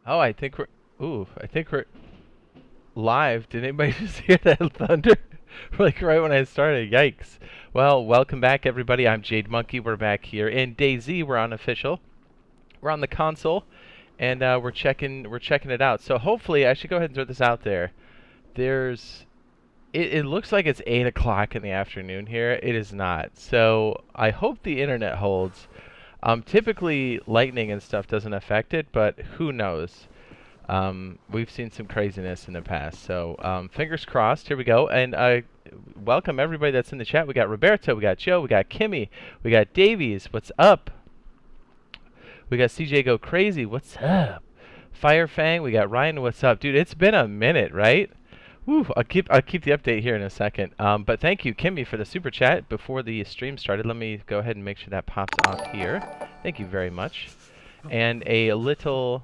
Oh, I think we're live. Did anybody just hear that thunder? Like right when I started. Yikes. Well, welcome back everybody. I'm Jade Monkey. We're back here in DayZ. We're on official. We're on the console and we're checking it out. So hopefully I should go ahead and throw this out there. There's it looks like it's 8 o'clock in the afternoon here. It is not. So I hope the internet holds. Typically lightning and stuff doesn't affect it, but who knows? We've seen some craziness in the past, so fingers crossed. Here we go, and welcome everybody that's in the chat. We got Roberto, we got Joe, we got Kimmy, we got Davies. What's up? We got CJ Go Crazy. What's up? Firefang. We got Ryan. What's up, dude? It's been a minute, right? Woo, I'll keep the update here in a second. But thank you, Kimmy, for the super chat before the stream started. Let me go ahead and make sure that pops off here. Thank you very much. And a little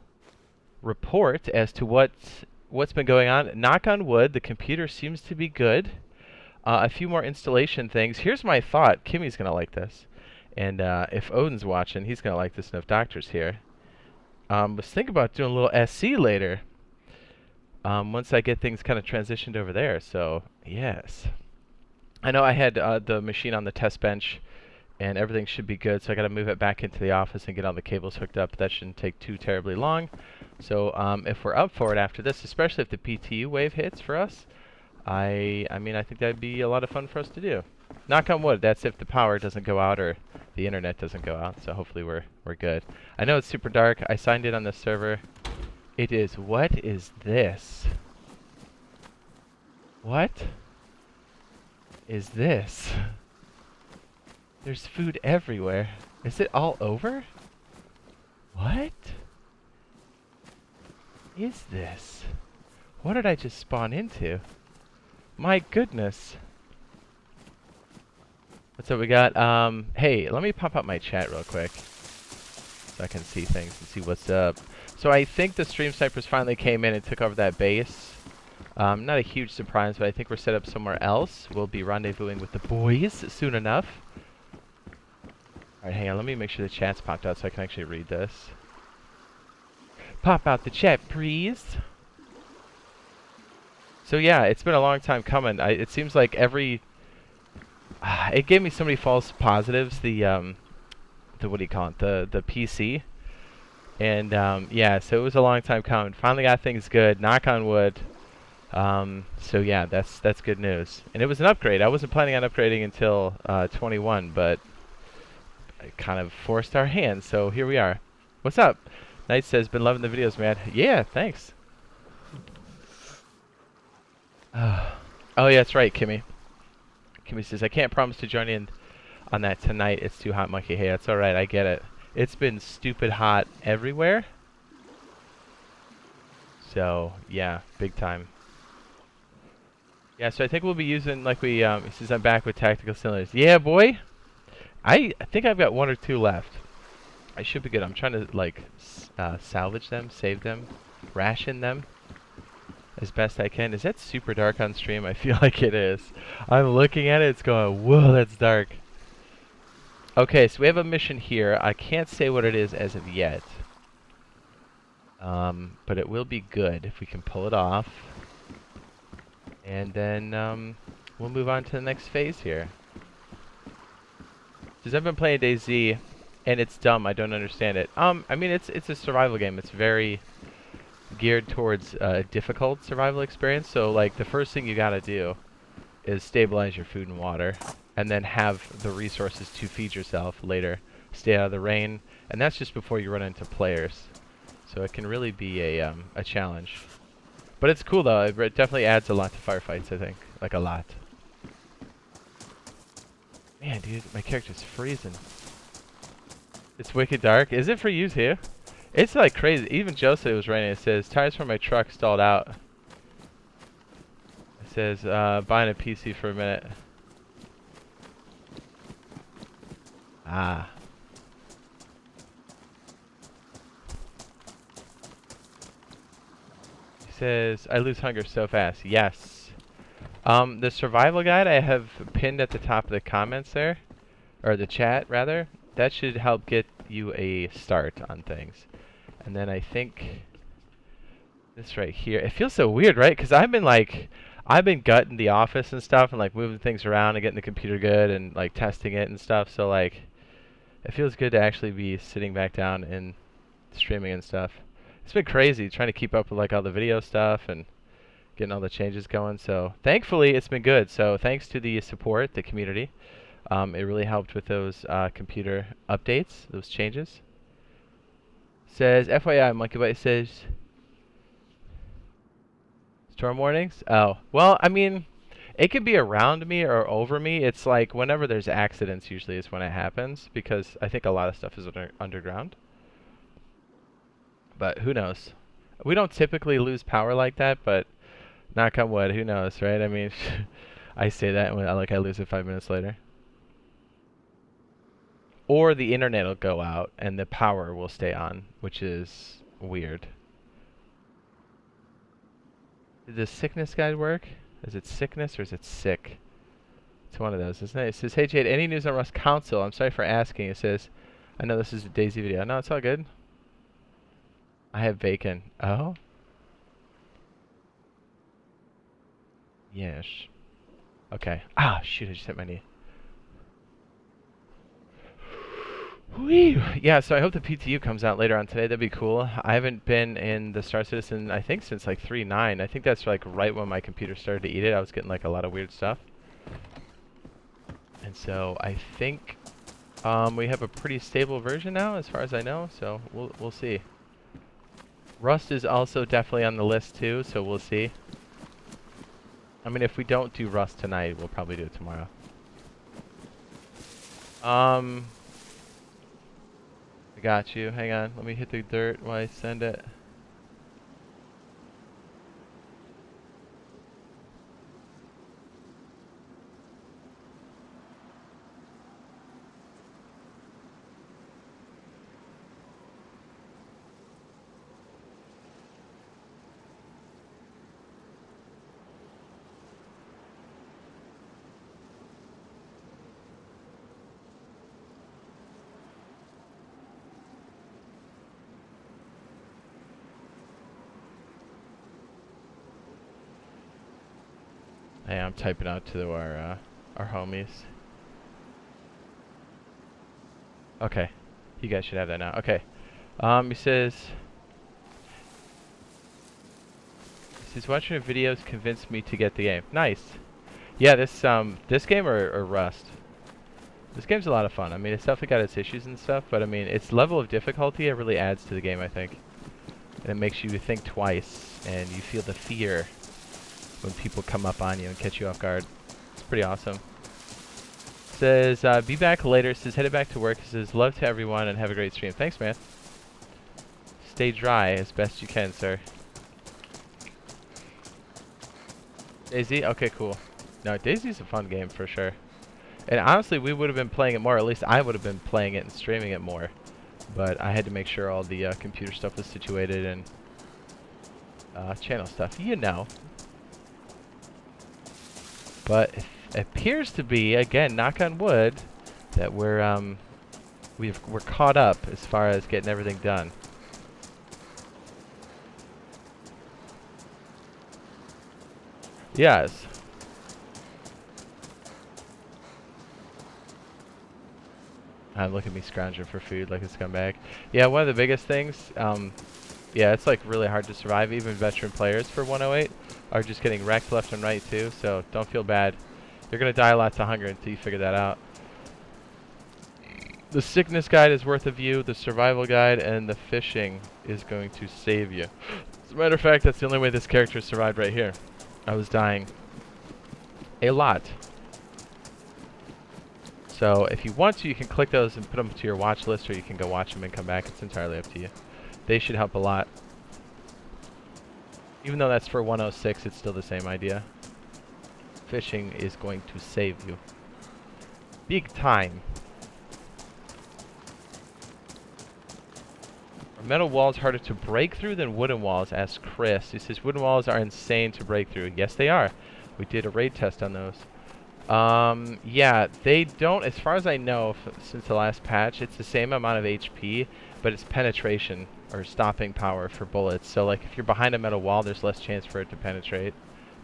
report as to what's been going on. Knock on wood, the computer seems to be good. A few more installation things. Here's my thought. Kimmy's gonna like this, and if Odin's watching, he's gonna like this. And if Doctor's here, was thinking about doing a little SC later. Once I get things kind of transitioned over there. So yes, I know I had the machine on the test bench, and everything should be good. So I got to move it back into the office and get all the cables hooked up. That shouldn't take too terribly long. So if we're up for it after this, especially if the PTU wave hits for us, I mean, I think that'd be a lot of fun for us to do. Knock on wood. That's if the power doesn't go out or the internet doesn't go out. So hopefully we're good. I know it's super dark. I signed in on this server. It is. What is this? What is this? There's food everywhere. Is it all over? What is this? What did I just spawn into? My goodness. What's up? We got, hey, let me pop up my chat real quick so I can see things and see what's up. So I think the stream snipers finally came in and took over that base. Not a huge surprise, but I think we're set up somewhere else. We'll be rendezvousing with the boys soon enough. Alright, hang on. Let me make sure the chat's popped out so I can actually read this. Pop out the chat, please. So yeah, it's been a long time coming. It seems like every... it gave me so many false positives, the what do you call it? The PC. And yeah, so it was a long time coming. Finally got things good. Knock on wood. So yeah, that's good news. And it was an upgrade. I wasn't planning on upgrading until 21, but it kind of forced our hand. So here we are. What's up? Knight says, been loving the videos, man. Yeah, thanks. Oh yeah, that's right, Kimmy. Kimmy says, I can't promise to join in on that tonight. It's too hot, monkey. Hey, that's alright. I get it. It's been stupid hot everywhere. So, yeah, big time. Yeah, so I think we'll be using, like he says, I'm back with tactical cylinders. Yeah, boy! I think I've got 1 or 2 left. I should be good. I'm trying to, like, salvage them, save them, ration them as best I can. Is that super dark on stream? I feel like it is. I'm looking at it, it's going, whoa, that's dark. Okay, so we have a mission here. I can't say what it is as of yet. But it will be good if we can pull it off. And then we'll move on to the next phase here. Because I've been playing DayZ, and it's dumb. I don't understand it. I mean, it's a survival game. It's very geared towards a difficult survival experience. So, like, the first thing you gotta do is stabilize your food and water, and then have the resources to feed yourself later. Stay out of the rain, and that's just before you run into players. So it can really be a challenge. But it's cool though. It definitely adds a lot to firefights, I think. Like a lot. Man, dude, my character's freezing. It's wicked dark. Is it for you too? It's like crazy. Even Joe said it was raining. It says, tires for my truck stalled out. It says, buying a PC for a minute. Ah. He says, I lose hunger so fast. Yes. The survival guide I have pinned at the top of the comments there. Or the chat, rather. That should help get you a start on things. And then I think This right here. It feels so weird, right? Because I've been gutting the office and stuff and like moving things around and getting the computer good and like testing it and stuff. So like, it feels good to actually be sitting back down and streaming and stuff. It's been crazy trying to keep up with like all the video stuff and getting all the changes going. So thankfully it's been good. So thanks to the support, the community. It really helped with those computer updates, those changes. Says FYI, Monkey Bite says storm warnings. Oh, well, I mean, it could be around me or over me. It's like whenever there's accidents, usually is when it happens because I think a lot of stuff is underground. But who knows? We don't typically lose power like that, but knock on wood, who knows, right? I mean, I say that when I lose it 5 minutes later. Or the internet will go out and the power will stay on, which is weird. Did the sickness guide work? Is it sickness or is it sick? It's one of those, isn't it? It says, hey Jade, any news on Rust Council? I'm sorry for asking. It says, I know this is a DayZ video. No, it's all good. I have bacon. Oh? Yes. Okay. Ah, shoot, I just hit my knee. Whee! Yeah, so I hope the PTU comes out later on today. That'd be cool. I haven't been in the Star Citizen, I think, since like 3.9. I think that's like right when my computer started to eat it. I was getting like a lot of weird stuff. And so I think we have a pretty stable version now, as far as I know. So we'll see. Rust is also definitely on the list too, so we'll see. I mean, if we don't do Rust tonight, we'll probably do it tomorrow. I got you. Hang on. Let me hit the dirt while I send it. Hey, I'm typing out to our homies. Okay, you guys should have that now. Okay, he says watching your videos convinced me to get the game. Nice. Yeah, this game or Rust. This game's a lot of fun. I mean, it's definitely got its issues and stuff, but I mean, its level of difficulty it really adds to the game, I think. And it makes you think twice, and you feel the fear when people come up on you and catch you off guard. It's pretty awesome. Says, be back later. Says, headed back to work. Says, love to everyone and have a great stream. Thanks, man. Stay dry as best you can, sir. DayZ? Okay, cool. No, DayZ's a fun game for sure. And honestly, we would have been playing it more. At least I would have been playing it and streaming it more. But I had to make sure all the computer stuff was situated and channel stuff. You know. But it appears to be, again, knock on wood, that we're caught up as far as getting everything done. Yes. Look at me scrounging for food like a scumbag. Yeah, one of the biggest things, yeah, it's like really hard to survive. Even veteran players for 1.08 are just getting wrecked left and right too, so don't feel bad. You're going to die lots of hunger until you figure that out. The sickness guide is worth a view, the survival guide, and the fishing is going to save you. As a matter of fact, that's the only way this character survived right here. I was dying a lot. So if you want to, you can click those and put them to your watch list, or you can go watch them and come back. It's entirely up to you. They should help a lot. Even though that's for 106, it's still the same idea. Fishing is going to save you. Big time. Are metal walls harder to break through than wooden walls? Asks Chris. He says wooden walls are insane to break through. Yes, they are. We did a raid test on those. Yeah, they don't, as far as I know, since the last patch, it's the same amount of HP, but it's penetration or stopping power for bullets. So like if you're behind a metal wall, there's less chance for it to penetrate,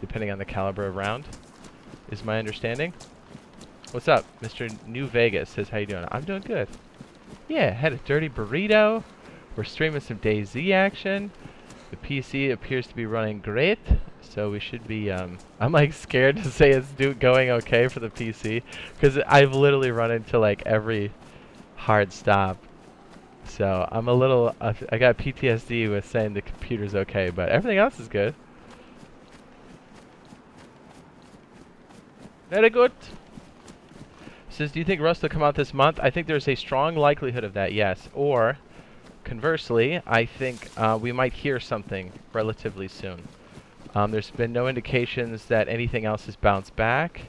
depending on the caliber of round, is my understanding. What's up? Mr. New Vegas says, how you doing? I'm doing good. Yeah, had a dirty burrito. We're streaming some DayZ action. The PC appears to be running great, so we should be, I'm like scared to say it's going okay for the PC, because I've literally run into like every hard stop. So I'm a little, I got PTSD with saying the computer's okay, but everything else is good. Very good. Says, do you think Rust will come out this month? I think there's a strong likelihood of that, yes. Or, conversely, I think we might hear something relatively soon. There's been no indications that anything else has bounced back,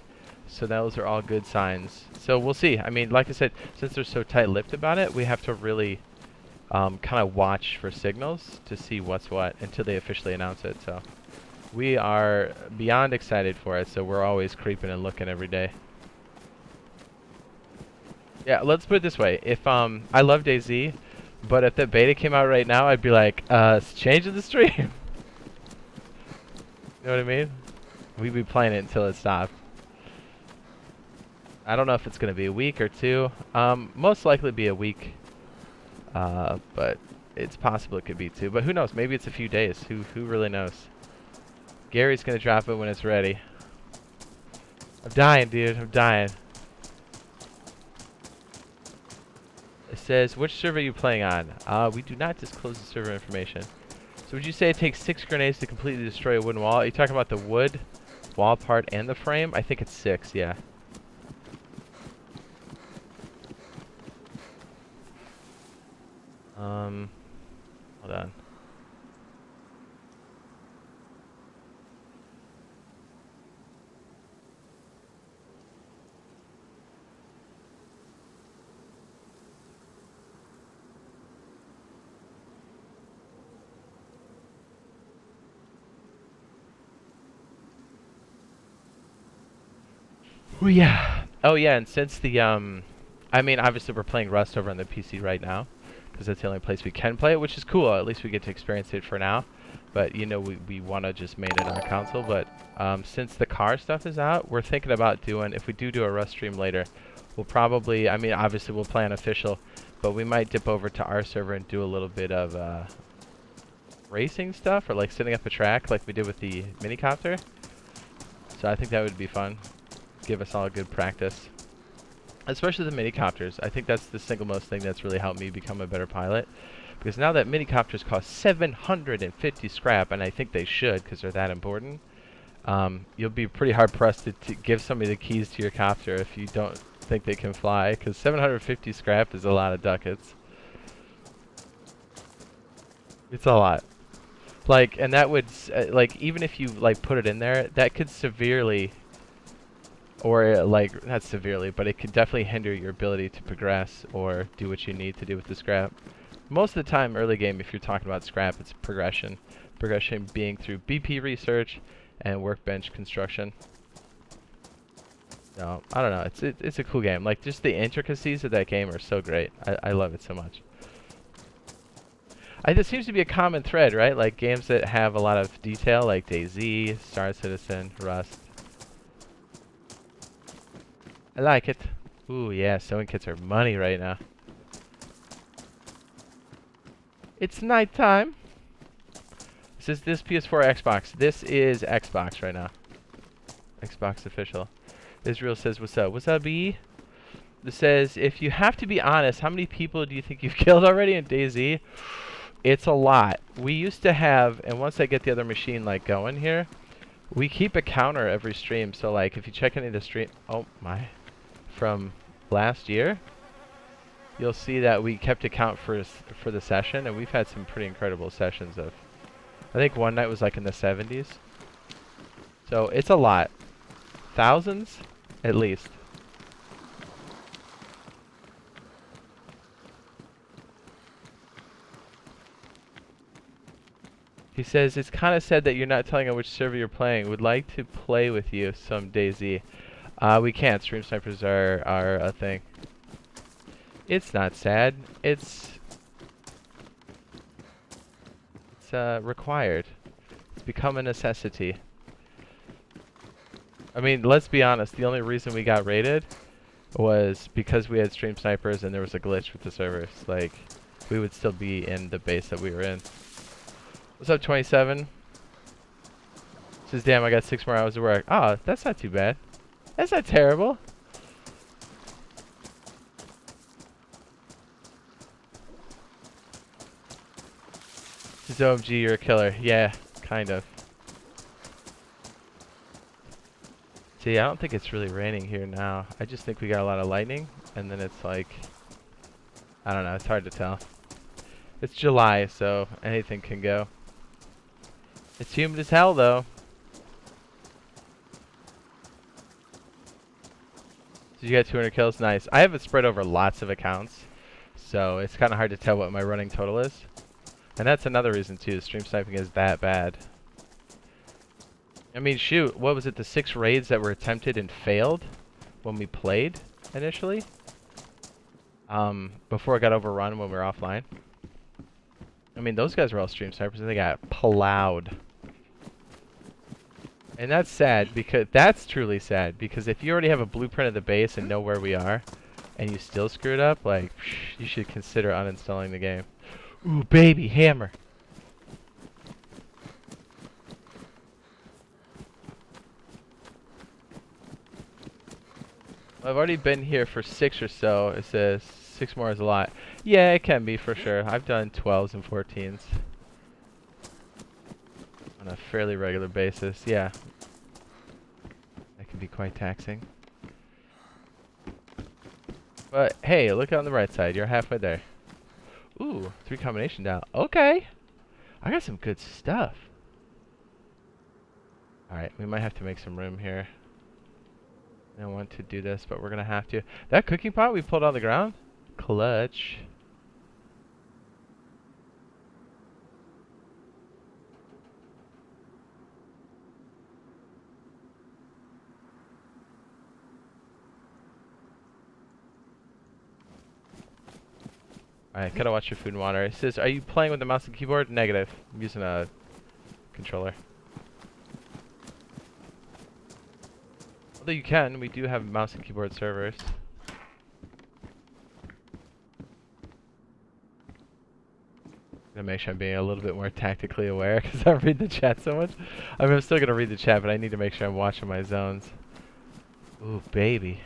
so those are all good signs. So we'll see. I mean, like I said, since they're so tight-lipped about it, we have to really kind of watch for signals to see what's what until they officially announce it. So we are beyond excited for it, so we're always creeping and looking every day. Yeah, let's put it this way. If I love DayZ, but if the beta came out right now, I'd be like, changing the stream. You know what I mean? We'd be playing it until it stopped. I don't know if it's going to be a week or two. Most likely be a week. But it's possible it could be two. But who knows? Maybe it's a few days. Who really knows? Gary's going to drop it when it's ready. I'm dying, dude. I'm dying. It says, which server are you playing on? We do not disclose the server information. So would you say it takes 6 grenades to completely destroy a wooden wall? Are you talking about the wood wall part and the frame? I think it's 6, yeah. Hold on. Oh yeah. Oh yeah, and since the I mean, obviously we're playing Rust over on the PC right now, because that's the only place we can play it, which is cool. At least we get to experience it for now. But you know, we want to just main it on console. But since the car stuff is out, we're thinking about doing, if we do a Rust stream later, we'll probably, I mean, obviously we'll play on official, but we might dip over to our server and do a little bit of racing stuff, or like setting up a track like we did with the minicopter. So I think that would be fun. Give us all a good practice. Especially the minicopters. I think that's the single most thing that's really helped me become a better pilot. Because now that minicopters cost 750 scrap, and I think they should because they're that important, you'll be pretty hard pressed to give somebody the keys to your copter if you don't think they can fly, because 750 scrap is a lot of ducats. It's a lot. Like, and that would, like, even if you, like, put it in there, that could severely, or, like, not severely, but it could definitely hinder your ability to progress or do what you need to do with the scrap. Most of the time, early game, if you're talking about scrap, it's progression. Progression being through BP research and workbench construction. So, I don't know, it's a cool game. Like, just the intricacies of that game are so great. I love it so much. There seems to be a common thread, right? Like, games that have a lot of detail, like DayZ, Star Citizen, Rust. I like it. Ooh, yeah, sewing kits are money right now. It's nighttime. This PS4 Xbox. This is Xbox right now. Xbox official. Israel says, what's up? What's up, B? This says, if you have to be honest, how many people do you think you've killed already in DayZ? It's a lot. We used to have, and once I get the other machine like going here, we keep a counter every stream. So like if you check any of the stream, oh my, from last year, you'll see that we kept a count for the session, and we've had some pretty incredible sessions of, I think one night was like in the 70s. So it's a lot. Thousands at least. He says, it's kind of sad that you're not telling him which server you're playing. Would like to play with you some DayZ. We can't. Stream snipers are a thing. It's not sad. It's... It's required. It's become a necessity. I mean, let's be honest, the only reason we got raided was because we had stream snipers and there was a glitch with the servers. Like, we would still be in the base that we were in. What's up, 27? Says, damn, I got 6 more hours of work. Oh, that's not too bad. That's not terrible. Says, OMG, you're a killer. Yeah, kind of. See, I don't think it's really raining here now. I just think we got a lot of lightning, and then it's like, I don't know, it's hard to tell. It's July, so anything can go. It's humid as hell, though. So you got 200 kills? Nice. I have it spread over lots of accounts, so it's kind of hard to tell what my running total is. And that's another reason, too. Stream sniping is that bad. I mean, shoot, what was it? The 6 raids that were attempted and failed when we played initially? Before it got overrun when we were offline. I mean, those guys were all stream snipers and they got plowed. And that's sad, because that's truly sad, because if you already have a blueprint of the base and know where we are, and you still screw it up, like, you should consider uninstalling the game. Ooh, baby, hammer. I've already been here for 6 or so. It says 6 more is a lot. Yeah, it can be for sure. I've done 12s and 14s on a fairly regular basis. Yeah, that can be quite taxing. But hey, look on the right side. You're halfway there. Ooh, 3 combination down. Okay, I got some good stuff. All right, we might have to make some room here. I don't want to do this, but we're gonna have to. That cooking pot we pulled on the ground? Clutch. Alright, gotta watch your food and water. It says, are you playing with the mouse and keyboard? Negative. I'm using a controller. Although you can, we do have mouse and keyboard servers. Gonna make sure I'm being a little bit more tactically aware because I read the chat so much. I mean, I'm still gonna read the chat, but I need to make sure I'm watching my zones. Ooh, baby.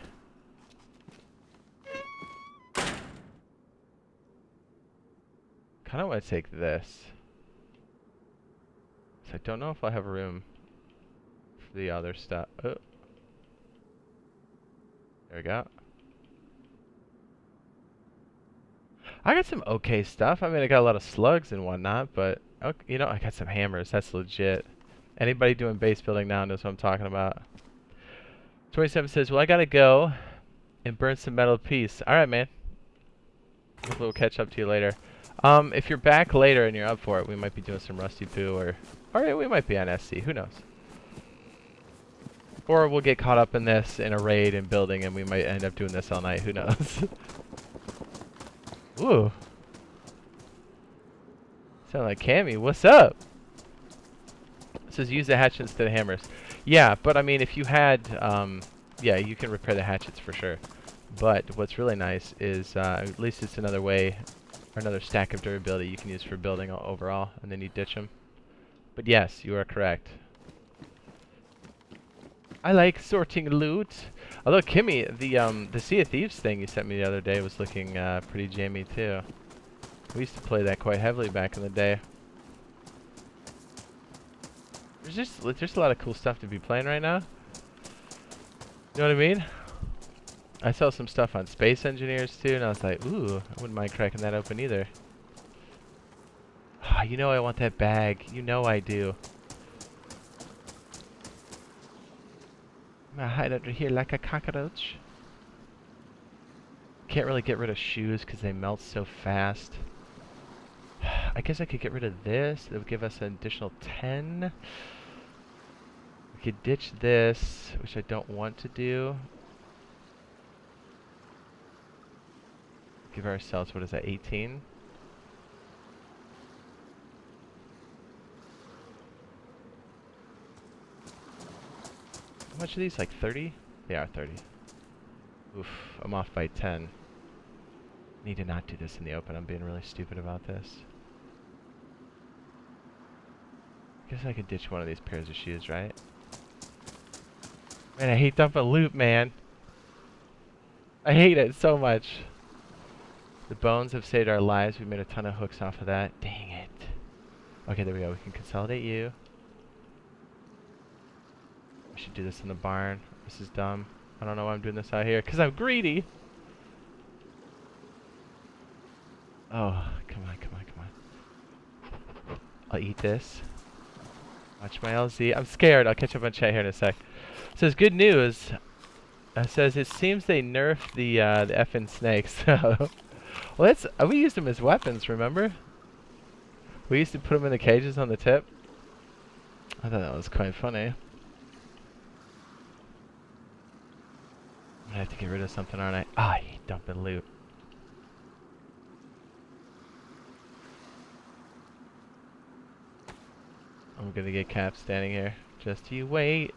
Kinda want to take this. So I don't know if I have room for the other stuff. Oh. There we go. I got some okay stuff. I mean, I got a lot of slugs and whatnot, but okay, you know, I got some hammers. That's legit. Anybody doing base building now knows what I'm talking about. 27 says, well, I gotta go and burn some metal piece. Alright, man. Hopefully we'll catch up to you later. If you're back later and you're up for it, we might be doing some Rusty Poo, or we might be on SC. Who knows? Or we'll get caught up in this in a raid and building, and we might end up doing this all night. Who knows? Ooh. Sound like Cammy. What's up? It says use the hatchets instead of hammers. Yeah, but I mean, if you had, yeah, you can repair the hatchets for sure. But what's really nice is at least it's another way, or another stack of durability you can use for building overall, and then you ditch them. But yes, you are correct. I like sorting loot. Although Kimmy, the Sea of Thieves thing you sent me the other day was looking pretty jammy too. We used to play that quite heavily back in the day. There's a lot of cool stuff to be playing right now. You know what I mean? I saw some stuff on Space Engineers too, and I was like, ooh, I wouldn't mind cracking that open either. Ah, you know I want that bag. You know I do. I'm gonna hide under here like a cockroach. Can't really get rid of shoes because they melt so fast. I guess I could get rid of this. That would give us an additional 10. We could ditch this, which I don't want to do. Give ourselves, what is that, 18? much are these? Like 30? They are 30. Oof, I'm off by 10. Need to not do this in the open. I'm being really stupid about this. Guess I could ditch one of these pairs of shoes, right? Man, I hate dumping loot, man. I hate it so much. The bones have saved our lives. We made a ton of hooks off of that. Dang it. Okay, there we go. We can consolidate you. I should do this in the barn. This is dumb. I don't know why I'm doing this out here. Because I'm greedy. Oh, come on, come on, come on. I'll eat this. Watch my LZ. I'm scared. I'll catch up on chat here in a sec. It says, good news. It says, it seems they nerfed the effing snakes. Well, that's, we used them as weapons, remember? We used to put them in the cages on the tip. I thought that was quite funny. I have to get rid of something, aren't I? Ah, I hate dumping loot. I'm gonna get Cap standing here. Just you wait.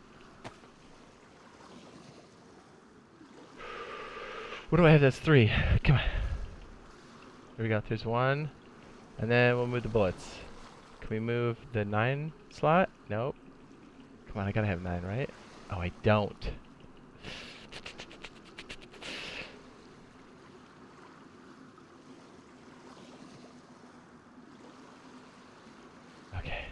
What do I have? That's 3. Come on. Here we go. There's 1. And then we'll move the bullets. Can we move the 9 slot? Nope. Come on, I gotta have 9, right? Oh, I don't. Okay.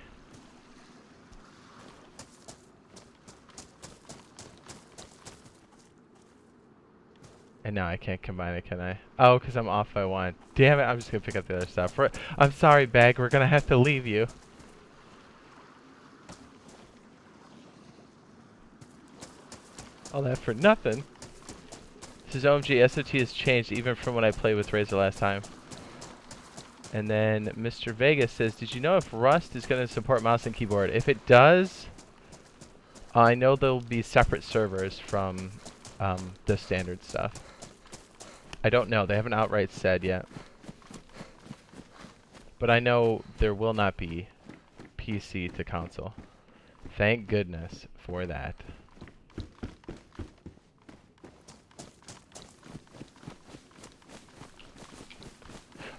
And now I can't combine it, can I? Oh, because I'm off by 1. Damn it, I'm just going to pick up the other stuff. I'm sorry, Bag, we're going to have to leave you. All that for nothing. This is OMG, SOT has changed even from when I played with Razor last time. And then Mr. Vegas says, did you know if Rust is going to support mouse and keyboard? If it does, I know there'll be separate servers from the standard stuff. I don't know. They haven't outright said yet. But I know there will not be PC to console. Thank goodness for that.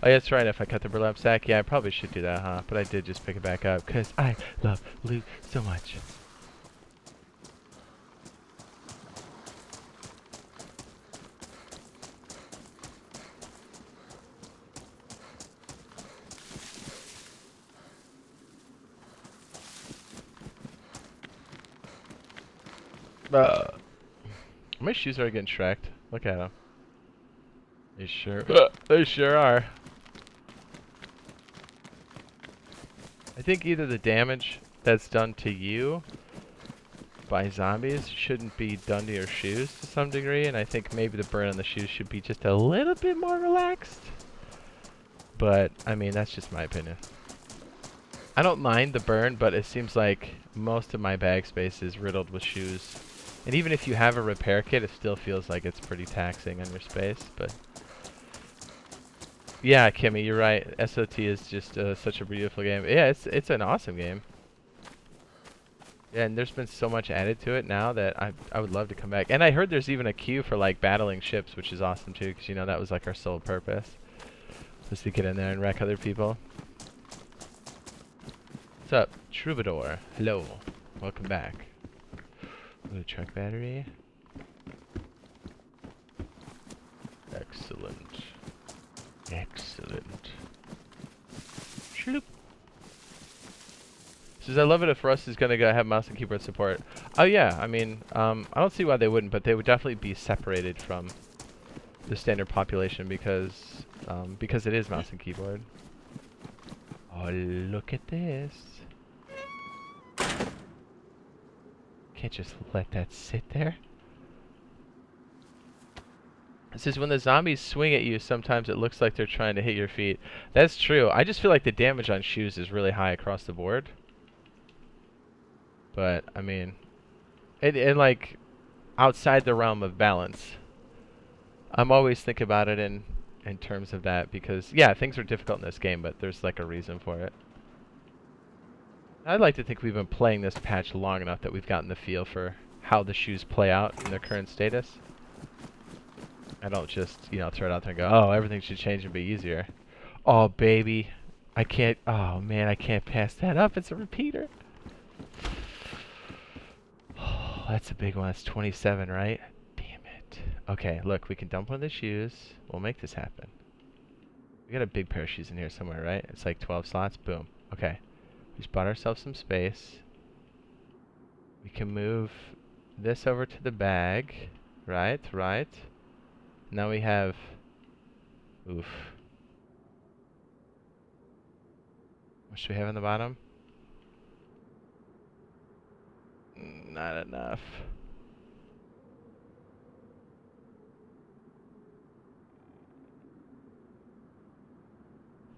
Oh, yeah, that's right. If I cut the burlap sack, yeah, I probably should do that, huh? But I did just pick it back up because I love loot so much. My shoes are getting shreked. Look at them. They sure, they sure are. I think either the damage that's done to you by zombies shouldn't be done to your shoes to some degree, and I think maybe the burn on the shoes should be just a little bit more relaxed. But, I mean, that's just my opinion. I don't mind the burn, but it seems like most of my bag space is riddled with shoes. And even if you have a repair kit, it still feels like it's pretty taxing on your space, but... Yeah, Kimmy, you're right. SOT is just such a beautiful game. Yeah, it's an awesome game. Yeah, and there's been so much added to it now that I would love to come back. And I heard there's even a queue for like battling ships, which is awesome too, because you know that was like our sole purpose, was to get in there and wreck other people. What's up, Troubadour? Hello, welcome back. Ooh, truck battery. Excellent. Excellent. Shloop. Says, I love it if Rust is going to have mouse and keyboard support. Oh yeah, I mean, I don't see why they wouldn't, but they would definitely be separated from the standard population because it is mouse and keyboard. Oh, look at this. Can't just let that sit there. It says, when the zombies swing at you, sometimes it looks like they're trying to hit your feet. That's true. I just feel like the damage on shoes is really high across the board. But, I mean, and like, outside the realm of balance. I'm always thinking about it in terms of that because, yeah, things are difficult in this game, but there's like a reason for it. I'd like to think we've been playing this patch long enough that we've gotten the feel for how the shoes play out in their current status. I don't just, you know, throw it out there and go, oh, everything should change and be easier. Oh, baby. I can't, oh, man, I can't pass that up. It's a repeater. Oh, that's a big one. That's 27, right? Damn it. Okay, look, we can dump one of the shoes. We'll make this happen. We got a big pair of shoes in here somewhere, right? It's like 12 slots. Boom. Okay. We just bought ourselves some space. We can move this over to the bag. Right, right. Now we have... Oof. What should we have on the bottom? Not enough.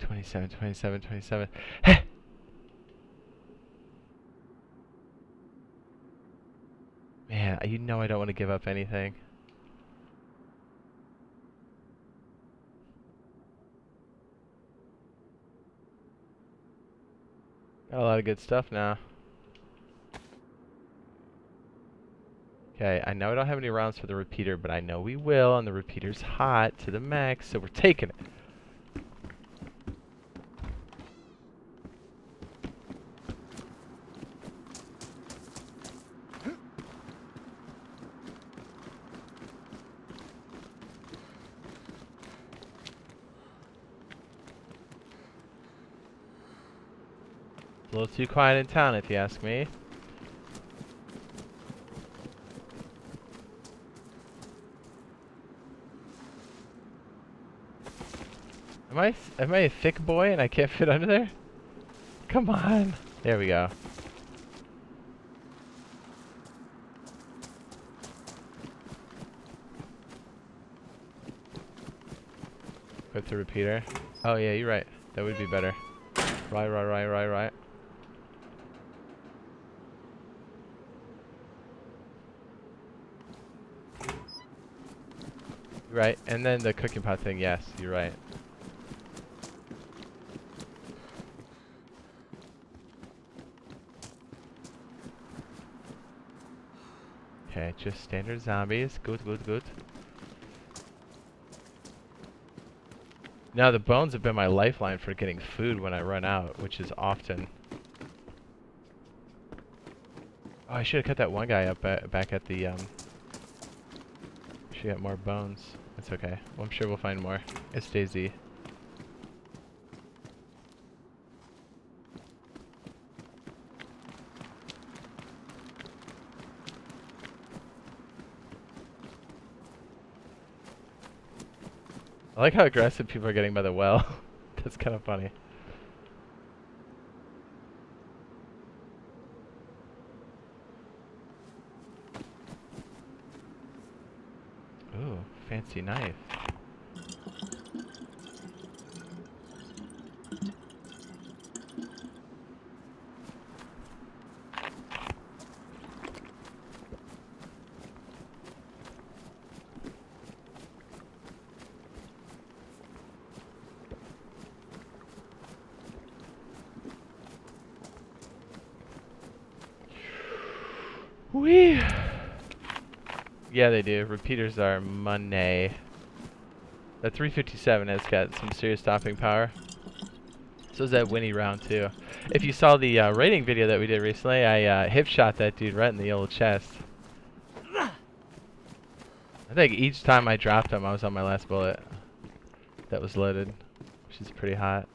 $27, $27, $27. Heh! Man, you know I don't want to give up anything. Got a lot of good stuff now. Okay, I know I don't have any rounds for the repeater, but I know we will, and the repeater's hot to the max, so we're taking it. A little too quiet in town, if you ask me. Am I a thick boy and I can't fit under there? Come on. There we go. Put the repeater. Oh yeah, you're right. That would be better. Right. Right, and then the cooking pot thing, yes, you're right. Okay, just standard zombies. Good. Now the bones have been my lifeline for getting food when I run out, which is often. Oh, I should have cut that one guy up back at the, should get more bones. That's okay. Well, I'm sure we'll find more. It's DayZ. I like how aggressive people are getting by the well. That's kind of funny. Ooh, fancy knife. Whee! Yeah, they do. Repeaters are money. The 357 has got some serious stopping power. So is that Winnie round too. If you saw the rating video that we did recently, I hip shot that dude right in the old chest. I think each time I dropped him, I was on my last bullet. That was loaded, which is pretty hot.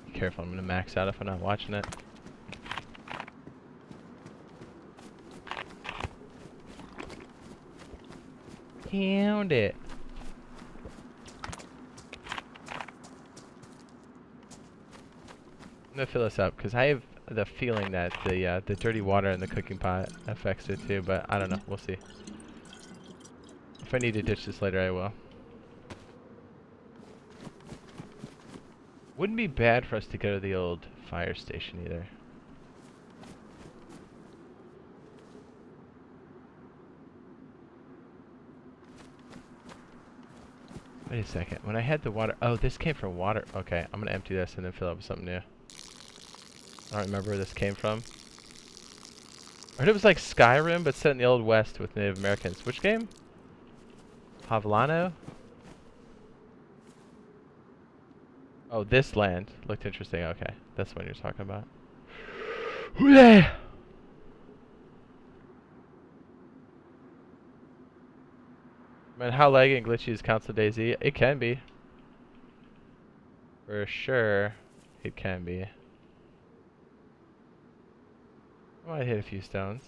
Be careful, I'm gonna max out if I'm not watching it. Pound it. I'm gonna fill this up because I have the feeling that the dirty water in the cooking pot affects it too, but I don't know. We'll see. If I need to ditch this later, I will. Wouldn't be bad for us to go to the old fire station either. Wait a second. When I had the water... Oh, this came from water. Okay, I'm going to empty this and then fill up with something new. I don't remember where this came from. I heard it was like Skyrim, but set in the Old West with Native Americans. Which game? Havlano? Oh, this land looked interesting. Okay, that's what you're talking about. Man, how laggy and glitchy is Console DayZ? It can be. For sure, it can be. I might hit a few stones.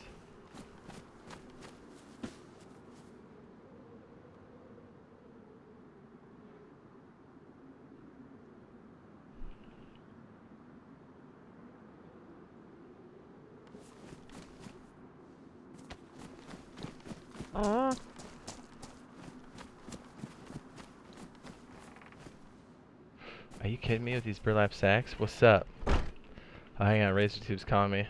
Aww. Are you kidding me with these burlap sacks? What's up? Oh, hang on, RazorTube's calling me.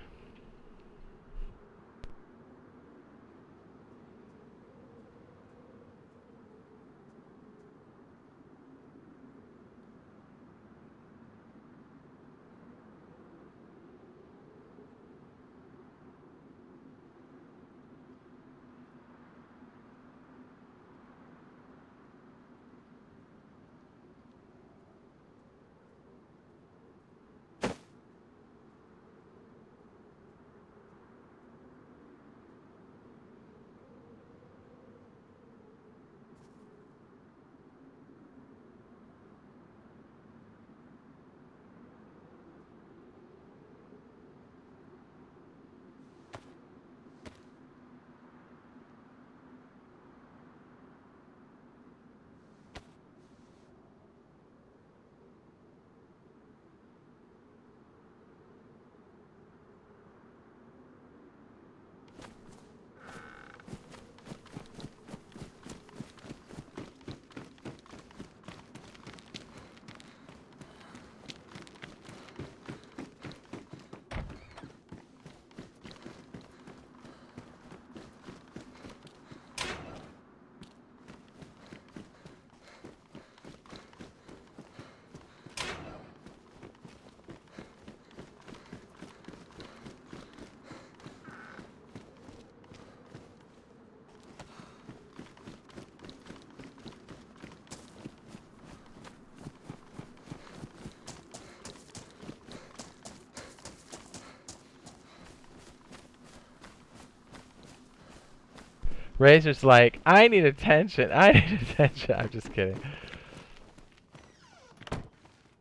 Razor's like, I need attention. I need attention. I'm just kidding.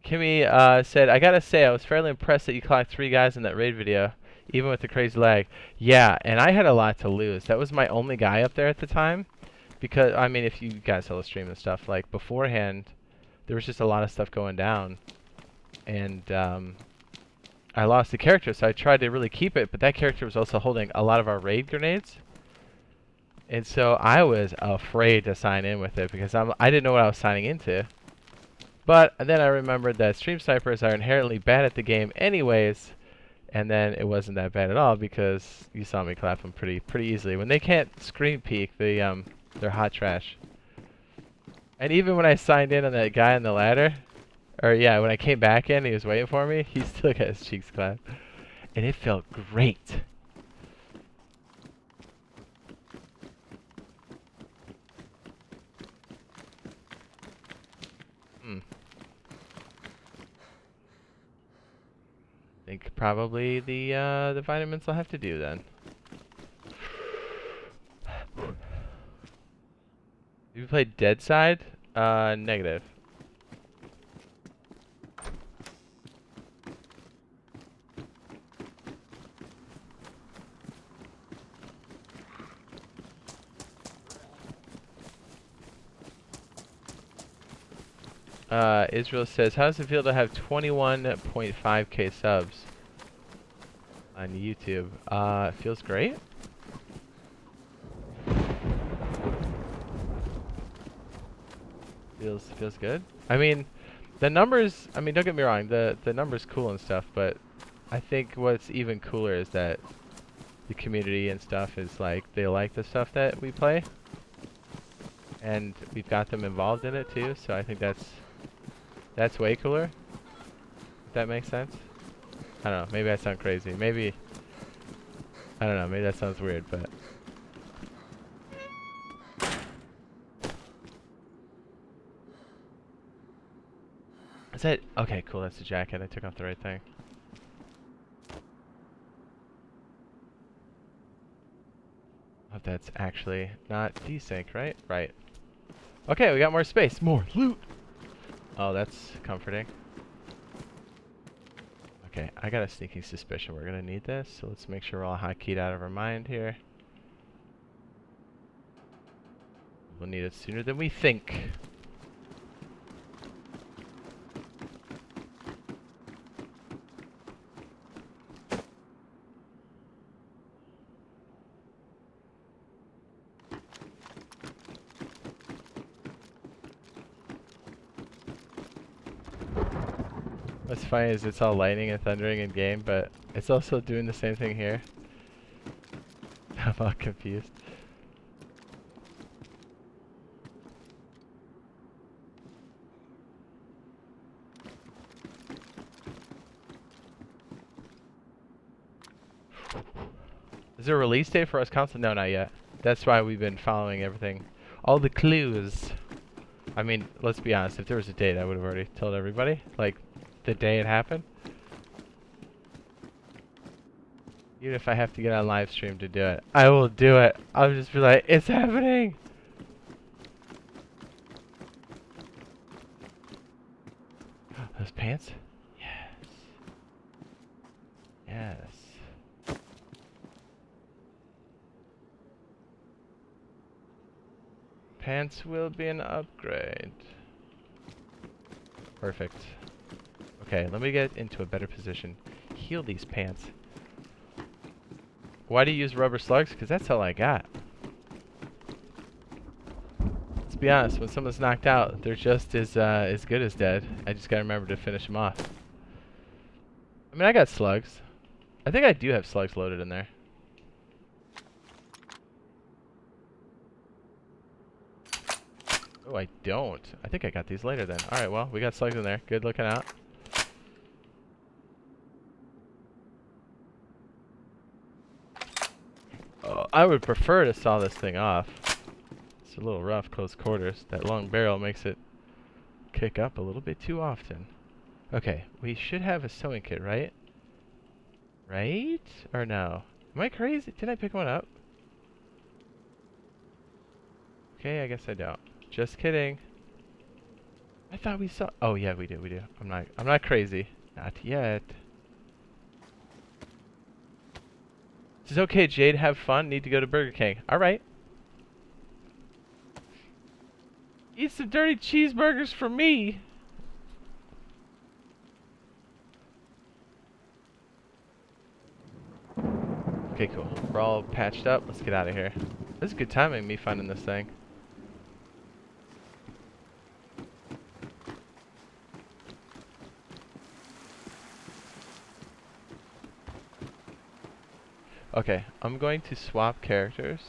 Kimmy said, I gotta say, I was fairly impressed that you caught 3 guys in that raid video, even with the crazy lag. Yeah, and I had a lot to lose. That was my only guy up there at the time. Because, I mean, if you guys saw the stream and stuff, like, beforehand, there was just a lot of stuff going down. And, I lost the character, so I tried to really keep it, but that character was also holding a lot of our raid grenades. And so I was afraid to sign in with it because I didn't know what I was signing into. But then I remembered that stream snipers are inherently bad at the game anyways, and then it wasn't that bad at all because you saw me clap them pretty easily. When they can't screen peek, they're hot trash. And even when I signed in on that guy on the ladder, or yeah, when I came back in, he was waiting for me, he still got his cheeks clapped. And it felt great. I think probably the vitamins will have to do then. Have you played Dead Side? Negative. Israel says, how does it feel to have 21.5k subs on YouTube? It feels great. Feels good. I mean, the numbers, I mean, don't get me wrong, the numbers cool and stuff, but I think what's even cooler is that the community and stuff is like, they like the stuff that we play. And we've got them involved in it too, so I think that's way cooler. If that makes sense. I don't know. Maybe I sound crazy. Maybe... I don't know. Maybe that sounds weird, but... Is that... Okay, cool. That's the jacket. I took off the right thing. Hope that's actually not desync, right? Right. Okay, we got more space. More loot! Oh, that's comforting. Okay, I got a sneaking suspicion we're gonna need this, so let's make sure we're all hotkeyed out of our mind here. We'll need it sooner than we think. What's funny is it's all lightning and thundering in game, but it's also doing the same thing here. I'm all confused. Is there a release date for us console? No, not yet. That's why we've been following everything. All the clues. I mean, let's be honest, if there was a date, I would have already told everybody. Like, the day it happened. Even if I have to get on live stream to do it, I will do it. I'll just be like, it's happening! Those pants? Yes. Yes. Pants will be an upgrade. Perfect. Okay, let me get into a better position. Heal these pants. Why do you use rubber slugs? Because that's all I got. Let's be honest, when someone's knocked out, they're just as good as dead. I just gotta remember to finish them off. I mean, I got slugs. I think I do have slugs loaded in there. Oh, I don't. I think I got these later then. Alright, well, we got slugs in there. Good looking out. I would prefer to saw this thing off. It's a little rough, close quarters. That long barrel makes it kick up a little bit too often. Okay, we should have a sewing kit, right? Right? Or no? Am I crazy? Did I pick one up? Okay, I guess I don't. Just kidding. I thought we saw... Oh, yeah, we do, we do. I'm not crazy. Not yet. It's okay, Jade. Have fun. Need to go to Burger King. Alright. Eat some dirty cheeseburgers for me. Okay, cool. We're all patched up. Let's get out of here. This is good timing, me finding this thing. Okay, I'm going to swap characters.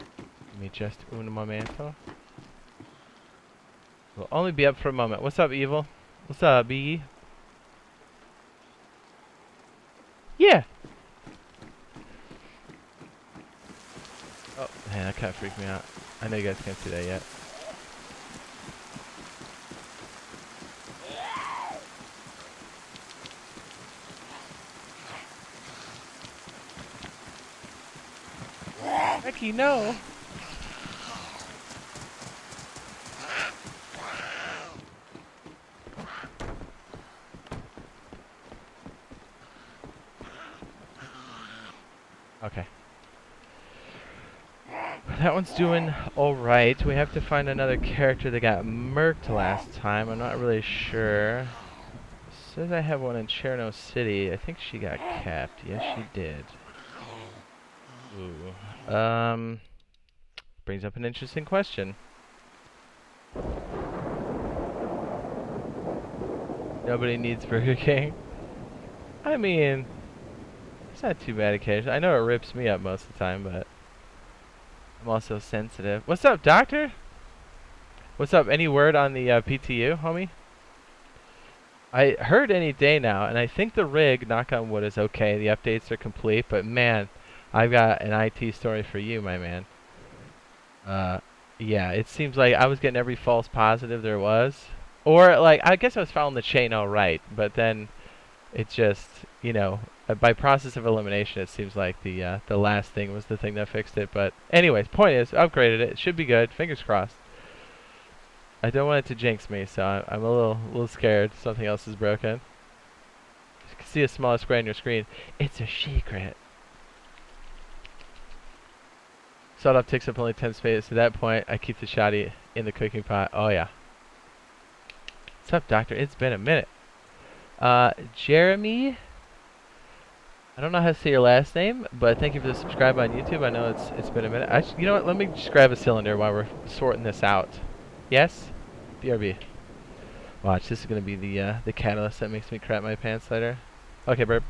Give me just un momento. We'll only be up for a moment. What's up, Evil? What's up, B? Yeah! Oh, man, that kind of freaked me out. I know you guys can't see that yet. Becky, no! Okay. That one's doing alright. We have to find another character that got murked last time. I'm not really sure. Says I have one in Cherno City. I think she got capped. Yes, she did. Ooh. Brings up an interesting question. Nobody needs Burger King. I mean, it's not too bad occasionally. I know it rips me up most of the time, but I'm also sensitive. What's up, Doctor? What's up? Any word on the PTU, homie? I heard any day now, and I think the rig, knock on wood, is okay. The updates are complete, but man, I've got an IT story for you, my man. Yeah, it seems like I was getting every false positive there was. Or, like, I guess I was following the chain all right, but then it just, by process of elimination, it seems like the last thing was the thing that fixed it. But anyways, point is, upgraded it. It should be good. Fingers crossed. I don't want it to jinx me, so I'm a little scared something else is broken. You can see a small square on your screen. It's a secret. Sawed off takes up only 10 space. At that point, I keep the shotty in the cooking pot. Oh yeah. What's up, Doctor? It's been a minute. Jeremy. I don't know how to say your last name, but thank you for the subscribe on YouTube. I know it's been a minute. You know what? Let me just grab a cylinder while we're sorting this out. Yes? BRB. Watch, this is gonna be the catalyst that makes me crap my pants later. Okay, burp.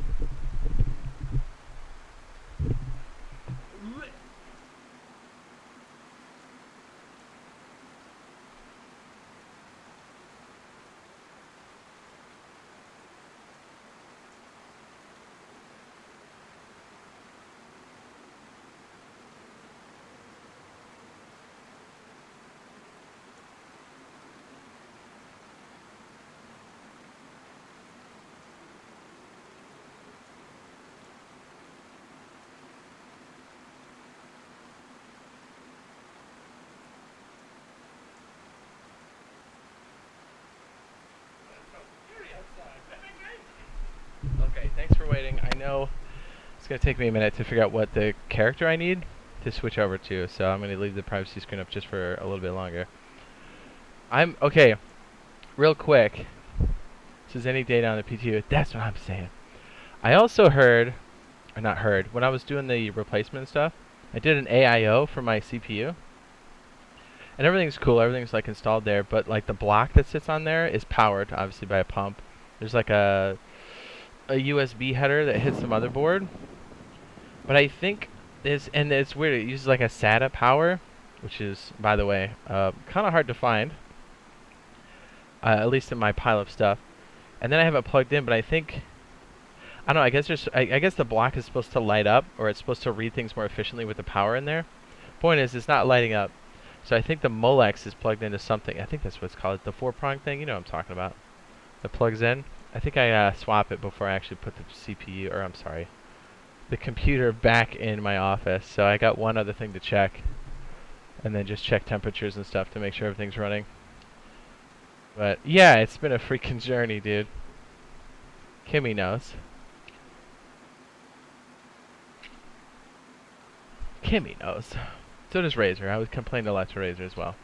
Okay, thanks for waiting. I know it's going to take me a minute to figure out what the character I need to switch over to, so I'm going to leave the privacy screen up just for a little bit longer. Okay, real quick. This is any data on the PTU. That's what I'm saying. I also heard, or not heard, when I was doing the replacement stuff, I did an AIO for my CPU. And everything's cool, everything's like installed there, but like the block that sits on there is powered, obviously, by a pump. There's like a USB header that hits the motherboard. But I think and it's weird, it uses like a SATA power, which is, by the way, kind of hard to find. At least in my pile of stuff. And then I have it plugged in, but I think, I don't know, I guess the block is supposed to light up, or it's supposed to read things more efficiently with the power in there. Point is, it's not lighting up. So I think the Molex is plugged into something. I think that's what it's called, the 4-prong thing. You know what I'm talking about. That plugs in. I think I swap it before I actually put the CPU, or I'm sorry, the computer back in my office. So I got one other thing to check, and then just check temperatures and stuff to make sure everything's running. But yeah, it's been a freaking journey, dude. Kimmy knows. Kimmy knows. So does Razor. I would complain a lot to Razor as well.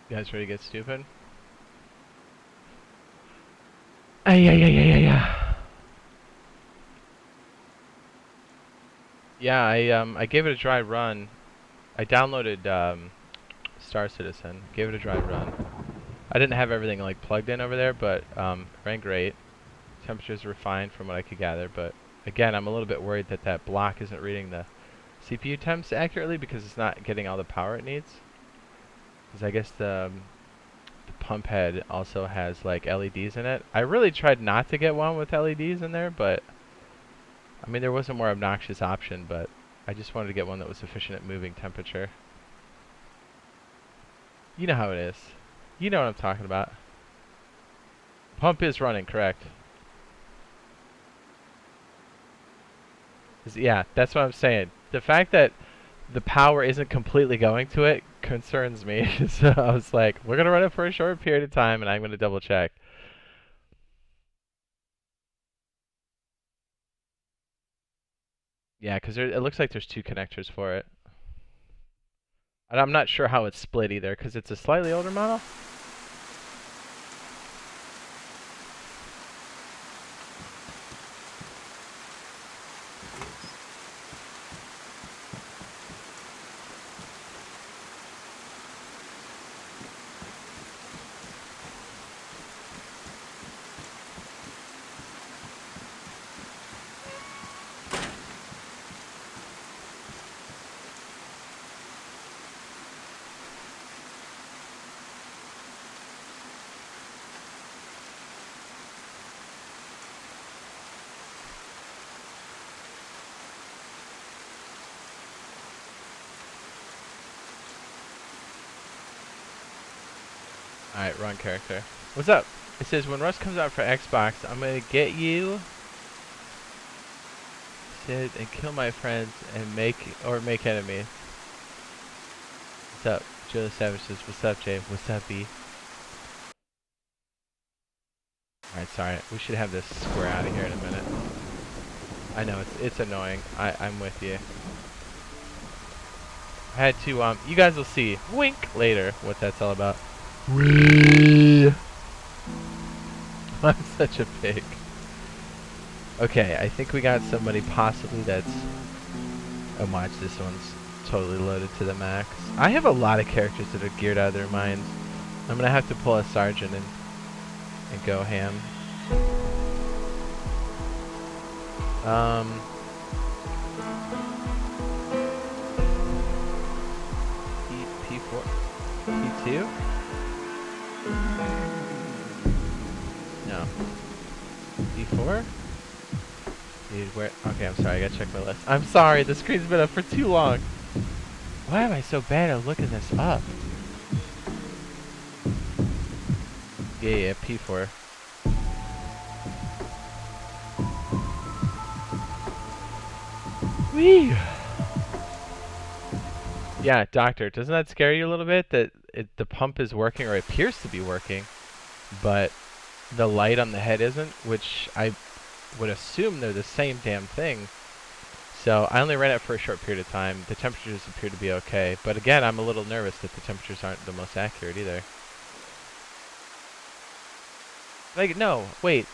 You guys ready to get stupid? Yeah, I gave it a dry run. I downloaded Star Citizen. Gave it a dry run. I didn't have everything like plugged in over there, but it ran great. Temperatures were fine from what I could gather, but again, I'm a little bit worried that that block isn't reading the CPU temps accurately because it's not getting all the power it needs. Because I guess the pump head also has like LEDs in it. I really tried not to get one with LEDs in there, but I mean there was a more obnoxious option, but I just wanted to get one that was efficient at moving temperature. You know how it is. You know what I'm talking about. Pump is running, correct? Yeah, that's what I'm saying. The fact that the power isn't completely going to it concerns me. So I was like, we're going to run it for a short period of time, and I'm going to double check. Yeah, because it looks like there's two connectors for it. And I'm not sure how it's split either, because it's a slightly older model. Alright, wrong character. What's up? It says, when Rust comes out for Xbox, I'm gonna get you, Sid, and kill my friends and make enemies. What's up? Joe the Savage says, what's up, Jay? What's up, B? Alright, sorry. We should have this square out of here in a minute. I know, it's annoying. I'm with you. I had to, you guys will see, wink, later, what that's all about. Wee. I'm such a pig. Okay, I think we got somebody possibly that's... Oh, watch, this one's totally loaded to the max. I have a lot of characters that are geared out of their minds. I'm gonna have to pull a sergeant and go ham. P4? P2? No. P4? Dude, where? Okay, I'm sorry, I gotta check my list. I'm sorry, the screen's been up for too long. Why am I so bad at looking this up? Yeah, P4. Whee! Yeah, doctor, doesn't that scare you a little bit that the pump is working, or it appears to be working, but the light on the head isn't, which I would assume they're the same damn thing. So I only ran it for a short period of time. The temperatures appear to be okay, but again, I'm a little nervous that the temperatures aren't the most accurate either. Like, no, wait.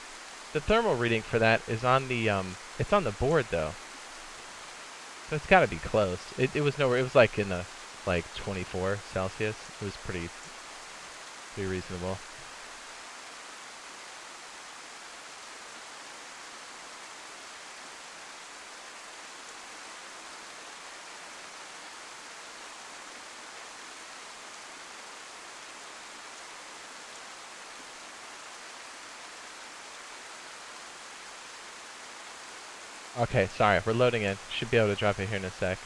The thermal reading for that is on the, it's on the board, though. So it's gotta be close. It was nowhere, it was like in the, like, 24 Celsius. It was pretty reasonable. Okay, sorry, we're loading in. Should be able to drop it here in a sec.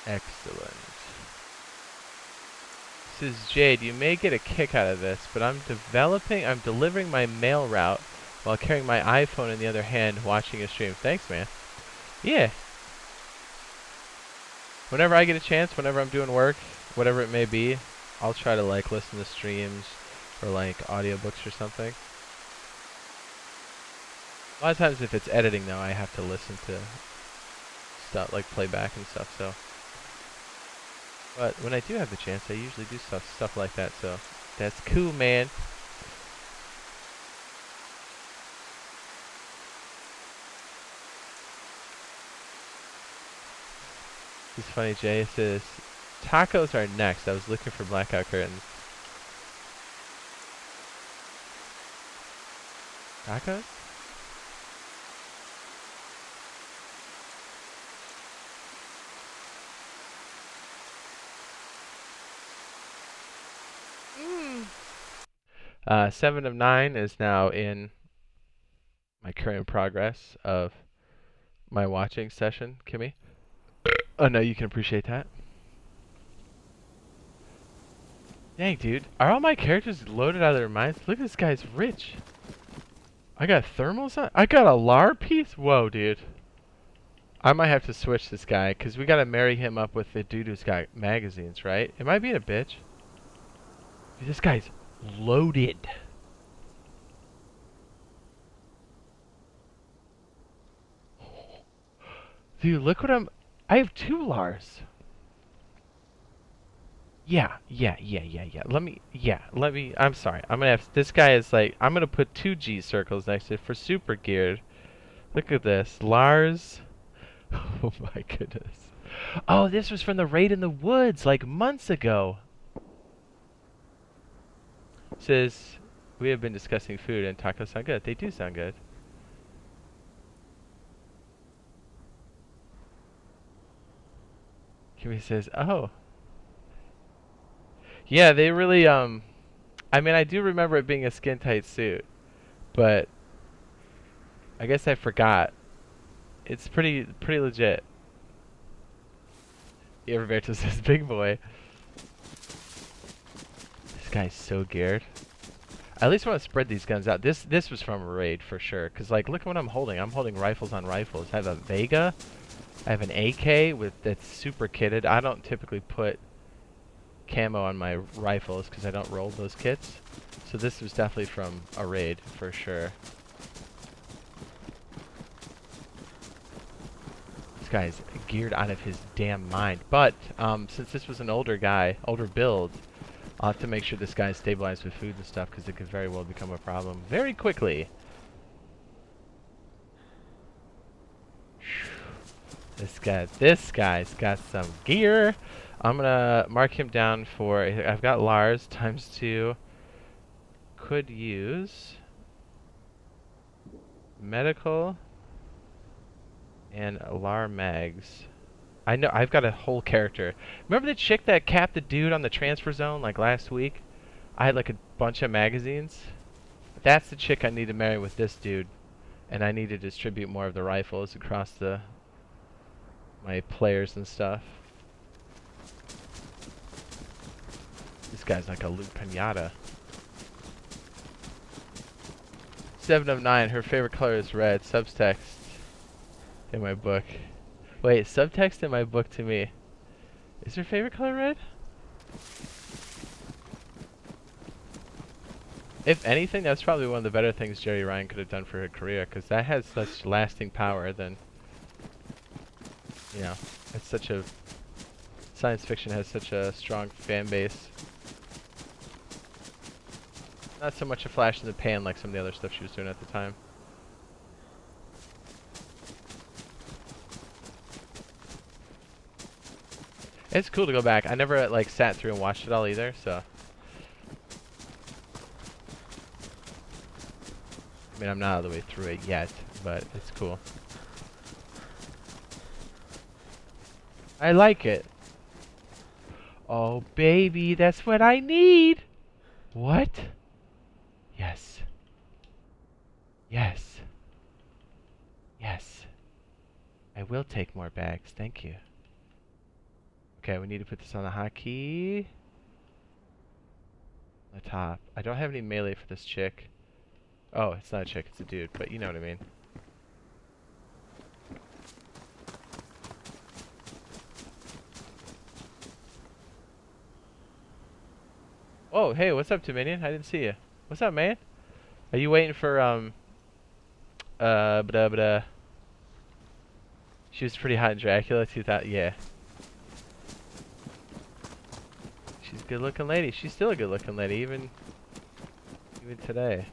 Excellent. This is Jade. You may get a kick out of this, but I'm delivering my mail route while carrying my iPhone in the other hand, watching a stream. Thanks, man. Yeah. Whenever I get a chance, whenever I'm doing work, whatever it may be, I'll try to, like, listen to streams or, like, audiobooks or something. A lot of times if it's editing, though, I have to listen to stuff, like playback and stuff, so. But when I do have the chance, I usually do stuff like that, so that's cool, man. It's funny, Jay says, tacos are next. I was looking for blackout curtains. Tacos? Mm. 7 of 9 is now in my current progress of my watching session, Kimmy. Oh no, you can appreciate that. Dang, dude. Are all my characters loaded out of their minds? Look, this guy's rich. I got thermals on? I got a LAR piece? Whoa, dude. I might have to switch this guy, because we got to marry him up with the dude who's got magazines, right? Am I being a bitch? Dude, this guy's loaded. Dude, look what I have 2 LARs. Yeah. I'm sorry. I'm gonna have, this guy is like, I'm gonna put 2 G circles next to it for super geared. Look at this. Lars. Oh my goodness. Oh, this was from the raid in the woods, like months ago. Says, we have been discussing food and tacos sound good. They do sound good. Kimmy says, oh. Yeah, they really, I mean, I do remember it being a skin-tight suit, but I guess I forgot. It's pretty legit. Yeah, Roberto says big boy. This guy's so geared. I at least want to spread these guns out. This was from a raid for sure. Cause like, look at what I'm holding. I'm holding rifles on rifles. I have a Vega. I have an AK that's super kitted. I don't typically put camo on my rifles because I don't roll those kits. So this was definitely from a raid for sure. This guy's geared out of his damn mind. But since this was an older build, I'll have to make sure this guy's stabilized with food and stuff because it could very well become a problem very quickly. This guy's got some gear. I'm gonna mark him down for. I've got Lars ×2. Could use medical and Lar mags. I know I've got a whole character. Remember the chick that capped the dude on the transfer zone like last week? I had like a bunch of magazines. That's the chick I need to marry with this dude, and I need to distribute more of the rifles across my players and stuff. This guy's like a loot pinata. 7 of 9, her favorite color is red. Subtext in my book. Wait, subtext in my book to me. Is her favorite color red? If anything, that's probably one of the better things Jerry Ryan could have done for her career, because that has such lasting power than, you know, it's such a, science fiction has such a strong fan base. Not so much a flash in the pan like some of the other stuff she was doing at the time. It's cool to go back. I never like sat through and watched it all either, so. I mean, I'm not all the way through it yet, but it's cool. I like it. Oh, baby, that's what I need. What? Yes. Yes. Yes. I will take more bags. Thank you. Okay, we need to put this on the hotkey. On the top. I don't have any melee for this chick. Oh, it's not a chick, it's a dude, but you know what I mean. Oh, hey, what's up, Dominion? I didn't see you. What's up, man? Are you waiting for, She was pretty hot in Dracula, 2000, yeah. She's a good-looking lady. She's still a good-looking lady, even today.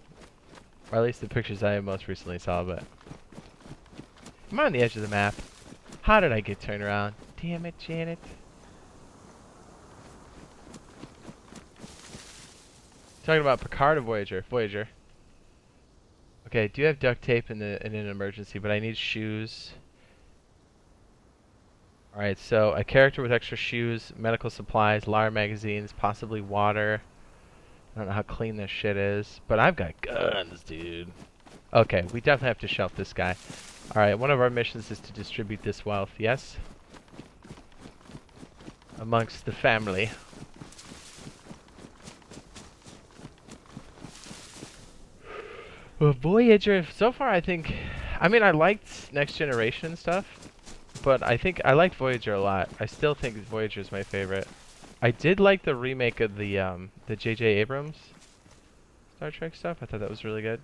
Or at least the pictures I most recently saw, but... I'm on the edge of the map. How did I get turned around? Damn it, Janet. Talking about Picard or Voyager? Voyager. Okay, I do have duct tape in an emergency, but I need shoes. Alright, so a character with extra shoes, medical supplies, LAR magazines, possibly water. I don't know how clean this shit is, but I've got guns, dude. Okay, we definitely have to shelf this guy. Alright, one of our missions is to distribute this wealth, yes? Amongst the family. Well, Voyager, so far I think... I mean, I liked Next Generation stuff, but I think I liked Voyager a lot. I still think Voyager is my favorite. I did like the remake of the J.J. Abrams Star Trek stuff. I thought that was really good.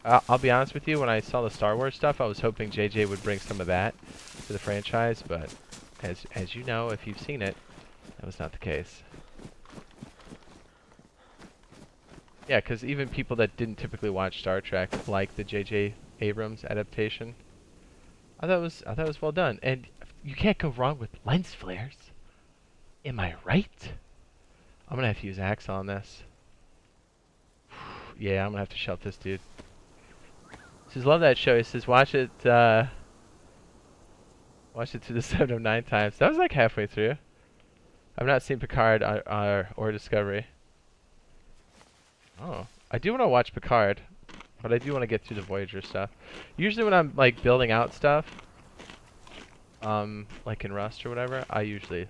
I'll be honest with you, when I saw the Star Wars stuff, I was hoping J.J. would bring some of that to the franchise, but as you know, if you've seen it, that was not the case. Yeah, because even people that didn't typically watch Star Trek like the J.J. Abrams adaptation. I thought it was well done, and you can't go wrong with lens flares. Am I right? I'm gonna have to use axe on this. Yeah, I'm gonna have to shelf this dude. He says, love that show. He says, watch it to the 7 of 9 times. That was like halfway through. I've not seen Picard or Discovery. Oh, I do want to watch Picard, but I do want to get through the Voyager stuff. Usually when I'm like building out stuff, like in Rust or whatever, I usually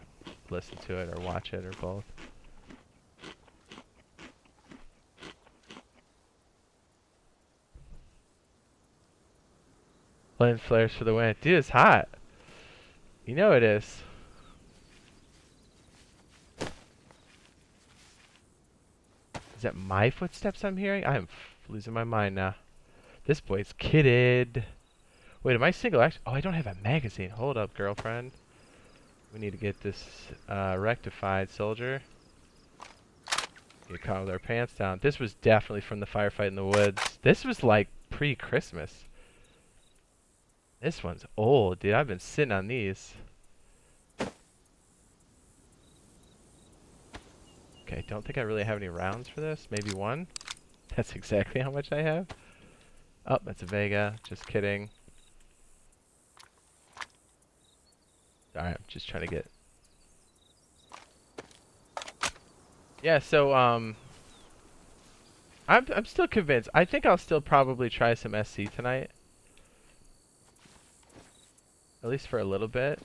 listen to it or watch it or both. Flame flares for the win. Dude, it's hot. You know it is. Is that my footsteps I'm hearing? I am losing my mind now. This boy's kitted. Wait, am I single action? Oh, I don't have a magazine. Hold up, girlfriend. We need to get this rectified, soldier. Get caught with our pants down. This was definitely from the firefight in the woods. This was like pre-Christmas. This one's old, dude. I've been sitting on these. Okay, don't think I really have any rounds for this. Maybe one. That's exactly how much I have. Oh, that's a Vega. Just kidding. Alright, I'm just trying to get... Yeah, so, I'm still convinced. I think I'll still probably try some SC tonight. At least for a little bit.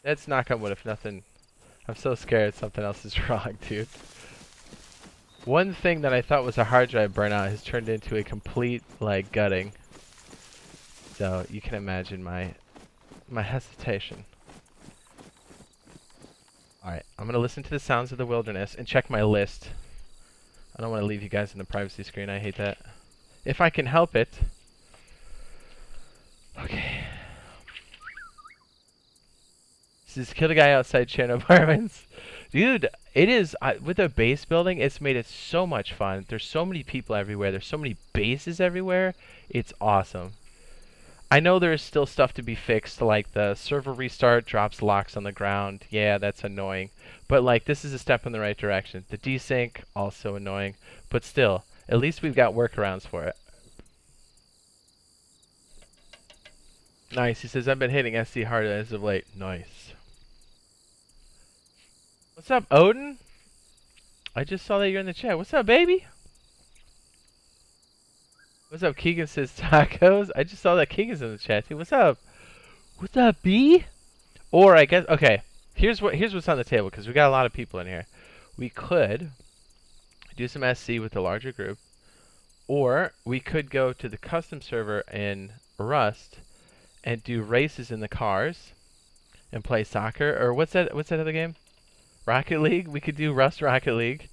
Let's knock on wood if nothing... I'm so scared something else is wrong, dude. One thing that I thought was a hard drive burnout has turned into a complete, like, gutting. So, you can imagine my hesitation. Alright, I'm going to listen to the sounds of the wilderness and check my list. I don't want to leave you guys in the privacy screen. I hate that. If I can help it. Okay. This is kill a guy outside Cherno Apartments. Dude, it is, with the base building, it's made it so much fun. There's so many people everywhere. There's so many bases everywhere. It's awesome. I know there's still stuff to be fixed, like the server restart drops locks on the ground. Yeah, that's annoying. But like, this is a step in the right direction. The desync, also annoying. But still, at least we've got workarounds for it. Nice, he says, I've been hitting SC hard as of late. Nice. What's up, Odin? I just saw that you're in the chat. What's up, baby? What's up, Keegan says tacos? I just saw that Keegan's in the chat too. What's up? What's up, B? Or I guess, okay, here's what's on the table, because we got a lot of people in here. We could do some SC with the larger group, or we could go to the custom server in Rust and do races in the cars and play soccer, or what's that other game? Rocket League. We could do Rust Rocket League,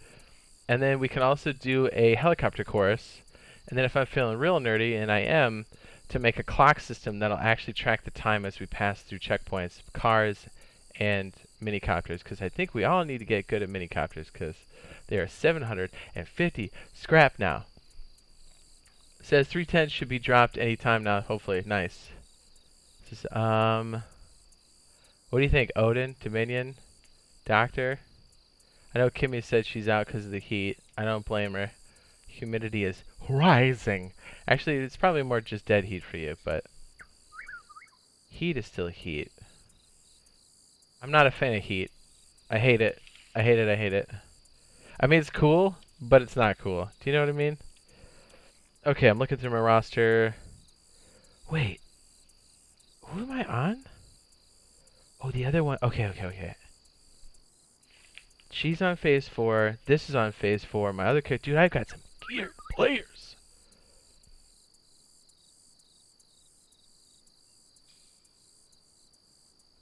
and then we can also do a helicopter course. And then if I'm feeling real nerdy, and I am, to make a clock system that'll actually track the time as we pass through checkpoints, cars, and minicopters, because I think we all need to get good at minicopters, because they are 750 scrap now. It says 310 should be dropped anytime now, hopefully. Nice. Just, what do you think, Odin, Dominion, Doctor? I know Kimmy said she's out because of the heat. I don't blame her. Humidity is rising. Actually, it's probably more just dead heat for you, but heat is still heat. I'm not a fan of heat. I hate it. I hate it. I hate it. I mean, it's cool, but it's not cool. Do you know what I mean? Okay, I'm looking through my roster. Wait. Who am I on? Oh, the other one. Okay, okay, okay. She's on phase 4. This is on phase 4. My other character. Dude, I've got some geared players.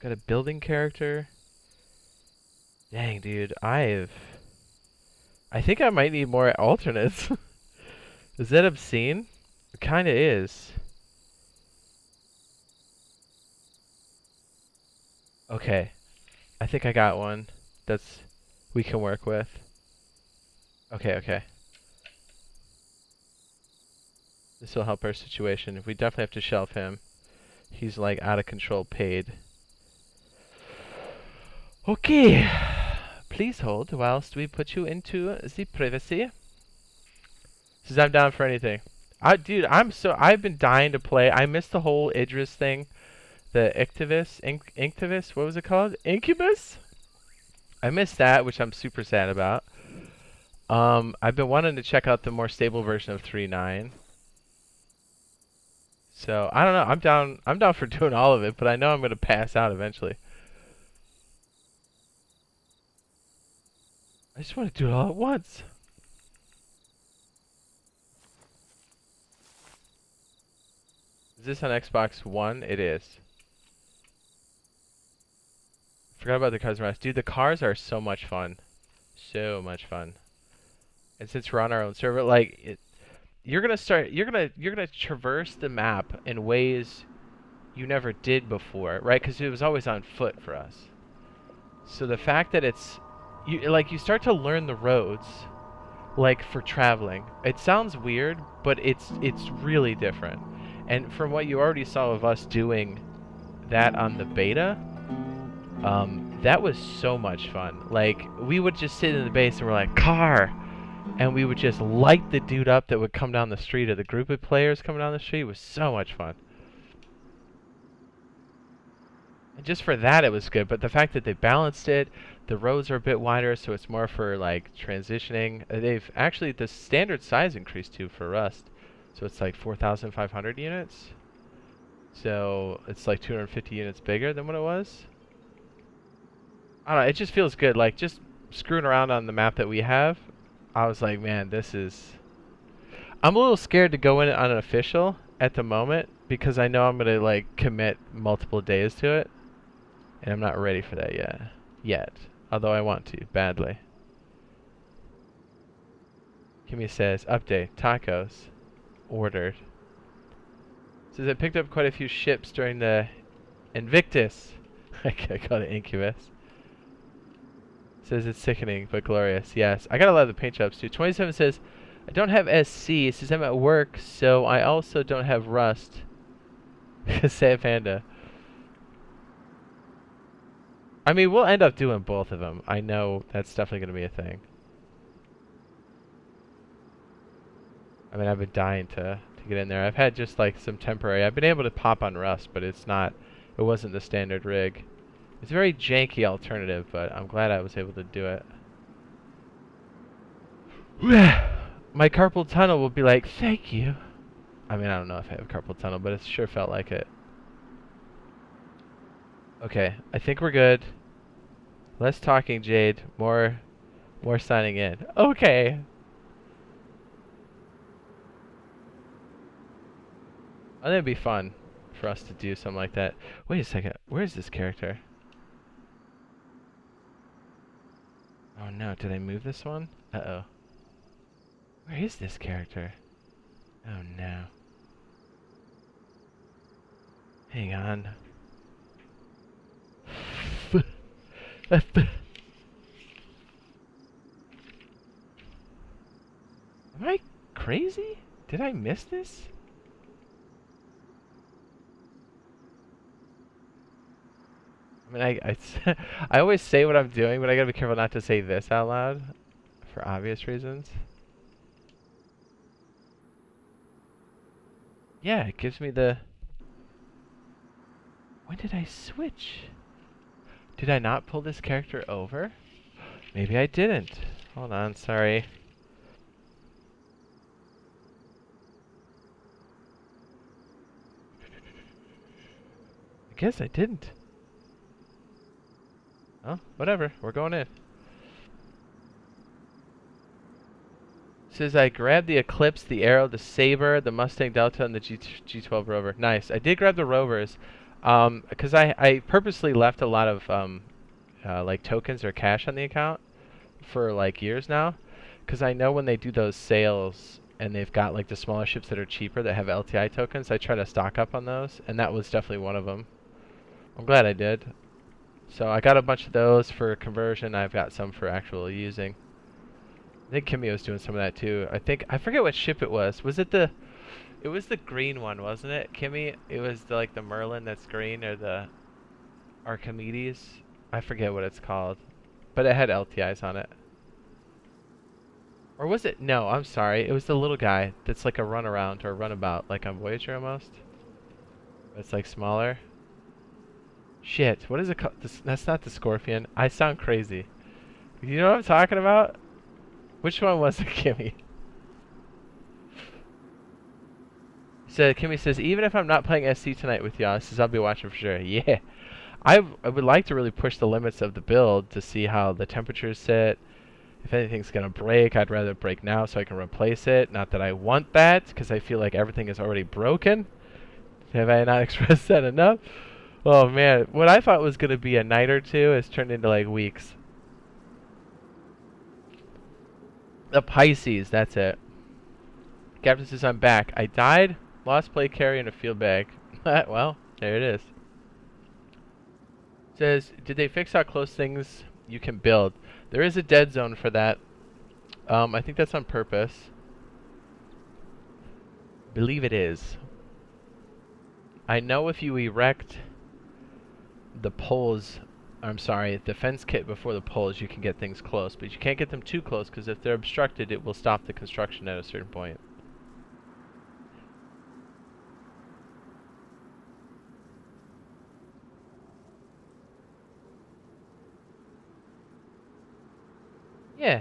Got a building character. Dang, dude. I think I might need more alternates. Is that obscene? It kind of is. Okay. I think I got one that's we can work with. Okay, okay. This will help our situation. We definitely have to shelf him. He's like out of control paid. Okay. Please hold whilst we put you into the privacy. Says I'm down for anything. Dude, I've been dying to play. I missed the whole Idris thing. The Incubus, what was it called? Incubus? I missed that, which I'm super sad about. I've been wanting to check out the more stable version of 3.9. So I don't know. I'm down. I'm down for doing all of it, but I know I'm gonna pass out eventually. I just want to do it all at once. Is this on Xbox One? It is. Forgot about the cars and rest. Dude, the cars are so much fun. So much fun. And since we're on our own server, like you're gonna traverse the map in ways you never did before, right? Because it was always on foot for us. So the fact that you start to learn the roads, like for traveling. It sounds weird, but it's really different. And from what you already saw of us doing that on the beta, that was so much fun. Like we would just sit in the base and we're like, car, and we would just light the dude up that would come down the street, or the group of players coming down the street. It was so much fun. And just for that, it was good. But the fact that they balanced it, the roads are a bit wider, so it's more for like transitioning. They've actually the standard size increased too for Rust, so it's like 4,500 units. So it's like 250 units bigger than what it was. I don't know. It just feels good. Like just screwing around on the map that we have, I was like, man, this is. I'm a little scared to go in on an official at the moment because I know I'm gonna like commit multiple days to it. And I'm not ready for that yet. Although I want to, badly. Kimmy says, update, tacos, ordered. Says I picked up quite a few ships during the Invictus. I call it Incubus. Says it's sickening, but glorious. Yes, I got a lot of the paint jobs too. 27 says, I don't have SC. It says I'm at work, so I also don't have Rust. Sad Panda. I mean, we'll end up doing both of them. I know that's definitely going to be a thing. I mean, I've been dying to get in there. I've had just like some temporary. I've been able to pop on Rust, but it wasn't the standard rig. It's a very janky alternative, but I'm glad I was able to do it. My carpal tunnel will be like, thank you. I mean, I don't know if I have carpal tunnel, but it sure felt like it. Okay, I think we're good. Less talking, Jade. More signing in. Okay. I think it'd be fun for us to do something like that. Wait a second. Where's this character? Oh no, did I move this one? Uh-oh. Where is this character? Oh no. Hang on. Am I crazy? Did I miss this? I mean, I always say what I'm doing, but I gotta be careful not to say this out loud for obvious reasons. Yeah, it gives me the... When did I switch? Did I not pull this character over? Maybe I didn't. Hold on, sorry. I guess I didn't. Oh, whatever. We're going in. Says I grabbed the Eclipse, the Arrow, the Saber, the Mustang Delta, and the G12 Rover. Nice. I did grab the Rovers, because I purposely left a lot of like tokens or cash on the account for like years now, because I know when they do those sales and they've got like the smaller ships that are cheaper that have LTI tokens, I try to stock up on those, and that was definitely one of them. I'm glad I did. So I got a bunch of those for conversion. I've got some for actual using. I think Kimmy was doing some of that too. I forget what ship it was. It was the green one, wasn't it, Kimmy? It was like the Merlin that's green, or the Archimedes. I forget what it's called, but it had LTIs on it. Or was it? No, I'm sorry. It was the little guy that's like a runaround or runabout, like on Voyager almost. It's like smaller. Shit, what is it called? That's not the Scorpion. I sound crazy. You know what I'm talking about? Which one was it, Kimmy? So Kimmy says, even if I'm not playing SC tonight with y'all, says I'll be watching for sure. Yeah. I would like to really push the limits of the build to see how the temperatures sit. If anything's going to break, I'd rather break now so I can replace it. Not that I want that, because I feel like everything is already broken. Have I not expressed that enough? Oh, man. What I thought was going to be a night or two has turned into, like, weeks. The Pisces, that's it. Captain says, I'm back. I died, lost play carry, and a field bag. Well, there it is. Says, did they fix how close things you can build? There is a dead zone for that. I think that's on purpose. Believe it is. I know if you erect the poles, I'm sorry, the fence kit before the poles, you can get things close. But you can't get them too close, because if they're obstructed, it will stop the construction at a certain point. Yeah.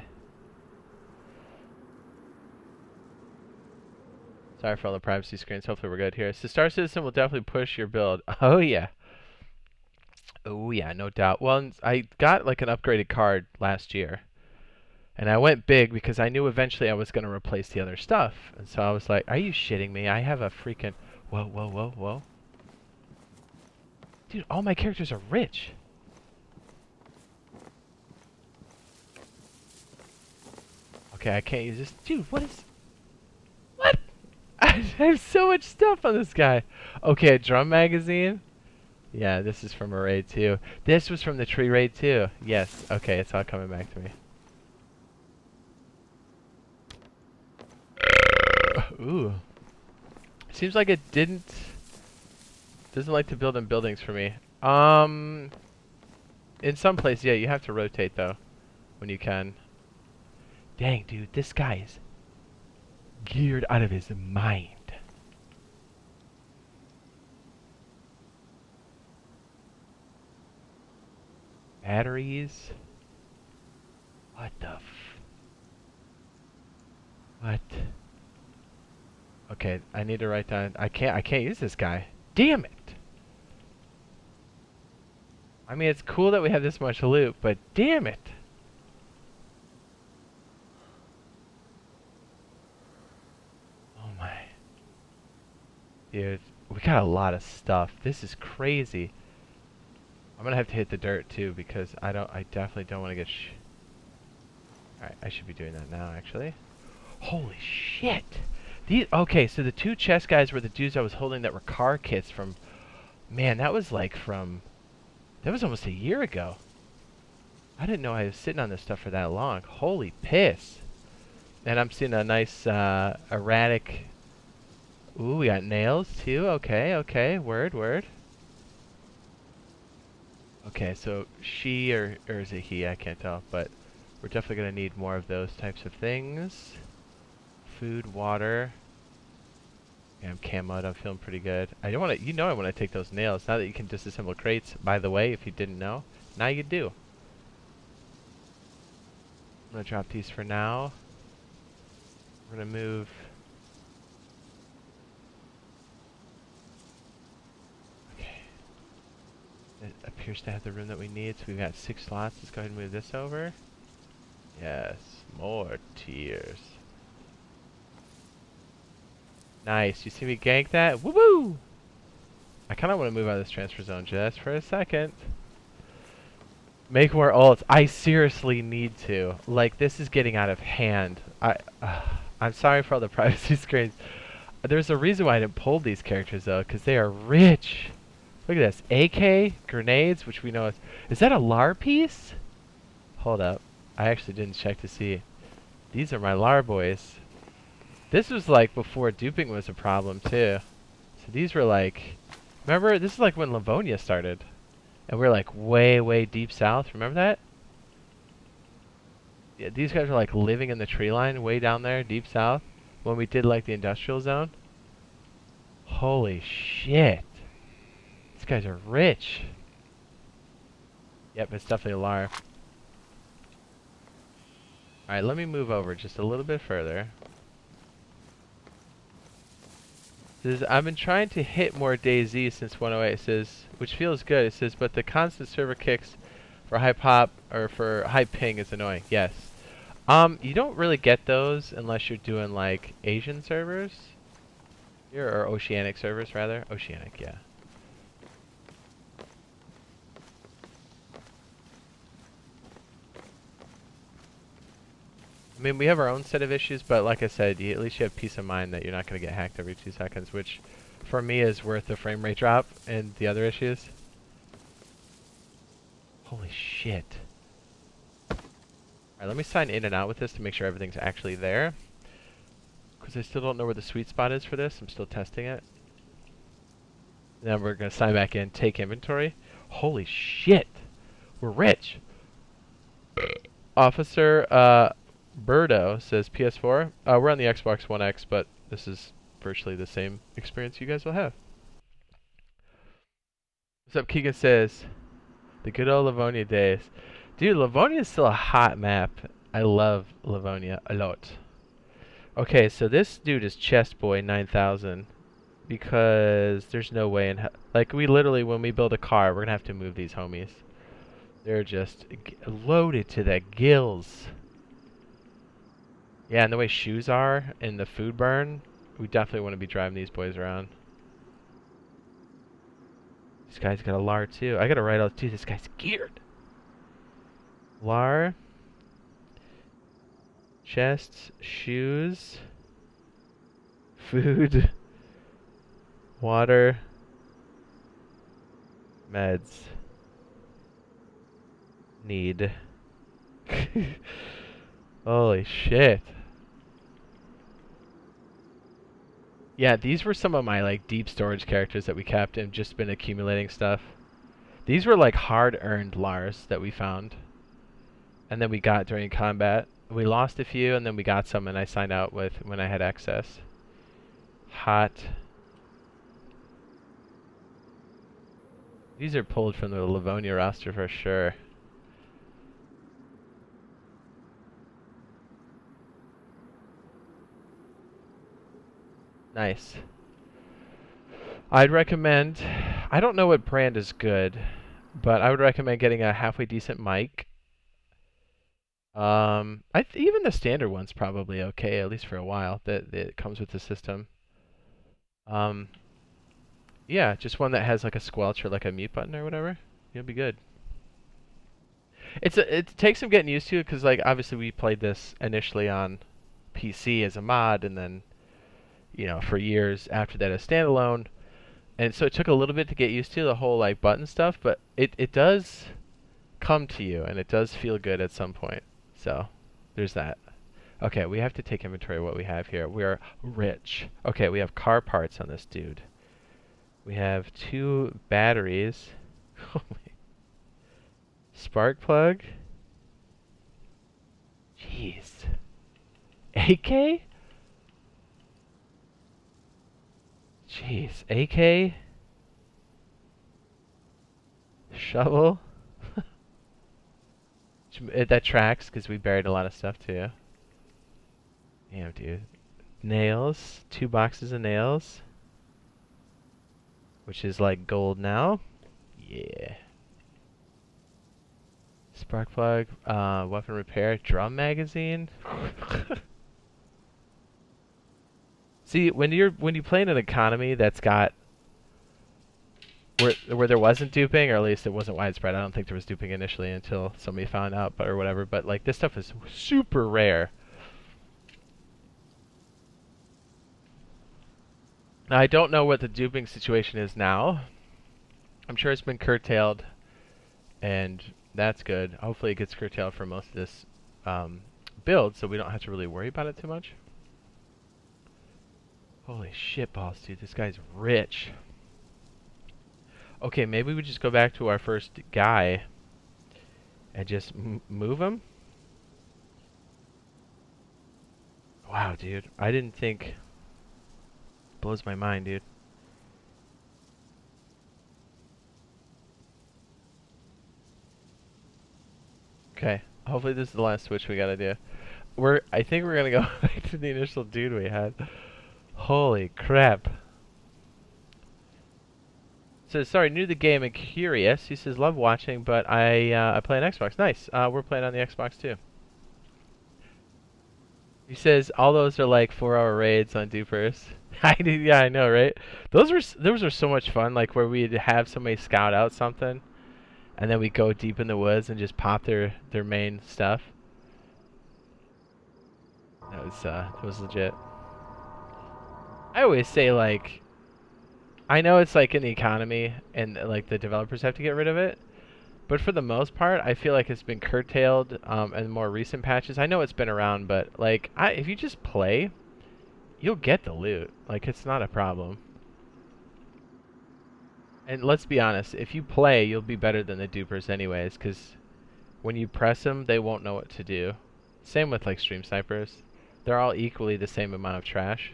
Sorry for all the privacy screens. Hopefully we're good here. So Star Citizen will definitely push your build. Oh, yeah. Oh, yeah, no doubt. Well, I got like an upgraded card last year. And I went big because I knew eventually I was going to replace the other stuff. And so I was like, are you shitting me? I have a freaking... Whoa, whoa, whoa, whoa. Dude, all my characters are rich. Okay, I can't use this. Dude, what is... What? I have so much stuff on this guy. Okay, a drum magazine. Yeah, this is from a raid too. This was from the tree raid too. Yes. Okay, it's all coming back to me. Ooh. Seems like it doesn't like to build in buildings for me. In some places, yeah, you have to rotate though when you can. Dang, dude, this guy is geared out of his mind. Batteries. What the what? Okay, I need to write down. I can't use this guy. Damn it. I mean, it's cool that we have this much loot, but damn it. Oh my. Dude, we got a lot of stuff. This is crazy. I'm gonna have to hit the dirt too because I definitely don't want to get Alright, I should be doing that now actually. Holy shit! Okay, so the two chest guys were the dudes I was holding that were car kits from... Man, that was like from... That was almost a year ago. I didn't know I was sitting on this stuff for that long. Holy piss! And I'm seeing a nice erratic... Ooh, we got nails too. Okay, okay. Word, word. Okay, so she or is it he? I can't tell, but we're definitely going to need more of those types of things. Food, water. Yeah, I'm camoed. I'm feeling pretty good. I don't want to, I want to take those nails. Now that you can disassemble crates, by the way, if you didn't know, now you do. I'm going to drop these for now. We're going to move. Okay. It appears to have the room that we need, so we've got 6 slots. Let's go ahead and move this over. Yes, more tiers. Nice. You see me gank that? Woo-woo! I kind of want to move out of this transfer zone just for a second. Make more ults. I seriously need to. Like, this is getting out of hand. I'm sorry for all the privacy screens. There's a reason why I didn't pull these characters, though, because they are rich. Look at this. AK, grenades, which we know is... Is that a LAR piece? Hold up. I actually didn't check to see. These are my LAR boys. This was like before duping was a problem too. So these were like, remember, this is like when Livonia started. And we're like way, way deep south. Remember that? Yeah, these guys were like living in the tree line way down there, deep south. When we did like the industrial zone. Holy shit. These guys are rich. Yep, it's definitely a LAR. Alright, let me move over just a little bit further. Says, I've been trying to hit more DayZ since 1.08. It says, which feels good. It says, but the constant server kicks for high pop or for high ping is annoying. Yes. You don't really get those unless you're doing like Asian servers. Here, or Oceanic servers rather. Oceanic, yeah. I mean, we have our own set of issues, but like I said, at least you have peace of mind that you're not going to get hacked every 2 seconds, which for me is worth the frame rate drop and the other issues. Holy shit. Alright, let me sign in and out with this to make sure everything's actually there. Because I still don't know where the sweet spot is for this. I'm still testing it. Then we're going to sign back in, take inventory. Holy shit. We're rich. Officer Birdo says PS4. We're on the Xbox One X, but this is virtually the same experience you guys will have. What's up, Keegan says, the good old Livonia days. Dude, Livonia is still a hot map. I love Livonia a lot. Okay, so this dude is Chestboy 9000 because there's no way in like we literally when we build a car, we're gonna have to move these homies. They're just loaded to the gills. Yeah, and the way shoes are and the food burn, we definitely want to be driving these boys around. This guy's got a LAR too. I gotta write out, dude, this guy's geared. LAR. Chests, shoes, food, water, meds, need. Holy shit. Yeah, these were some of my like deep storage characters that we kept and just been accumulating stuff. These were like hard-earned LARs that we found and then we got during combat. We lost a few, and then we got some, and I signed out with when I had access. Hot. These are pulled from the Livonia roster for sure. Nice. I'd recommend, I don't know what brand is good, but I would recommend getting a halfway decent mic. Even the standard one's probably okay, at least for a while, that comes with the system. Yeah, just one that has like a squelch or like a mute button or whatever. You'll be good. It takes some getting used to, because like obviously we played this initially on PC as a mod, and then for years after that as standalone, and so it took a little bit to get used to the whole like button stuff, but it does come to you, and it does feel good at some point. So, there's that. Okay, we have to take inventory of what we have here. We are rich. Okay, we have car parts on this dude. We have 2 batteries. Spark plug. Jeez. AK? Jeez. AK? Shovel? That tracks, because we buried a lot of stuff too. Damn, dude. Nails. 2 boxes of nails. Which is like gold now. Yeah. Spark plug. Weapon repair. Drum magazine. See, when you play in an economy that's got where there wasn't duping, or at least it wasn't widespread. I don't think there was duping initially until somebody found out, or whatever. But like this stuff is super rare. Now, I don't know what the duping situation is now. I'm sure it's been curtailed, and that's good. Hopefully, it gets curtailed for most of this build, so we don't have to really worry about it too much. Holy shit balls, dude! This guy's rich. Okay, maybe we just go back to our first guy and just move him. Wow, dude. I didn't think... Blows my mind, dude. Okay. Hopefully this is the last switch we gotta do. I think we're gonna go back to the initial dude we had. Holy crap. says, sorry, new to the game and curious. He says, love watching, but I play on Xbox. Nice. We're playing on the Xbox too. He says all those are like 4-hour raids on Dupers. Yeah, I know, right? Those were so much fun. Like where we'd have somebody scout out something, and then we go deep in the woods and just pop their main stuff. That was legit. I always say like, I know it's like in the economy and like the developers have to get rid of it. But for the most part, I feel like it's been curtailed in more recent patches. I know it's been around, but like, if you just play, you'll get the loot. Like, it's not a problem. And let's be honest, if you play, you'll be better than the dupers anyways, because when you press them, they won't know what to do. Same with like stream snipers. They're all equally the same amount of trash.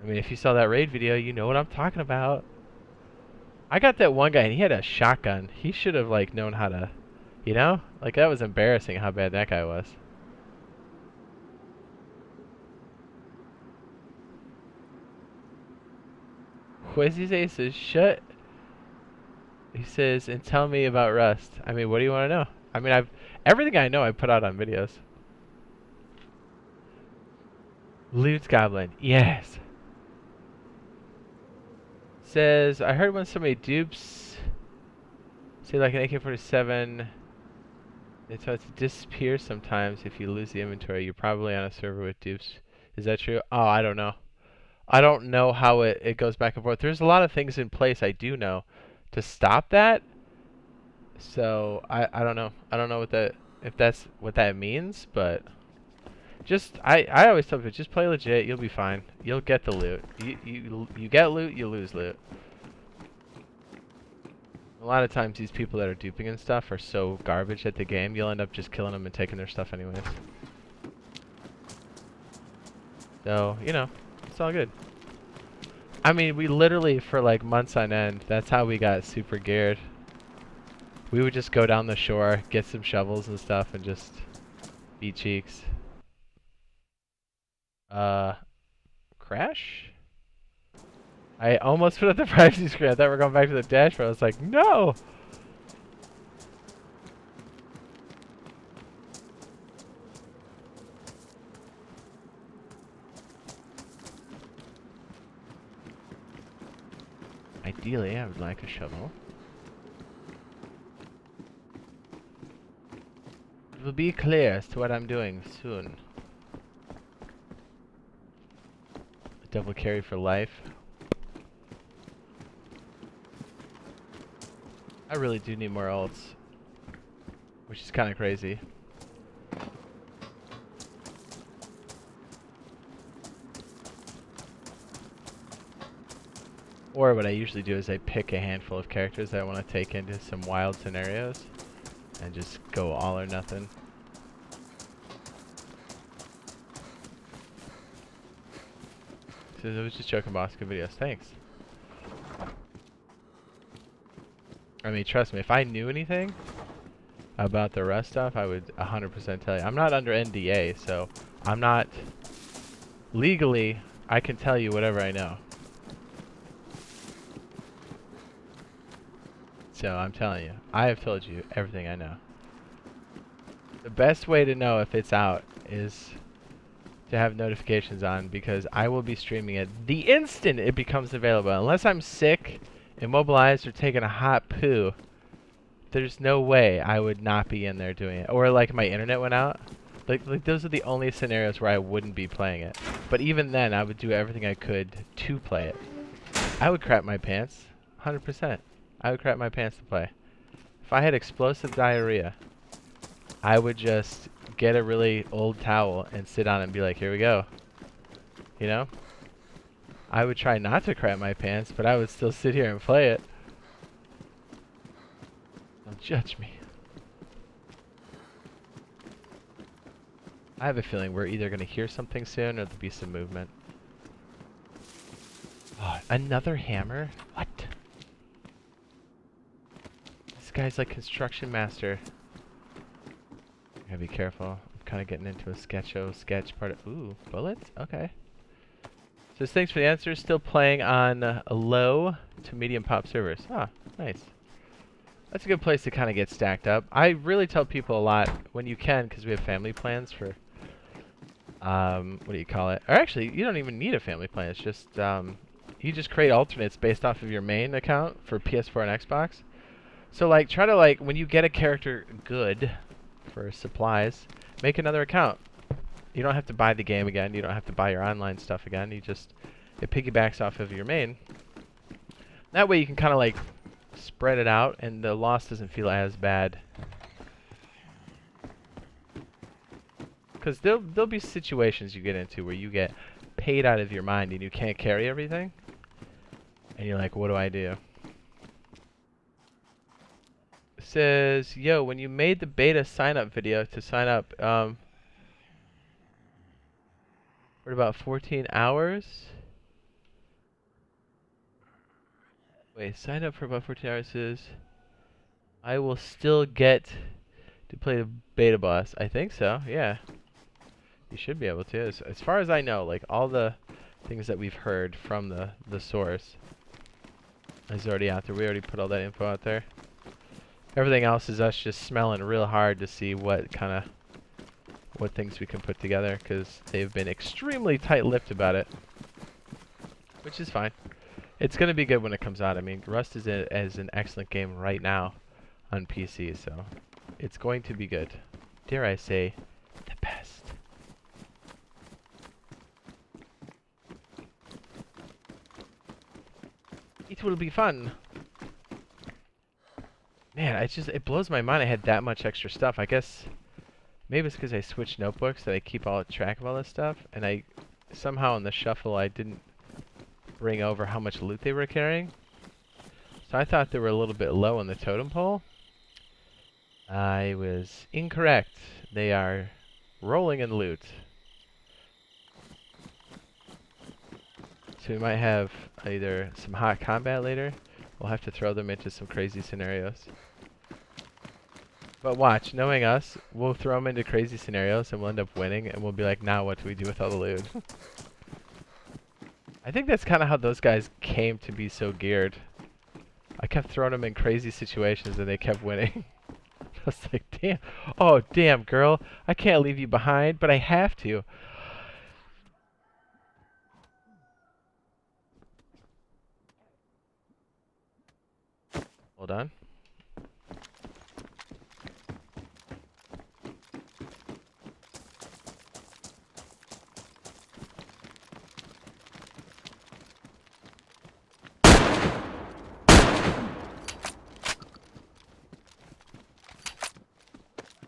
I mean, if you saw that raid video, you know what I'm talking about. I got that one guy, and he had a shotgun. He should have, like, known how to, you know? Like, that was embarrassing how bad that guy was. What does he say? He says, shut. He says, and tell me about Rust. I mean, what do you want to know? I mean, everything I know I put out on videos. Loot Goblin. Yes. Says, I heard when somebody dupes, say like an AK-47, it starts to disappear sometimes if you lose the inventory. You're probably on a server with dupes. Is that true? Oh, I don't know. I don't know how it goes back and forth. There's a lot of things in place I do know to stop that. So I don't know. I don't know what that, if that's what that means, but just I always tell people, just play legit, you'll be fine. You'll get the loot. You get loot, you lose loot. A lot of times these people that are duping and stuff are so garbage at the game, you'll end up just killing them and taking their stuff anyways. So, you know, it's all good. I mean, we literally, for like months on end, that's how we got super geared. We would just go down the shore, get some shovels and stuff, and just beat cheeks. Crash? I almost put up the privacy screen. I thought we were going back to the dashboard. I was like, no! Ideally, I would like a shovel. It will be clear as to what I'm doing soon. Double carry for life. I really do need more ults, which is kind of crazy. Or what I usually do is I pick a handful of characters that I want to take into some wild scenarios and just go all or nothing. So I was just joking, boss. Good videos. Thanks. I mean, trust me, if I knew anything about the Rust stuff, I would 100% tell you. I'm not under NDA, so I'm not... Legally, I can tell you whatever I know. So I'm telling you, I have told you everything I know. The best way to know if it's out is to have notifications on, because I will be streaming it the instant it becomes available. Unless I'm sick, immobilized, or taking a hot poo, there's no way I would not be in there doing it. Or like my internet went out. Like those are the only scenarios where I wouldn't be playing it. But even then, I would do everything I could to play it. I would crap my pants, 100%. I would crap my pants to play. If I had explosive diarrhea, I would just get a really old towel and sit on it and be like, here we go. You know? I would try not to crap my pants, but I would still sit here and play it. Don't judge me. I have a feeling we're either going to hear something soon or there'll be some movement. Oh, another hammer? What? This guy's like construction master. I gotta be careful. I'm kind of getting into a sketch part of... Ooh, bullets? Okay. Says thanks for the answer. Still playing on low to medium pop servers. Ah, nice. That's a good place to kind of get stacked up. I really tell people a lot when you can, because we have family plans for, what do you call it? Or actually, you don't even need a family plan. It's just, you just create alternates based off of your main account for PS4 and Xbox. So like, try to like, when you get a character good for supplies, make another account. You don't have to buy the game again. You don't have to buy your online stuff again. You just, it piggybacks off of your main. That way you can kind of like spread it out and the loss doesn't feel as bad. Because there'll be situations you get into where you get paid out of your mind and you can't carry everything. And you're like, what do I do? It says, yo, when you made the beta sign up video to sign up, for about 14 hours. Wait, sign up for about 14 hours says, I will still get to play the beta boss. I think so, yeah. You should be able to. As far as I know, like all the things that we've heard from the source is already out there. We already put all that info out there. Everything else is us just smelling real hard to see what things we can put together, because they've been extremely tight-lipped about it, which is fine. It's going to be good when it comes out. I mean, Rust is an excellent game right now on PC, so it's going to be good. Dare I say, the best. It will be fun. Man, it blows my mind I had that much extra stuff. I guess maybe it's because I switched notebooks that I keep all track of all this stuff, and I somehow in the shuffle I didn't bring over how much loot they were carrying. So I thought they were a little bit low on the totem pole. I was incorrect. They are rolling in loot. So we might have either some hot combat later. We'll have to throw them into some crazy scenarios. But watch, knowing us, we'll throw them into crazy scenarios and we'll end up winning, and we'll be like, now what do we do with all the loot? I think that's kind of how those guys came to be so geared. I kept throwing them in crazy situations and they kept winning. I was like, damn. Oh, damn, girl. I can't leave you behind, but I have to. Hold on.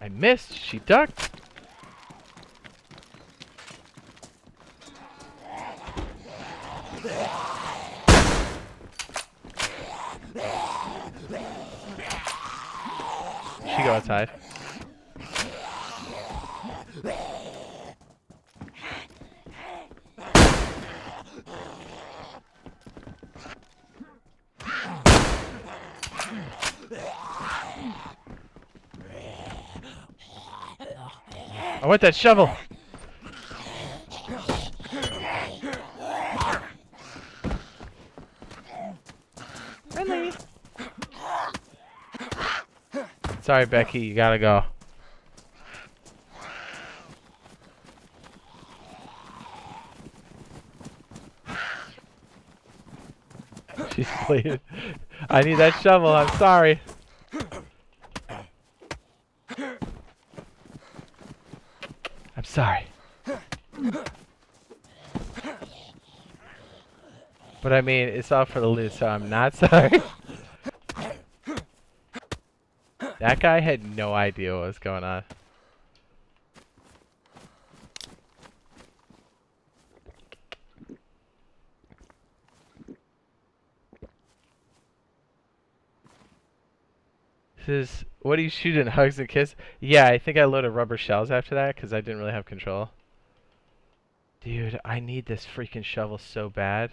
I missed. She ducked. She go outside. I want that shovel. Really? Sorry, Becky, you gotta go. She's bleeding. I need that shovel, I'm sorry. I'm sorry. But I mean, it's all for the loot, so I'm not sorry. That guy had no idea what was going on. This is, what do you shoot in, hugs and kiss? Yeah, I think I loaded rubber shells after that because I didn't really have control. Dude, I need this freaking shovel so bad.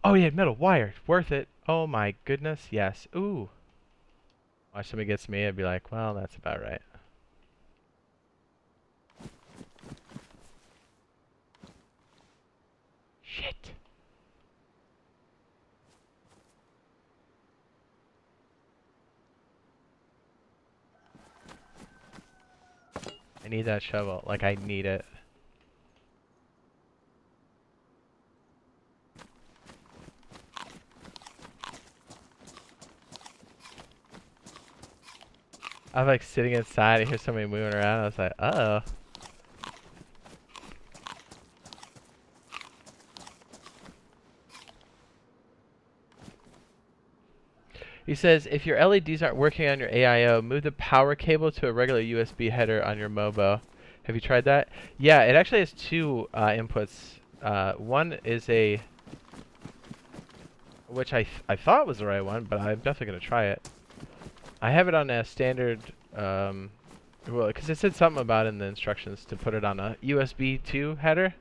Oh yeah, metal wire. Worth it. Oh my goodness, yes. Ooh. Watch somebody gets me, I'd be like, well, that's about right. Shit. I need that shovel. Like, I need it. I'm like sitting inside, I hear somebody moving around, I was like, uh-oh. He says, if your LEDs aren't working on your AIO, move the power cable to a regular USB header on your Mobo. Have you tried that? Yeah, it actually has two inputs. One is a, which I thought was the right one, but I'm definitely going to try it. I have it on a standard, well, because it said something about in the instructions to put it on a USB 2 header.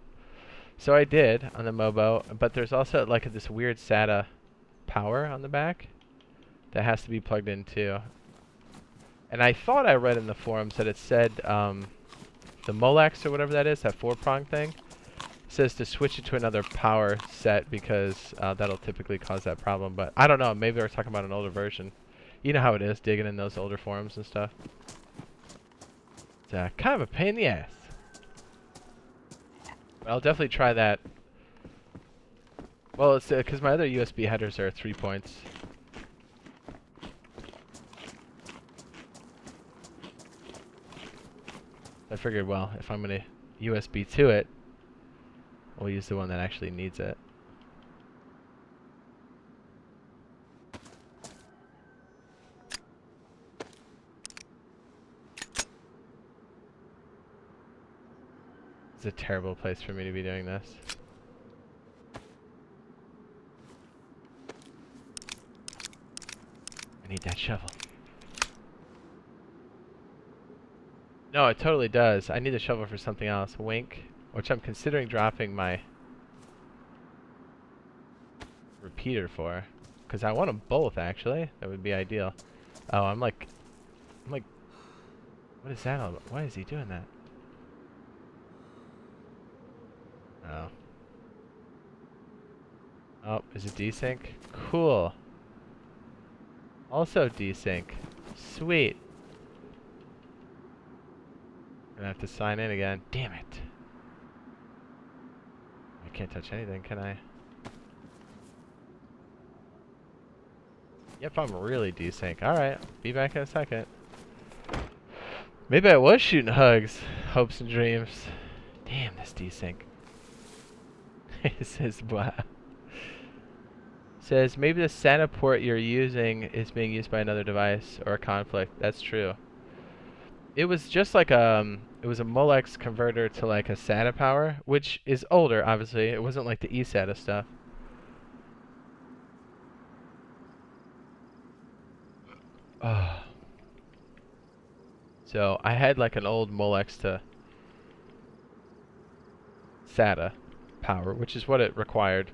So I did on the Mobo, but there's also like this weird SATA power on the back that has to be plugged in too. And I thought I read in the forums that it said the Molex or whatever that is, that 4-prong thing, says to switch it to another power set because that'll typically cause that problem. But I don't know, maybe they're talking about an older version. You know how it is, digging in those older forums and stuff. It's kind of a pain in the ass. But I'll definitely try that. Well, it's because my other USB headers are 3 points. I figured, well, if I'm going to USB to it, we'll use the one that actually needs it. It's a terrible place for me to be doing this. I need that shovel. No, it totally does. I need a shovel for something else. Wink. Which I'm considering dropping my repeater for. Because I want them both, actually. That would be ideal. Oh, I'm like... what is that all about? Why is he doing that? Oh. Oh, is it desync? Cool. Also desync. Sweet. Gonna have to sign in again. Damn it. I can't touch anything, can I? Yep, I'm really desync. Alright, be back in a second. Maybe I was shooting hugs, hopes and dreams. Damn, this desync. It says, wow. Says, maybe the SATA port you're using is being used by another device or a conflict. That's true. It was just like it was a Molex converter to like a SATA power, which is older, obviously. It wasn't like the eSATA stuff. Oh. So I had like an old Molex to SATA power, which is what it required.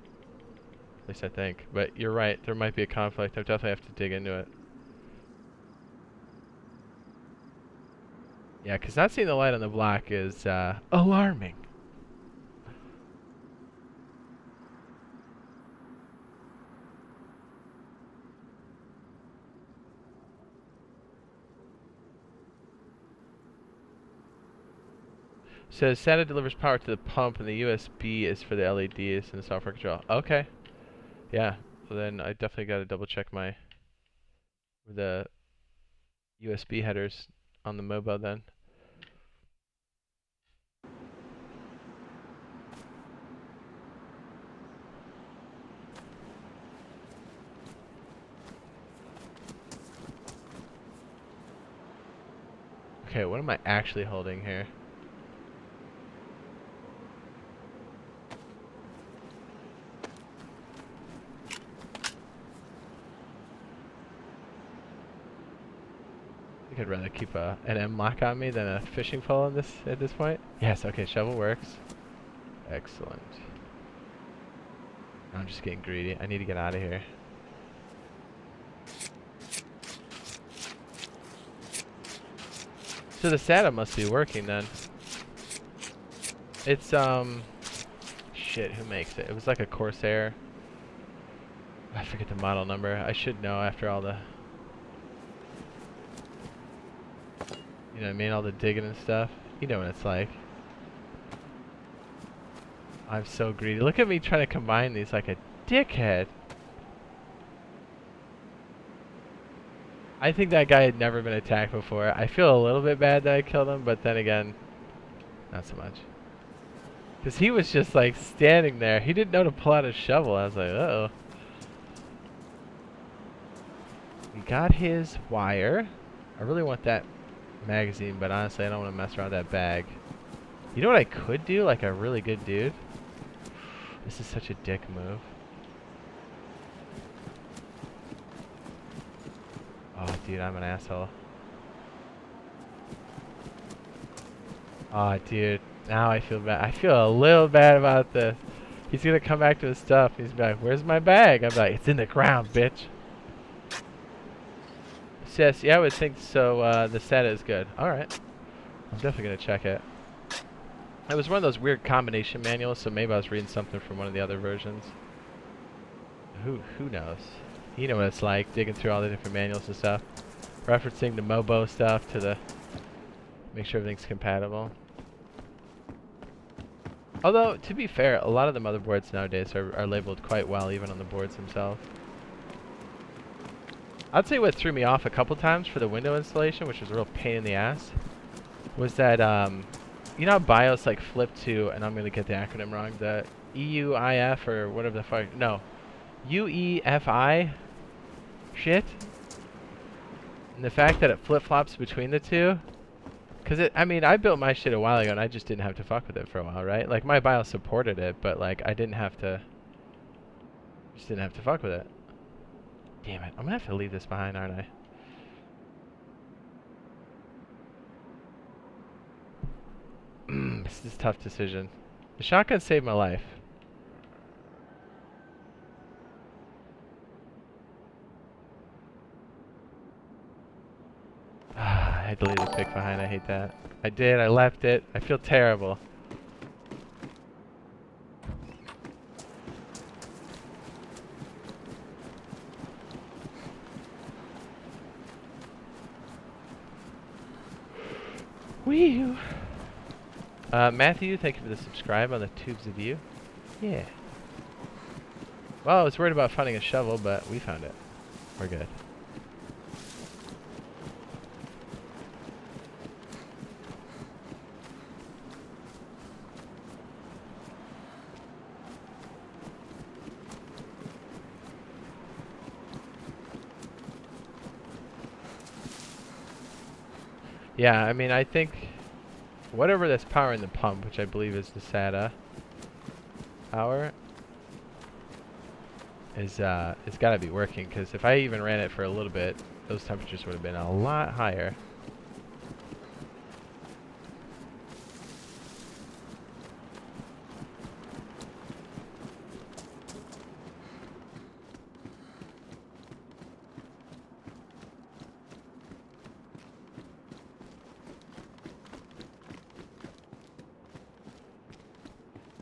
At least I think. But you're right, there might be a conflict. I definitely have to dig into it. Yeah, because not seeing the light on the block is alarming. Says SATA delivers power to the pump and the USB is for the LEDs and the software control. Okay. Yeah. So then I definitely got to double check the USB headers on the mobile then. Okay, what am I actually holding here? I think I'd rather keep an M lock on me than a fishing pole at this point. Yes, okay, shovel works. Excellent. I'm just getting greedy. I need to get out of here. So the SATA must be working then. It's shit, who makes it? It was like a Corsair. I forget the model number. I should know after all the, you know what I mean, all the digging and stuff. You know what it's like. I'm so greedy. Look at me trying to combine these like a dickhead. I think that guy had never been attacked before. I feel a little bit bad that I killed him, but then again, not so much. Because he was just like standing there. He didn't know to pull out a shovel. I was like, uh-oh. We got his wire. I really want that magazine, but honestly, I don't want to mess around with that bag. You know what I could do? Like a really good dude? This is such a dick move. Oh, dude, I'm an asshole. Oh, dude. Now I feel bad. I feel a little bad about this. He's gonna come back to his stuff. He's like, where's my bag? I'm like, it's in the ground, bitch. Yes, yeah, I would think so. The set is good. Alright. I'm definitely gonna check it. It was one of those weird combination manuals, so maybe I was reading something from one of the other versions. Who knows? You know what it's like, digging through all the different manuals and stuff. Referencing the MOBO stuff to the... make sure everything's compatible. Although, to be fair, a lot of the motherboards nowadays are labeled quite well, even on the boards themselves. I'd say what threw me off a couple times for the window installation, which was a real pain in the ass, was that, you know how BIOS like flipped to, and I'm going to get the acronym wrong, the EUIF or whatever the fuck, no, UEFI shit? And the fact that it flip-flops between the two, because I mean, I built my shit a while ago and I just didn't have to fuck with it for a while, right? Like, my BIOS supported it, but like, I didn't have to, just didn't have to fuck with it. Damn it, I'm gonna have to leave this behind, aren't I? This is a tough decision. The shotgun saved my life. I deleted the pick behind, I hate that. I did, I left it. I feel terrible. Wee-hoo. Matthew, thank you for the subscribe on the tubes of you. Yeah. Well, I was worried about finding a shovel, but we found it. We're good. Yeah, I mean, I think whatever that's powering the pump, which I believe is the SATA power, is it's got to be working, because if I even ran it for a little bit, those temperatures would have been a lot higher.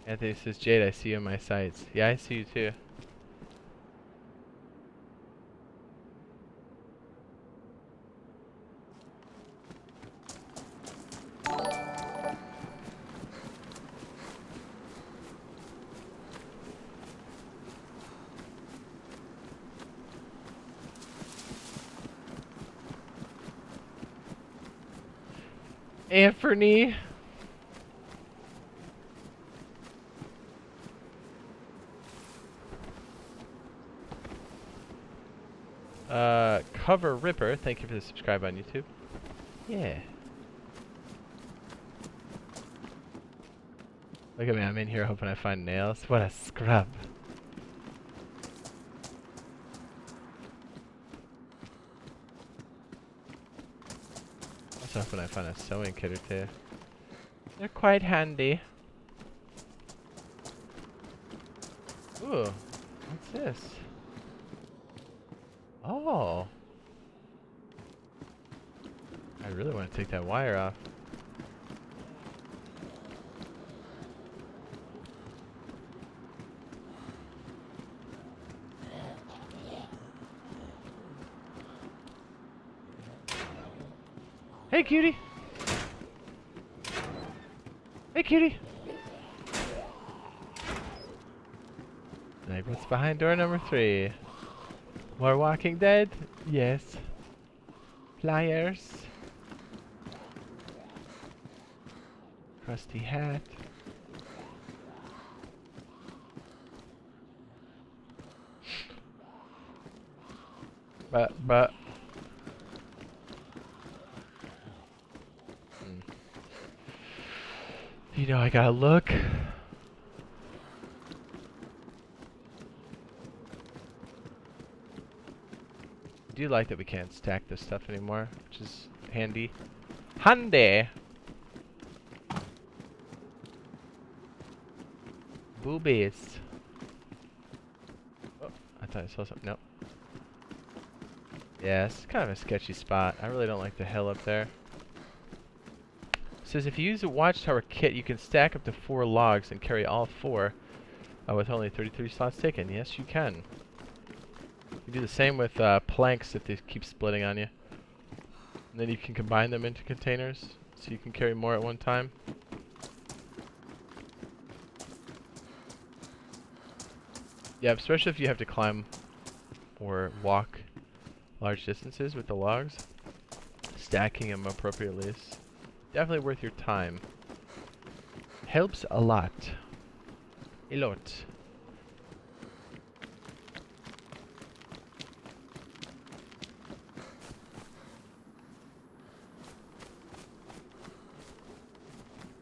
Anthony says, Jade, I see you in my sights. Yeah, I see you too. Anthony. Cover Ripper, thank you for the subscribe on YouTube. Yeah. Look at me, I'm in here hoping I find nails. What a scrub. I was hoping I find a sewing kit or two. They're quite handy. Ooh, what's this? Oh. I really want to take that wire off. Hey, cutie. cutie. Like, what's behind door number 3? More Walking Dead? Yes. Pliers. Crusty hat. But. You know, I gotta look. I do like that we can't stack this stuff anymore, which is handy. Handy! Boobies. Oh, I thought I saw something. Nope. Yeah, it's kind of a sketchy spot. I really don't like the hill up there. It says if you use a Watchtower kit, you can stack up to 4 logs and carry all 4 with only 33 slots taken. Yes, you can. You do the same with planks if they keep splitting on you. And then you can combine them into containers so you can carry more at one time. Yeah, especially if you have to climb or walk large distances with the logs. Stacking them appropriately is definitely worth your time. Helps a lot. A lot.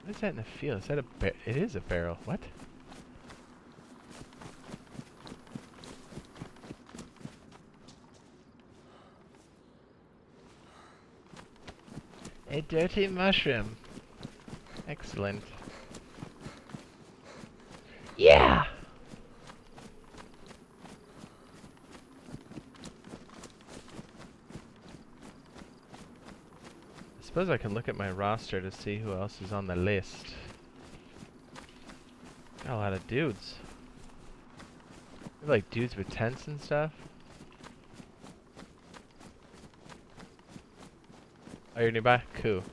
What is that in the field? Is that a it is a barrel. What? A dirty mushroom. Excellent. Yeah! I suppose I can look at my roster to see who else is on the list. Got a lot of dudes. Like dudes with tents and stuff. Oh, you're nearby? Cool.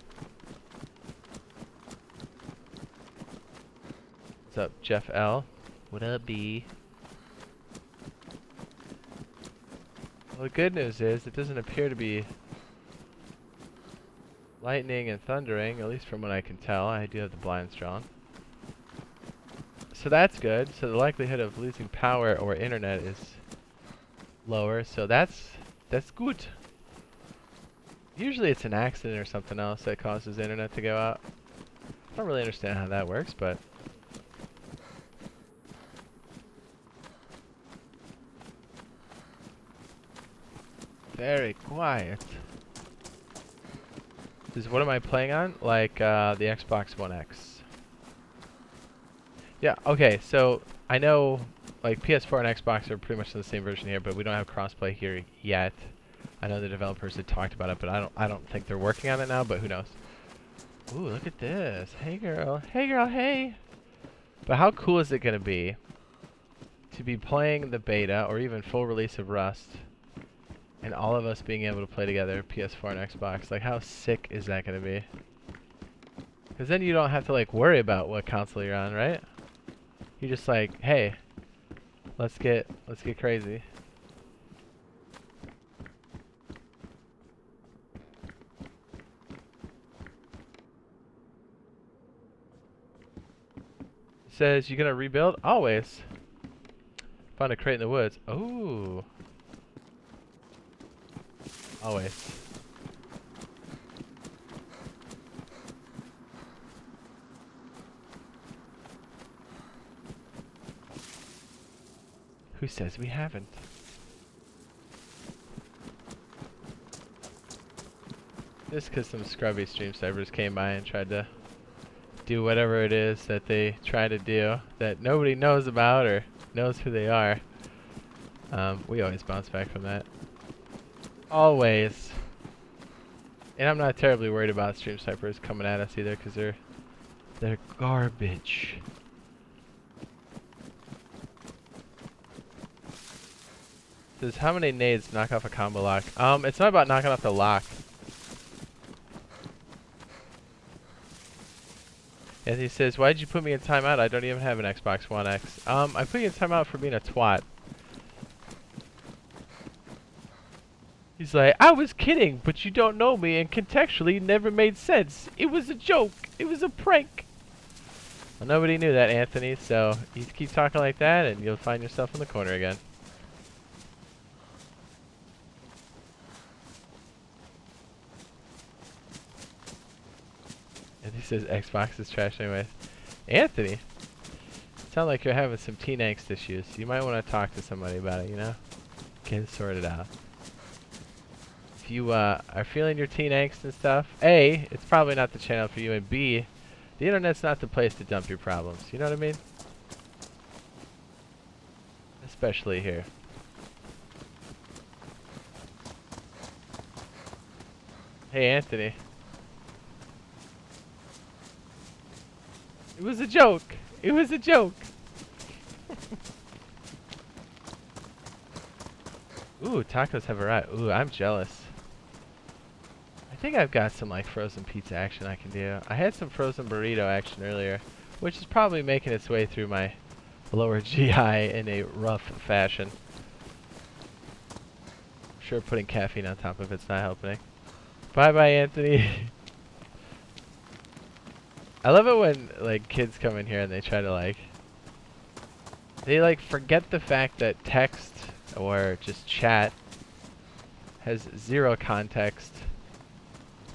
What's up, Jeff L? What up, B? Well, the good news is it doesn't appear to be lightning and thundering, at least from what I can tell. I do have the blinds drawn. So that's good. So the likelihood of losing power or internet is lower, so that's good. Usually it's an accident or something else that causes the internet to go out. I don't really understand how that works, but very quiet. What am I playing on? Like the Xbox One X. Yeah, okay, so I know like PS4 and Xbox are pretty much in the same version here, but we don't have crossplay here yet. I know the developers had talked about it, but I don't think they're working on it now, but who knows. Ooh, look at this. Hey girl. Hey girl, hey. But how cool is it going to be playing the beta or even full release of Rust and all of us being able to play together PS4 and Xbox? Like, how sick is that going to be? Because then you don't have to like worry about what console you're on, right? You're just like, hey, let's get crazy. Says you're gonna rebuild? Always. Found a crate in the woods. Oh. Always. Who says we haven't? Just because some scrubby stream servers came by and tried to do whatever it is that they try to do that nobody knows about or knows who they are. We always bounce back from that. Always. And I'm not terribly worried about stream snipers coming at us either, because they're garbage. Says how many nades knock off a combo lock? It's not about knocking off the lock. And he says, why'd you put me in timeout? I don't even have an Xbox One X. I put you in timeout for being a twat. He's like, I was kidding, but you don't know me, and contextually it never made sense. It was a joke. It was a prank. Well, nobody knew that, Anthony, so you keep talking like that, and you'll find yourself in the corner again. And he says Xbox is trash anyways. Anthony, sound like you're having some teen angst issues. You might want to talk to somebody about it, you know? Get it sorted out. If you are feeling your teen angst and stuff, A, it's probably not the channel for you, and B, the internet's not the place to dump your problems. You know what I mean? Especially here. Hey, Anthony. It was a joke. It was a joke. Ooh, tacos have arrived. Ooh, I'm jealous. I think I've got some like frozen pizza action I can do. I had some frozen burrito action earlier, which is probably making its way through my lower GI in a rough fashion. I'm sure putting caffeine on top of it's not helping. Bye bye, Anthony. I love it when like kids come in here and they try to like forget the fact that text or just chat has zero context,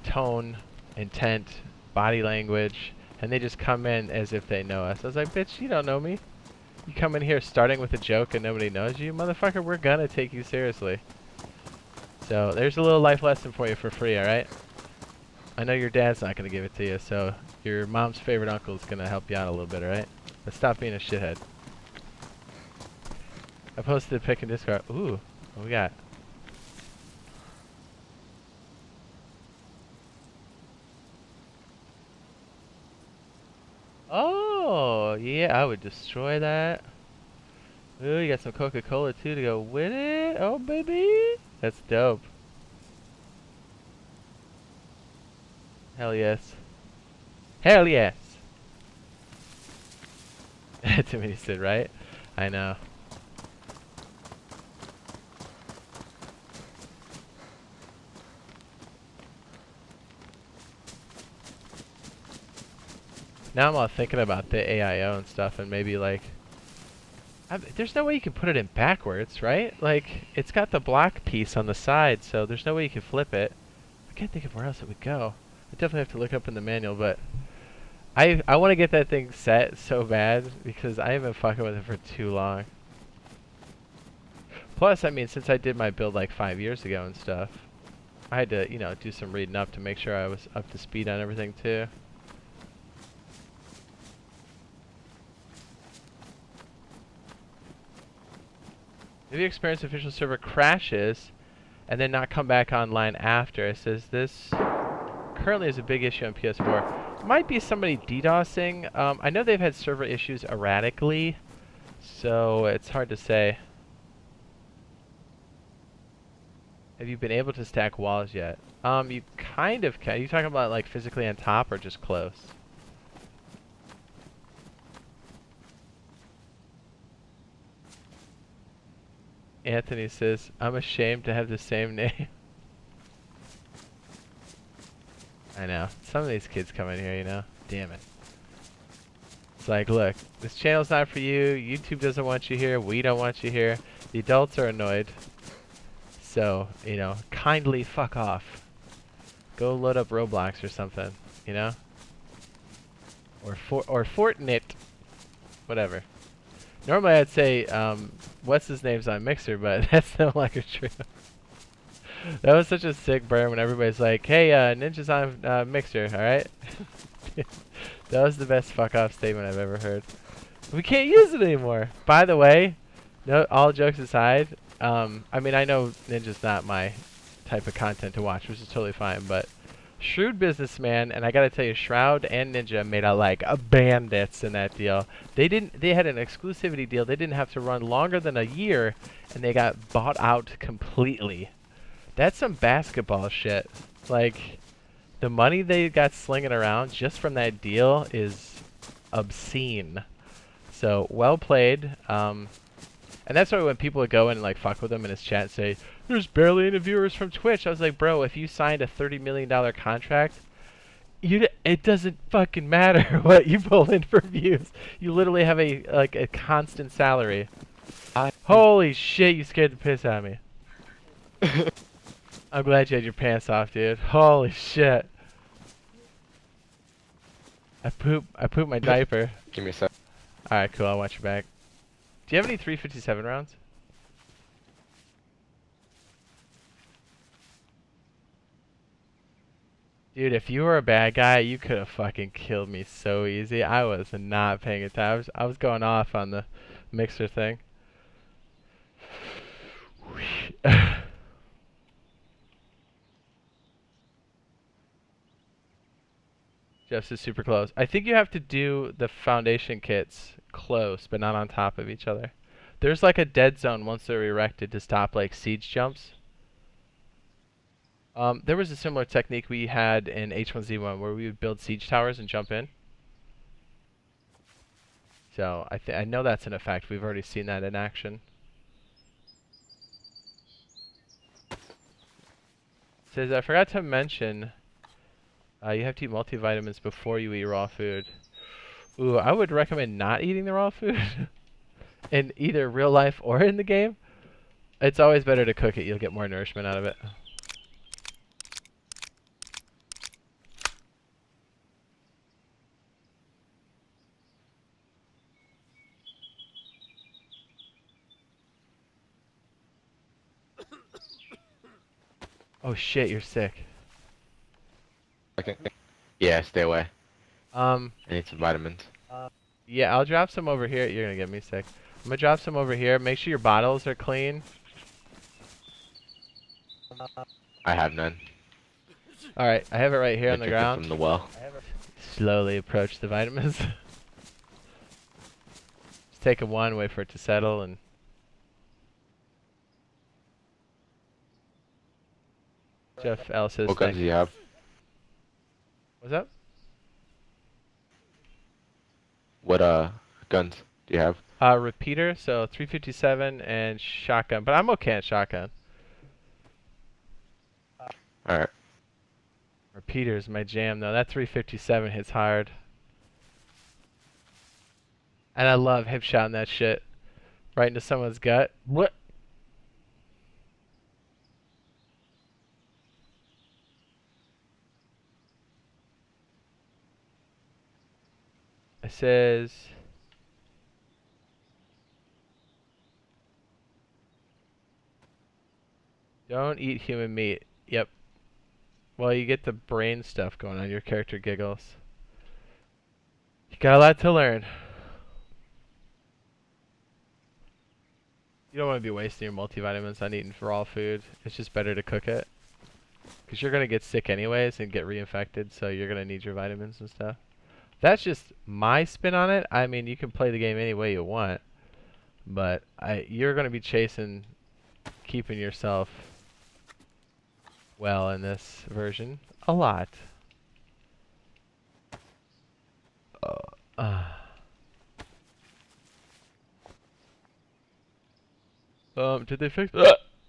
tone, intent, body language, and they just come in as if they know us. I was like, bitch, you don't know me. You come in here starting with a joke and nobody knows you, motherfucker, we're gonna take you seriously. So there's a little life lesson for you for free, alright? I know your dad's not gonna give it to you, so your mom's favorite uncle is gonna help you out a little bit, alright? But stop being a shithead. I posted a pic in Discord. Ooh, what we got? Oh, yeah, I would destroy that. Ooh, you got some Coca-Cola too to go with it. Oh, baby. That's dope. Hell yes. Hell yes. Timothy said, right? I know. Now I'm all thinking about the AIO and stuff, and maybe like, there's no way you can put it in backwards, right? Like, it's got the block piece on the side, so there's no way you can flip it. I can't think of where else it would go. I definitely have to look up in the manual, but I want to get that thing set so bad because I have been fucking with it for too long. Plus, I mean, since I did my build like 5 years ago and stuff, I had to, you know, do some reading up to make sure I was up to speed on everything too. Have you experienced official server crashes and then not come back online after? It says this currently is a big issue on PS4. Might be somebody DDoSing. I know they've had server issues erratically, so it's hard to say. Have you been able to stack walls yet? You kind of can. Are you talking about like physically on top or just close? Anthony says, I'm ashamed to have the same name. I know. Some of these kids come in here, you know? Damn it. It's like, look, this channel's not for you. YouTube doesn't want you here. We don't want you here. The adults are annoyed. So, you know, kindly fuck off. Go load up Roblox or something, you know? Or Fortnite. Whatever. Normally I'd say, what's his name's on Mixer, but that's no longer true. That was such a sick burn when everybody's like, hey, Ninja's on Mixer, alright? That was the best fuck off statement I've ever heard. We can't use it anymore. By the way, no, all jokes aside, I mean, I know Ninja's not my type of content to watch, which is totally fine, but shrewd businessman, and I gotta tell you, Shroud and Ninja made out like bandits in that deal. They had an exclusivity deal. They didn't have to run longer than a year, and they got bought out completely. That's some basketball shit. Like, the money they got slinging around just from that deal is obscene. So well played. And that's why when people would go in and like fuck with him in his chat and say, "There's barely any viewers from Twitch," I was like, bro, if you signed a $30 million contract, it doesn't fucking matter what you pull in for views. You literally have a constant salary. Holy shit, you scared the piss out of me. I'm glad you had your pants off, dude. Holy shit. I pooped my diaper. Give me a sec. Alright, cool, I'll watch your back. Do you have any 357 rounds? Dude, if you were a bad guy, you could have fucking killed me so easy. I was not paying attention. I was going off on the mixer thing. Jeff's is super close. I think you have to do the foundation kits close, but not on top of each other. There's like a dead zone once they're erected to stop like siege jumps. There was a similar technique we had in H1Z1 where we would build siege towers and jump in. So I know that's an effect. We've already seen that in action. Says, I forgot to mention, you have to eat multivitamins before you eat raw food. Ooh, I would recommend not eating the raw food in either real life or in the game. It's always better to cook it. You'll get more nourishment out of it. Oh shit, you're sick. Okay. Yeah, stay away. I need some vitamins. Yeah, I'll drop some over here. You're gonna get me sick. I'm gonna drop some over here. Make sure your bottles are clean. I have none. Alright, I have it right here on the took it ground. from the well. Slowly approach the vitamins. Just take a one, wait for it to settle, and... Jeff L says... What guns do you have? What's up? What guns do you have? Repeater, so 357 and shotgun, but I'm okay at shotgun. Alright. Repeater's my jam though. That 357 hits hard. And I love hip shotting that shit right into someone's gut. What? It says... Don't eat human meat. Yep. Well, you get the brain stuff going on. Your character giggles. You got a lot to learn. You don't want to be wasting your multivitamins on eating raw food. It's just better to cook it. Because you're going to get sick anyways and get reinfected, so you're going to need your vitamins and stuff. That's just my spin on it. I mean, you can play the game any way you want. But you're going to be chasing keeping yourself well in this version a lot. Did they fix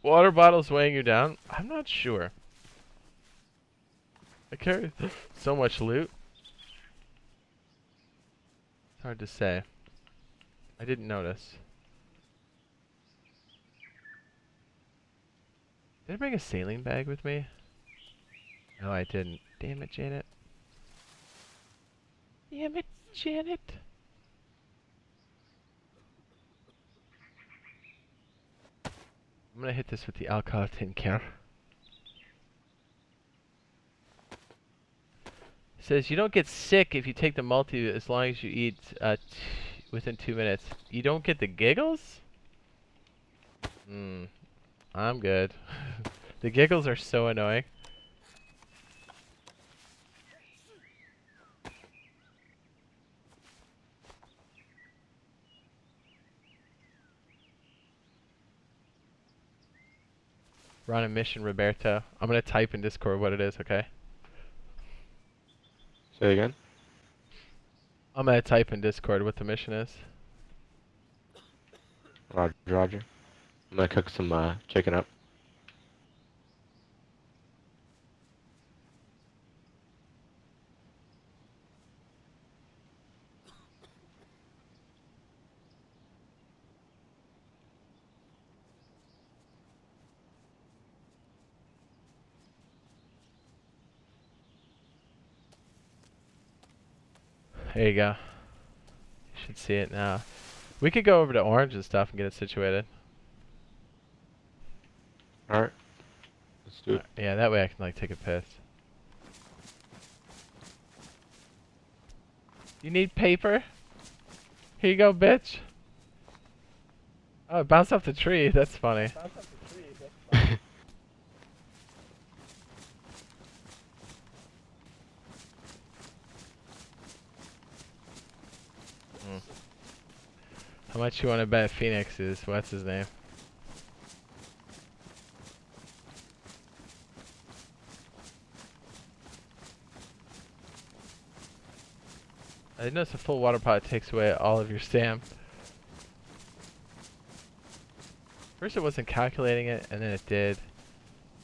water bottles weighing you down? I'm not sure. I carry so much loot. It's hard to say. I didn't notice. Did I bring a sailing bag with me? No, I didn't. Damn it, Janet. Damn it, Janet. I'm gonna hit this with the alcohol tin can. It says you don't get sick if you take the multi as long as you eat within 2 minutes. You don't get the giggles? I'm good. The giggles are so annoying. We're on a mission, Roberto. I'm gonna type in Discord what it is, okay? Say again? I'm gonna type in Discord what the mission is. Roger, Roger. I'm gonna cook some chicken up. There you go. You should see it now. We could go over to Orange and stuff and get it situated. Alright. Let's do it. Yeah, that way I can like take a piss. You need paper? Here you go, bitch. Oh, it bounced off the tree. That's funny. How much you want to bet Phoenix is? What's his name? I noticed a full water pot takes away all of your stamp. First it wasn't calculating it, and then it did.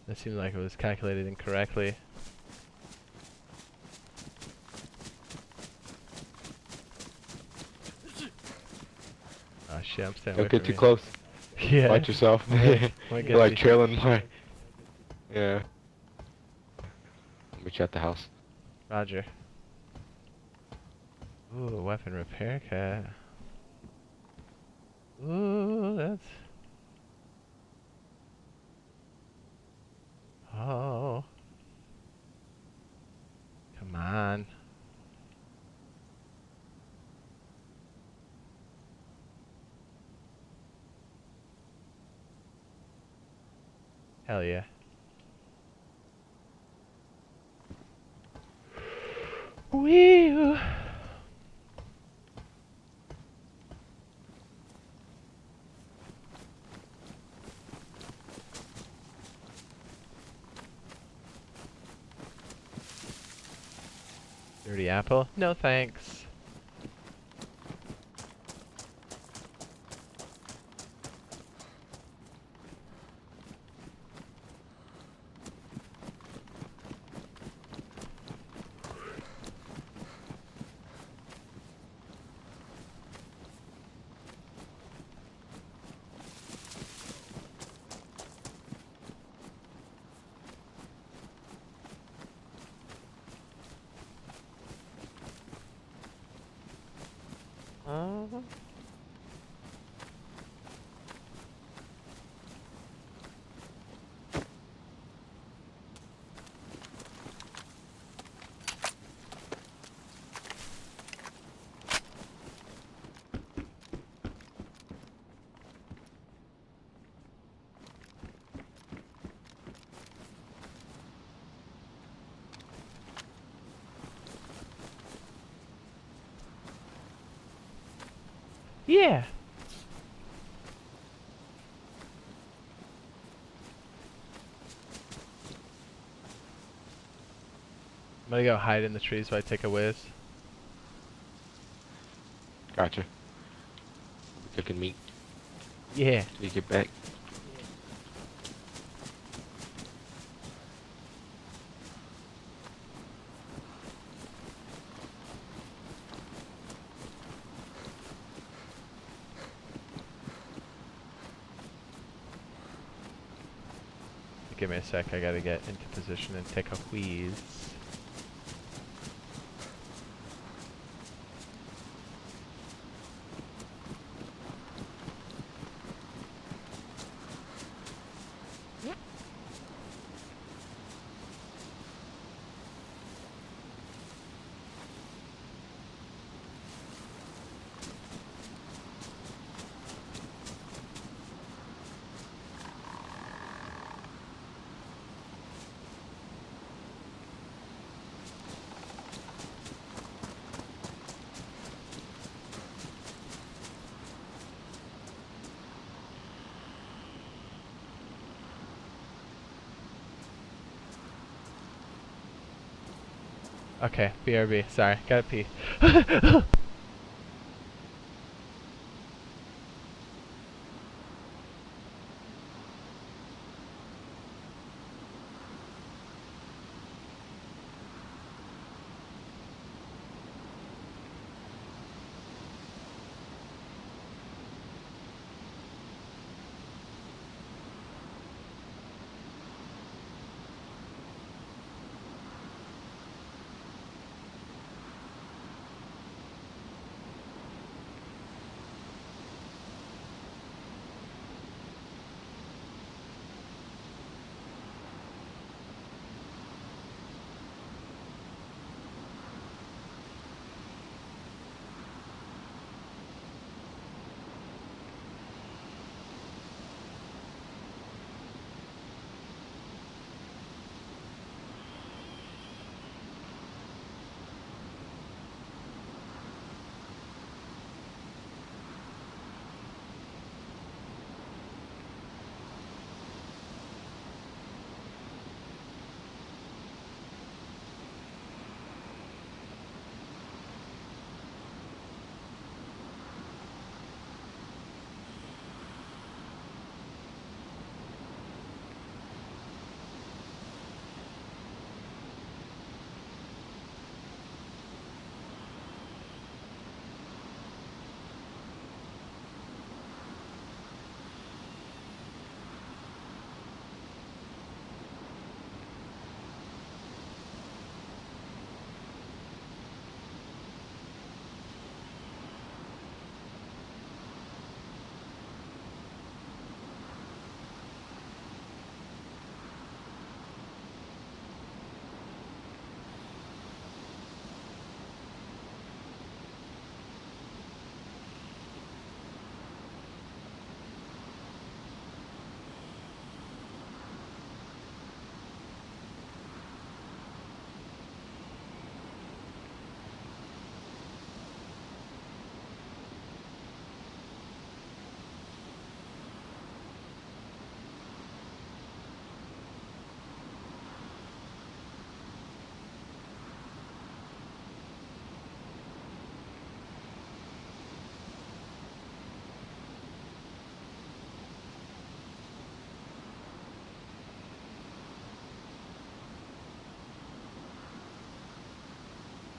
It seemed like it was calculated incorrectly. Oh shit, I'm staying away Don't get from too you. close. Yeah. Watch yourself. Might You're get like you. trailing my... Yeah. Meet you at the house. Roger. Ooh, weapon repair kit. Ooh, that's... Oh. Come on. Hell yeah. Wee. Dirty apple? No thanks. Yeah. I'm gonna go hide in the trees while I take a whiz. Gotcha. Cooking meat. Yeah. Till you get back. Give me a sec, I gotta get into position and take a wheeze. Okay, BRB. Sorry, gotta pee.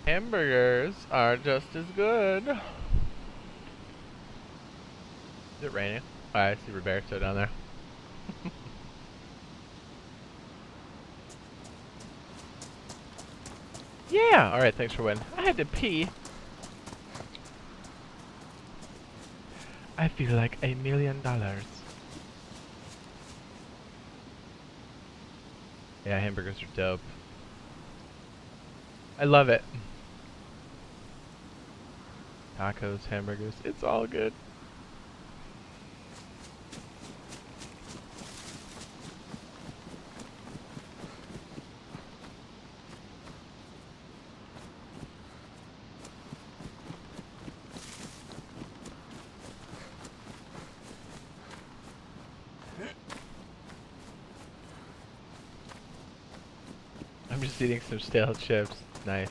Hamburgers are just as good. Is it raining? Oh, I see Roberto down there. Yeah! Alright, thanks for winning. I had to pee. I feel like $1 million. Yeah, hamburgers are dope. I love it. Tacos, hamburgers, it's all good. I'm just eating some stale chips. Nice.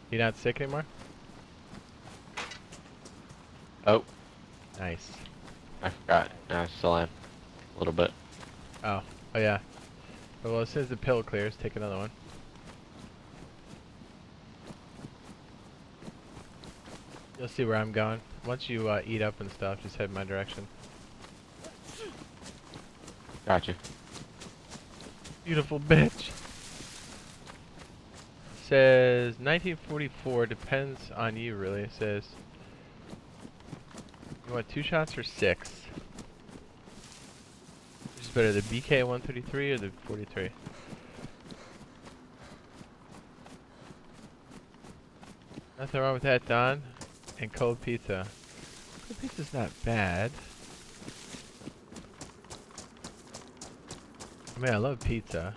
You not sick anymore? Oh, Nice. I forgot. No, I still am. A little bit. Oh. Oh yeah. Well, as soon as the pill clears, take another one. You'll see where I'm going. Once you eat up and stuff, just head my direction. Gotcha. Beautiful bitch. Says 1944, depends on you really. It says you want 2 shots or 6? Which is better, the BK 133 or the 43? Nothing wrong with that, Don. And cold pizza. Cold pizza's not bad. I mean, I love pizza.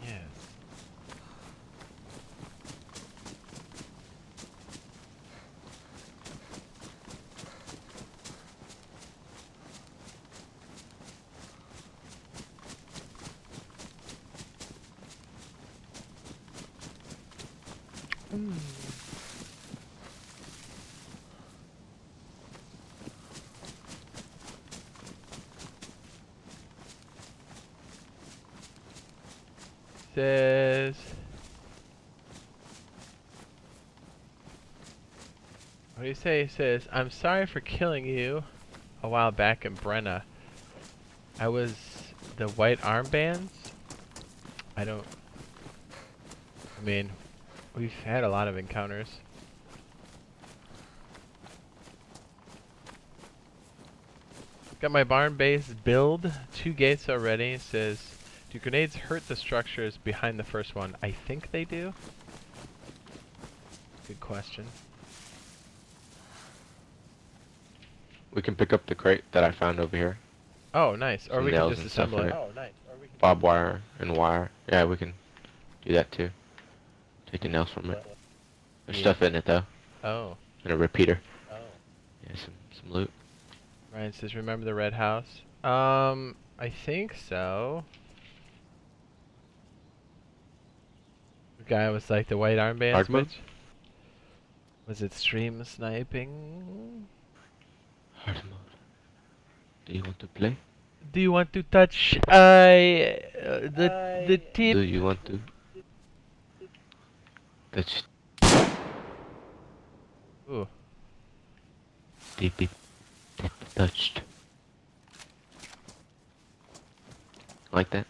Yes. Says what do you say? It says, I'm sorry for killing you a while back in Brenna. I was the white armbands. I mean, we've had a lot of encounters. Got my barn base build, 2 gates already. It says, do grenades hurt the structures behind the first one? I think they do. Good question. We can pick up the crate that I found over here. Oh, nice. Or Some we can nails just and stuff assemble in it. it. Oh, nice. Or we can Bob wire and wire. Yeah, we can do that too. Take the nails from it. There's Yeah. stuff in it though. Oh. And a repeater. Oh. Yeah, some loot. Ryan says, remember the red house? I think so. The guy was like the white armband Hard mode? switch. Was it stream sniping? Hard mode. Do you want to play? Do you want to touch the tip? Do you want to touch Ooh. tip touched? Like that?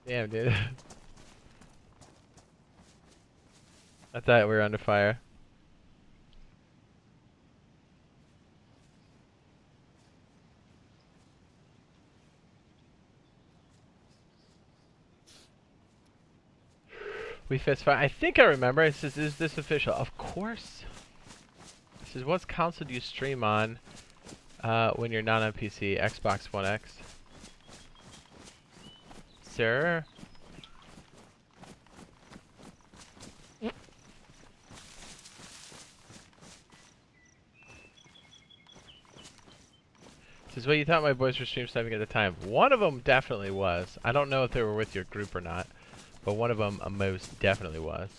Damn, dude. I thought we were under fire. We fist fight. I think I remember. It says, is this official? Of course. It says, what console do you stream on when you're not on PC? Xbox One X. Sir? Says, what you thought my boys were stream sniping at the time. One of them definitely was. I don't know if they were with your group or not, but one of them most definitely was.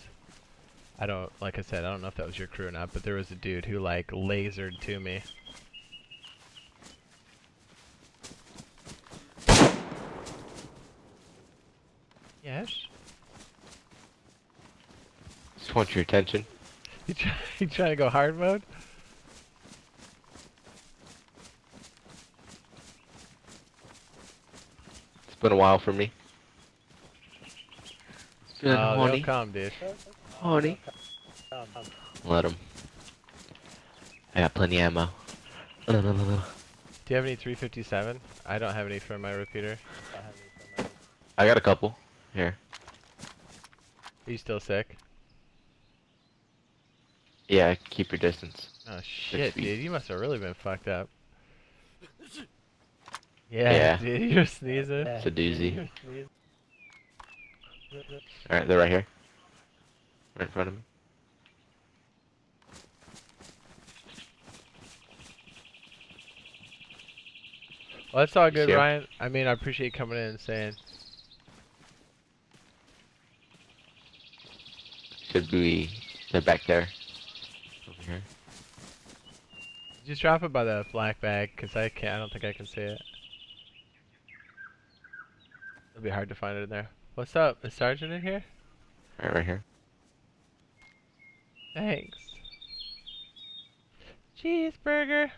I don't, like I said, I don't know if that was your crew or not, but there was a dude who like lasered to me. Yes? Just want your attention. You trying to go hard mode? It's been a while for me. Good, Oh, honey. they'll come, dude. Honey. Let him. I got plenty of ammo. Do you have any 357? I don't have any for my repeater. I got a couple. Here. Are you still sick? Yeah, keep your distance. Oh shit, feet. dude, you must have really been fucked up. Yeah, dude, you're sneezing. It's a doozy. Alright, they're right here. Right in front of me. Well, that's all good, See 'em? Ryan. I mean, I appreciate you coming in and saying. Should be... They're back there. Over here. Just drop it by the black bag, cause I don't think I can see it. It'll be hard to find it in there. What's up? Is Sergeant in here? Right here. Thanks. Cheeseburger.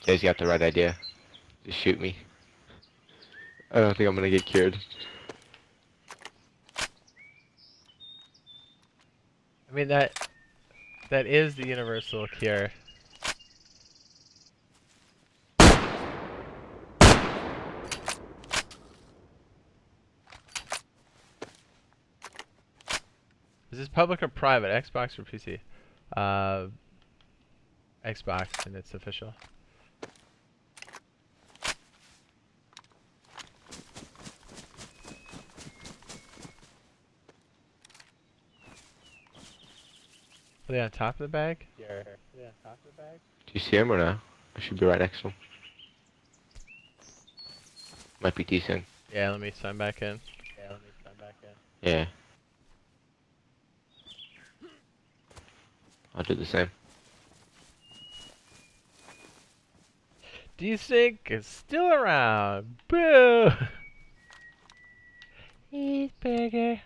Jay's got the right idea. Just shoot me. I don't think I'm gonna get cured. I mean, that is the universal cure. Is this public or private? Xbox or PC? Xbox, and it's official. Are they on top of the bag? Yeah. Are they on top of the bag? Do you see him or no? I should be right next to him. Might be decent. Yeah, let me sign back in. Yeah. I'll do the same. D-Sync is still around. Boo! He's bigger.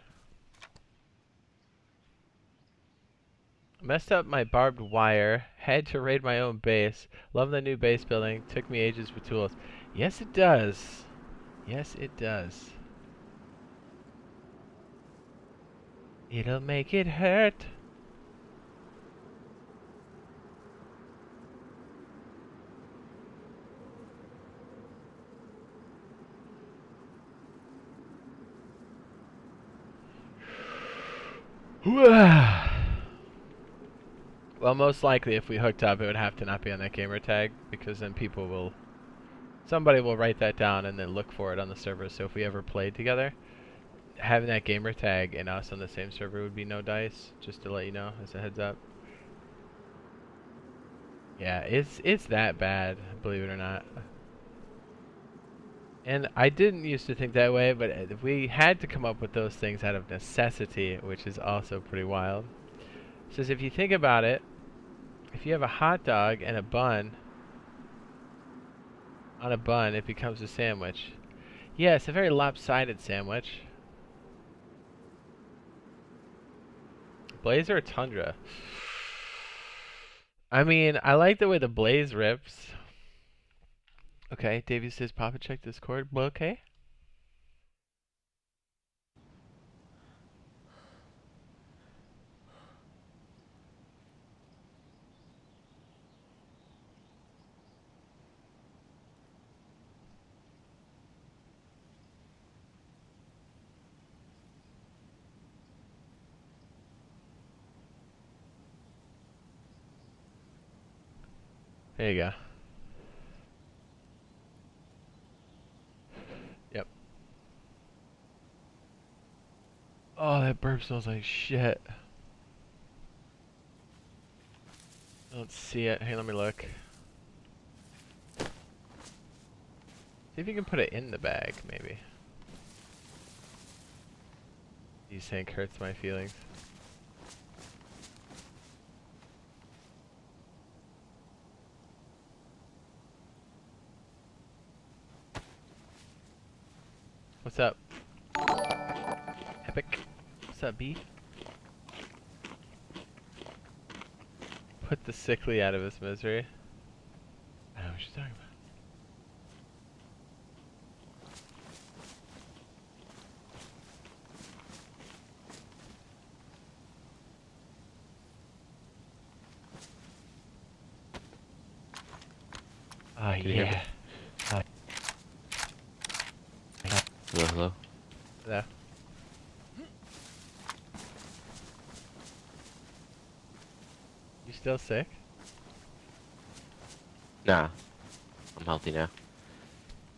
Messed up my barbed wire. Had to raid my own base. Love the new base building. Took me ages with tools. Yes, it does. Yes, it does. It'll make it hurt. Well, most likely if we hooked up, it would have to not be on that gamer tag, because then somebody will write that down and then look for it on the server. So if we ever played together, having that gamer tag and us on the same server would be no dice, just to let you know as a heads up. Yeah, it's that bad, believe it or not. And I didn't used to think that way, but we had to come up with those things out of necessity, which is also pretty wild. It says if you think about it, if you have a hot dog and a bun, on a bun, it becomes a sandwich. Yeah, it's a very lopsided sandwich. Blaze or Tundra? I mean, I like the way the Blaze rips. Okay, Davey says Papa check Discord. Well, okay. There you go. Yep. Oh, that burp smells like shit. I don't see it. Hey, let me look. See if you can put it in the bag, maybe. Desync hurts my feelings. What's up? Epic. What's up, B? Put the sickly out of his misery. I don't know what she's talking about. Oh, Can you hear me? yeah. Hello, hello. There. You still sick? Nah. I'm healthy now.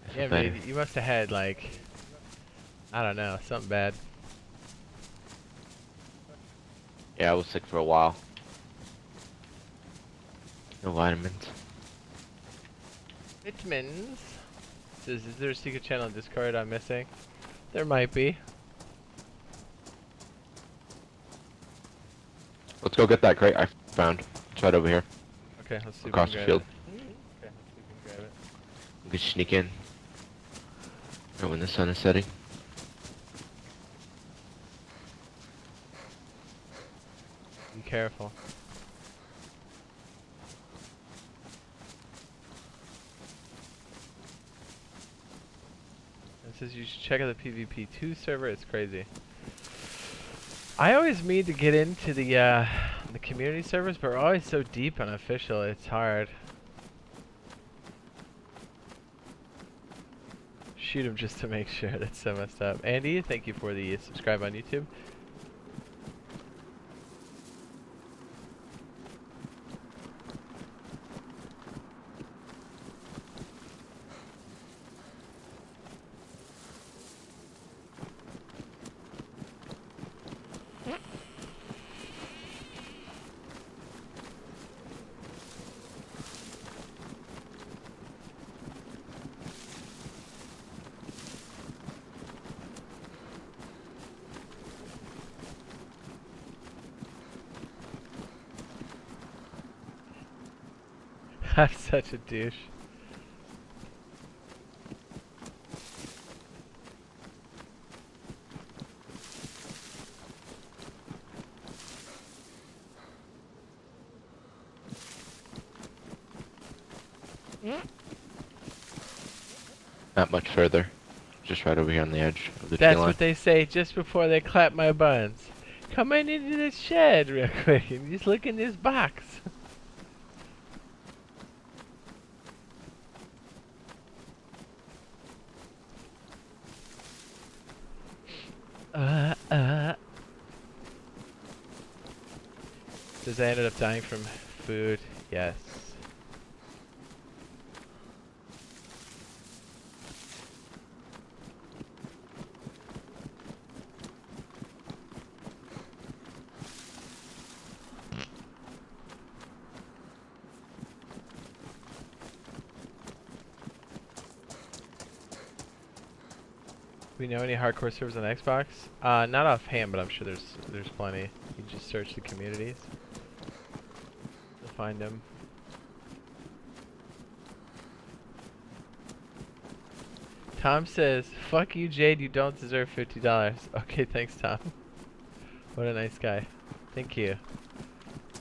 I feel Yeah, better. man, you must have had, like, I don't know, something bad. Yeah, I was sick for a while. No vitamins. Vitamins. Is there a secret channel in Discord I'm missing? There might be. Let's go get that crate I found. It's right over here. Okay, let's see Across if we the can grab field. it. Okay, let's see if we can grab it. We can sneak in. Right when the sun is setting. Be careful. It says you should check out the PvP 2 server. It's crazy. I always mean to get into the community servers, but we're always so deep on official. It's hard. Shoot him just to make sure. That's so messed up. Andy, thank you for the subscribe on YouTube. I'm such a douche. Not much further. Just right over here on the edge of the tree That's line. what they say just before they clap my buns. Come in into the shed real quick and just look in this box. Says I ended up dying from food. Yes. We know any hardcore servers on Xbox? Not offhand, but I'm sure there's plenty. You can just search the communities to find them. Tom says, "Fuck you, Jade. You don't deserve $50." Okay, thanks, Tom. What a nice guy. Thank you.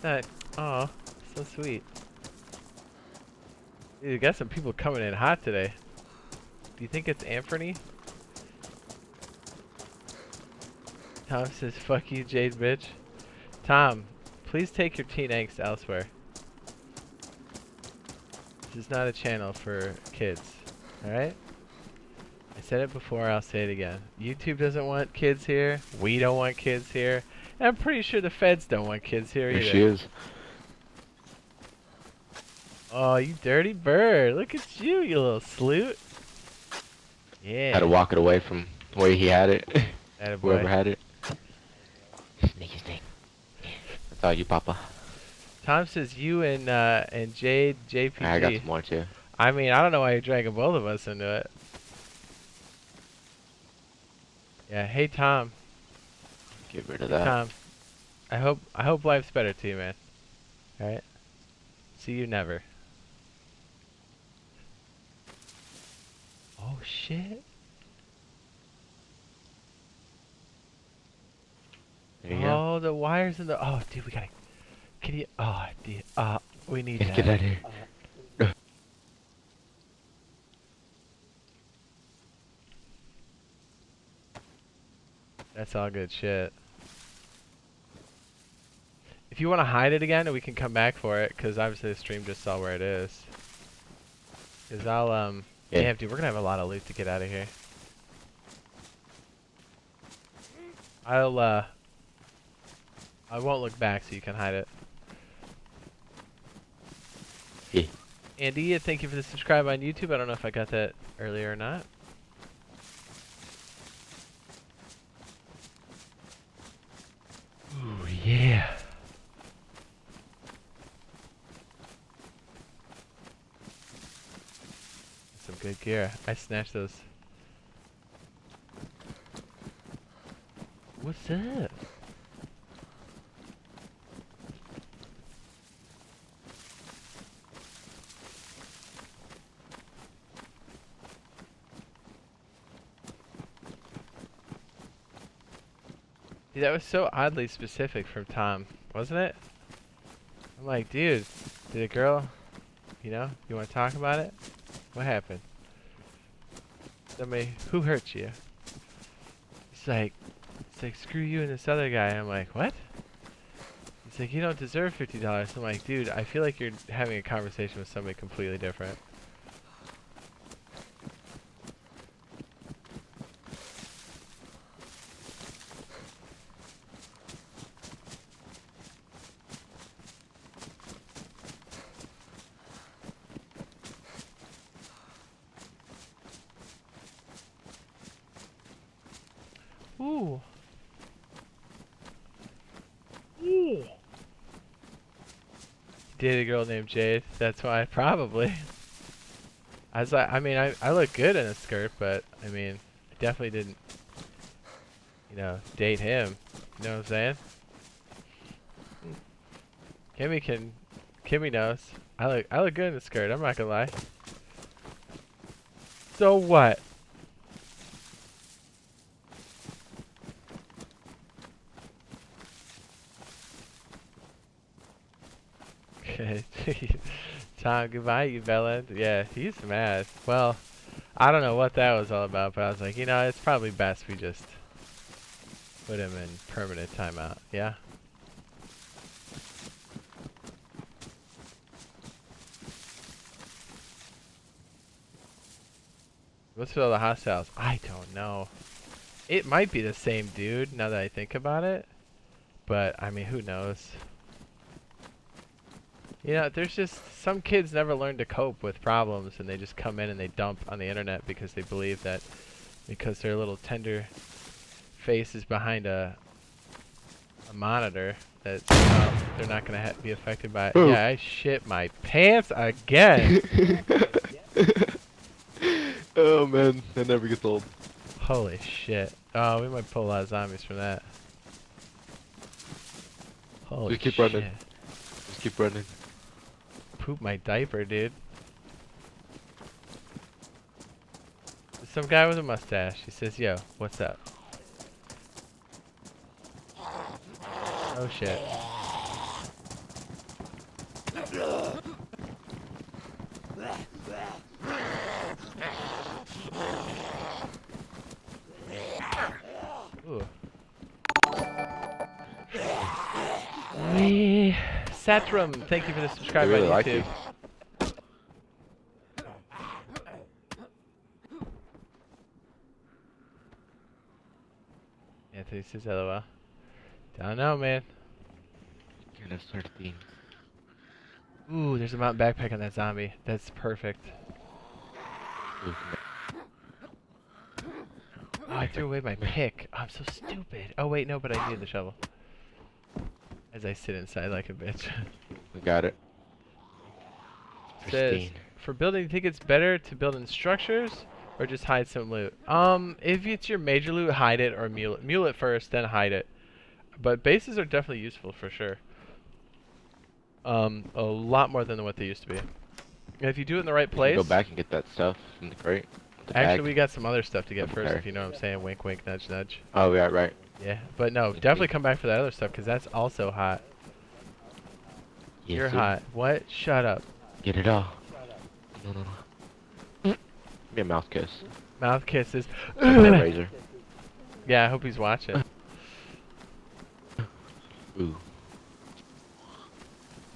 That, aw, so sweet. Dude, you got some people coming in hot today. Do you think it's Anthony? Tom says, "Fuck you, Jade, bitch." Tom, please take your teen angst elsewhere. This is not a channel for kids, alright? I said it before, I'll say it again. YouTube doesn't want kids here, we don't want kids here, and I'm pretty sure the feds don't want kids here Here either. she is. Oh, you dirty bird. Look at you, you little sloot. Yeah. Had to walk it away from where he had it. Attaboy. Whoever had it. saw you, Papa. Tom says you and JPG. I got some more too. I mean, I don't know why you're dragging both of us into it. Yeah, hey Tom. Get rid of Hey, that. Tom. I hope life's better to you, man. All right. See you never. Oh shit. There you go. Oh, the wires in the. Oh, dude, we gotta. Can you? Oh, dude. We need that. Get out of here. That's all good shit. If you want to hide it again, we can come back for it, because obviously the stream just saw where it is. Because I'll, Yeah. damn, dude, we're going to have a lot of loot to get out of here. I won't look back so you can hide it. Yeah. Andy, thank you for the subscribe on YouTube. I don't know if I got that earlier or not. Ooh, yeah. Some good gear. I snatched those. What's up? Dude, that was so oddly specific from Tom, wasn't it? I'm like, dude, did a girl, you know, you want to talk about it? What happened? Somebody, who hurt you? It's like, screw you and this other guy. I'm like, what? He's like, you don't deserve $50. I'm like, dude, I feel like you're having a conversation with somebody completely different. Ooh. Ooh. Dated a girl named Jade. That's why, probably. I was like, I mean, I look good in a skirt, but I mean, I definitely didn't, you know, date him. You know what I'm saying? Kimmy knows. I look good in a skirt. I'm not gonna lie. So what? Okay. Tom, goodbye, you bellend. Yeah, he's mad. Well, I don't know what that was all about, but I was like, you know, it's probably best we just put him in permanent timeout. Yeah? What's with all the hostiles? I don't know. It might be the same dude, now that I think about it. But, I mean, who knows? You know, there's just some kids never learn to cope with problems, and they just come in and they dump on the internet because they believe that because their little tender face is behind a monitor that they're not gonna be affected by it. Ooh. Yeah, I shit my pants again. Oh man, that never gets old. Holy shit! Oh, we might pull a lot of zombies from that. Holy Just keep shit! running. Just keep running. Poop my diaper, dude. Some guy with a mustache. He says, "Yo, what's up?" Oh shit. Ooh. Satrum, thank you for the subscribe They really on like YouTube. you. Anthony says LOL. Don't know, man. Kind of 13. Ooh, there's a mountain backpack on that zombie. That's perfect. Ooh, Oh, I threw away my pick. Oh, I'm so stupid. Oh, wait, no, but I needed the shovel. As I sit inside like a bitch. We got it. Says, Pristine. for building, you think it's better to build in structures or just hide some loot? If it's your major loot, hide it or mule it. Mule it first, then hide it. But bases are definitely useful for sure. A lot more than what they used to be. And if you do it in the right We place. can go back and get that stuff from the crate. The Actually, bag. we got some other stuff to get Okay. first, if you know what I'm saying. Wink, wink, nudge, nudge. Oh, we are right. Yeah, but no, definitely come back for that other stuff because that's also hot. Yes, You're sir. hot. What? Shut up. Get it all. No, no, no. Give me a mouth kiss. Mouth kisses. That razor. Yeah, I hope he's watching. Ooh.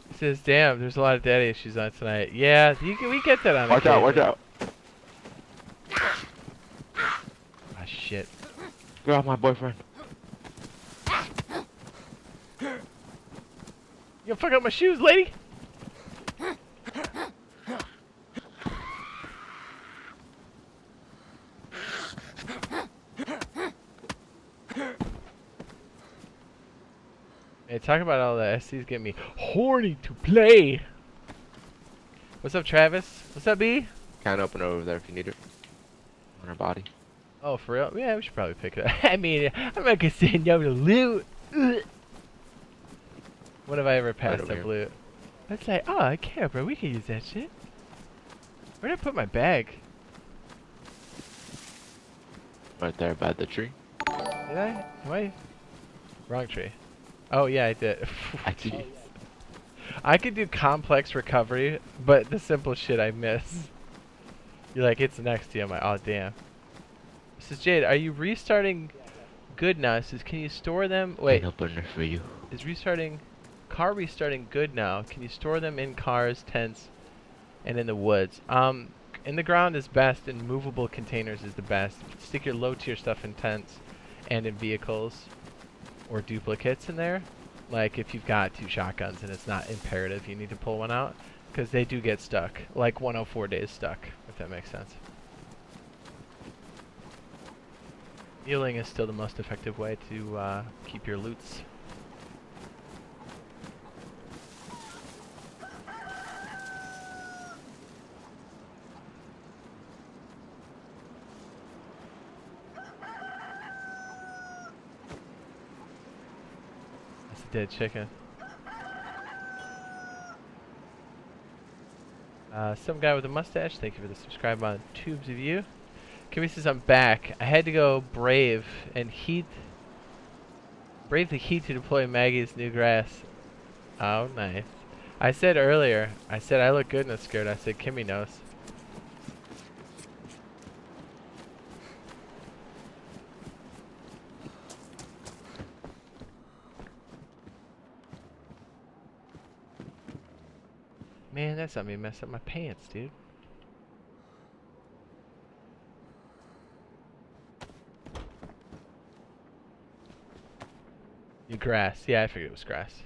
He says, "Damn, there's a lot of daddy issues on tonight." Yeah, we get that on. Watch out! Watch occasion. out! Ah, shit. Get off my boyfriend. You fuck up my shoes, lady. Hey, talk about all the SCs getting me horny to play. What's up, Travis? What's up, B? Can open it over there if you need it. On her body. Oh, for real? Yeah, we should probably pick it up. I mean, I'm not gonna say no to loot. Ugh. When have I ever passed over up here. loot? It's like, oh, I care, bro. We can use that shit. Where did I put my bag? Right there by the tree. Did I? Am I? Wrong tree. Oh, yeah, I did. I see. Jeez. I could do complex recovery, but the simple shit I miss. You're like, it's next to you. I'm like, oh, damn. This is Jade. Are you restarting good now? It says, can you store them? Wait. An opener for you. Is restarting... Car restarting good now. Can you store them in cars, tents, and in the woods? In the ground is best, and movable containers is the best. Stick your low tier stuff in tents and in vehicles or duplicates in there. Like if you've got 2 shotguns and it's not imperative you need to pull one out, because they do get stuck. Like 104 days stuck, if that makes sense. Muling is still the most effective way to keep your loots. Dead chicken. Some guy with a mustache, thank you for the subscribe on Tubes of You. Kimmy says I'm back. I had to go brave the heat to deploy Maggie's new grass. Oh, nice. I said earlier, I look good in a skirt. I said Kimmy knows. Man, that's not me messing up my pants, dude. You grass. Yeah, I figured it was grass.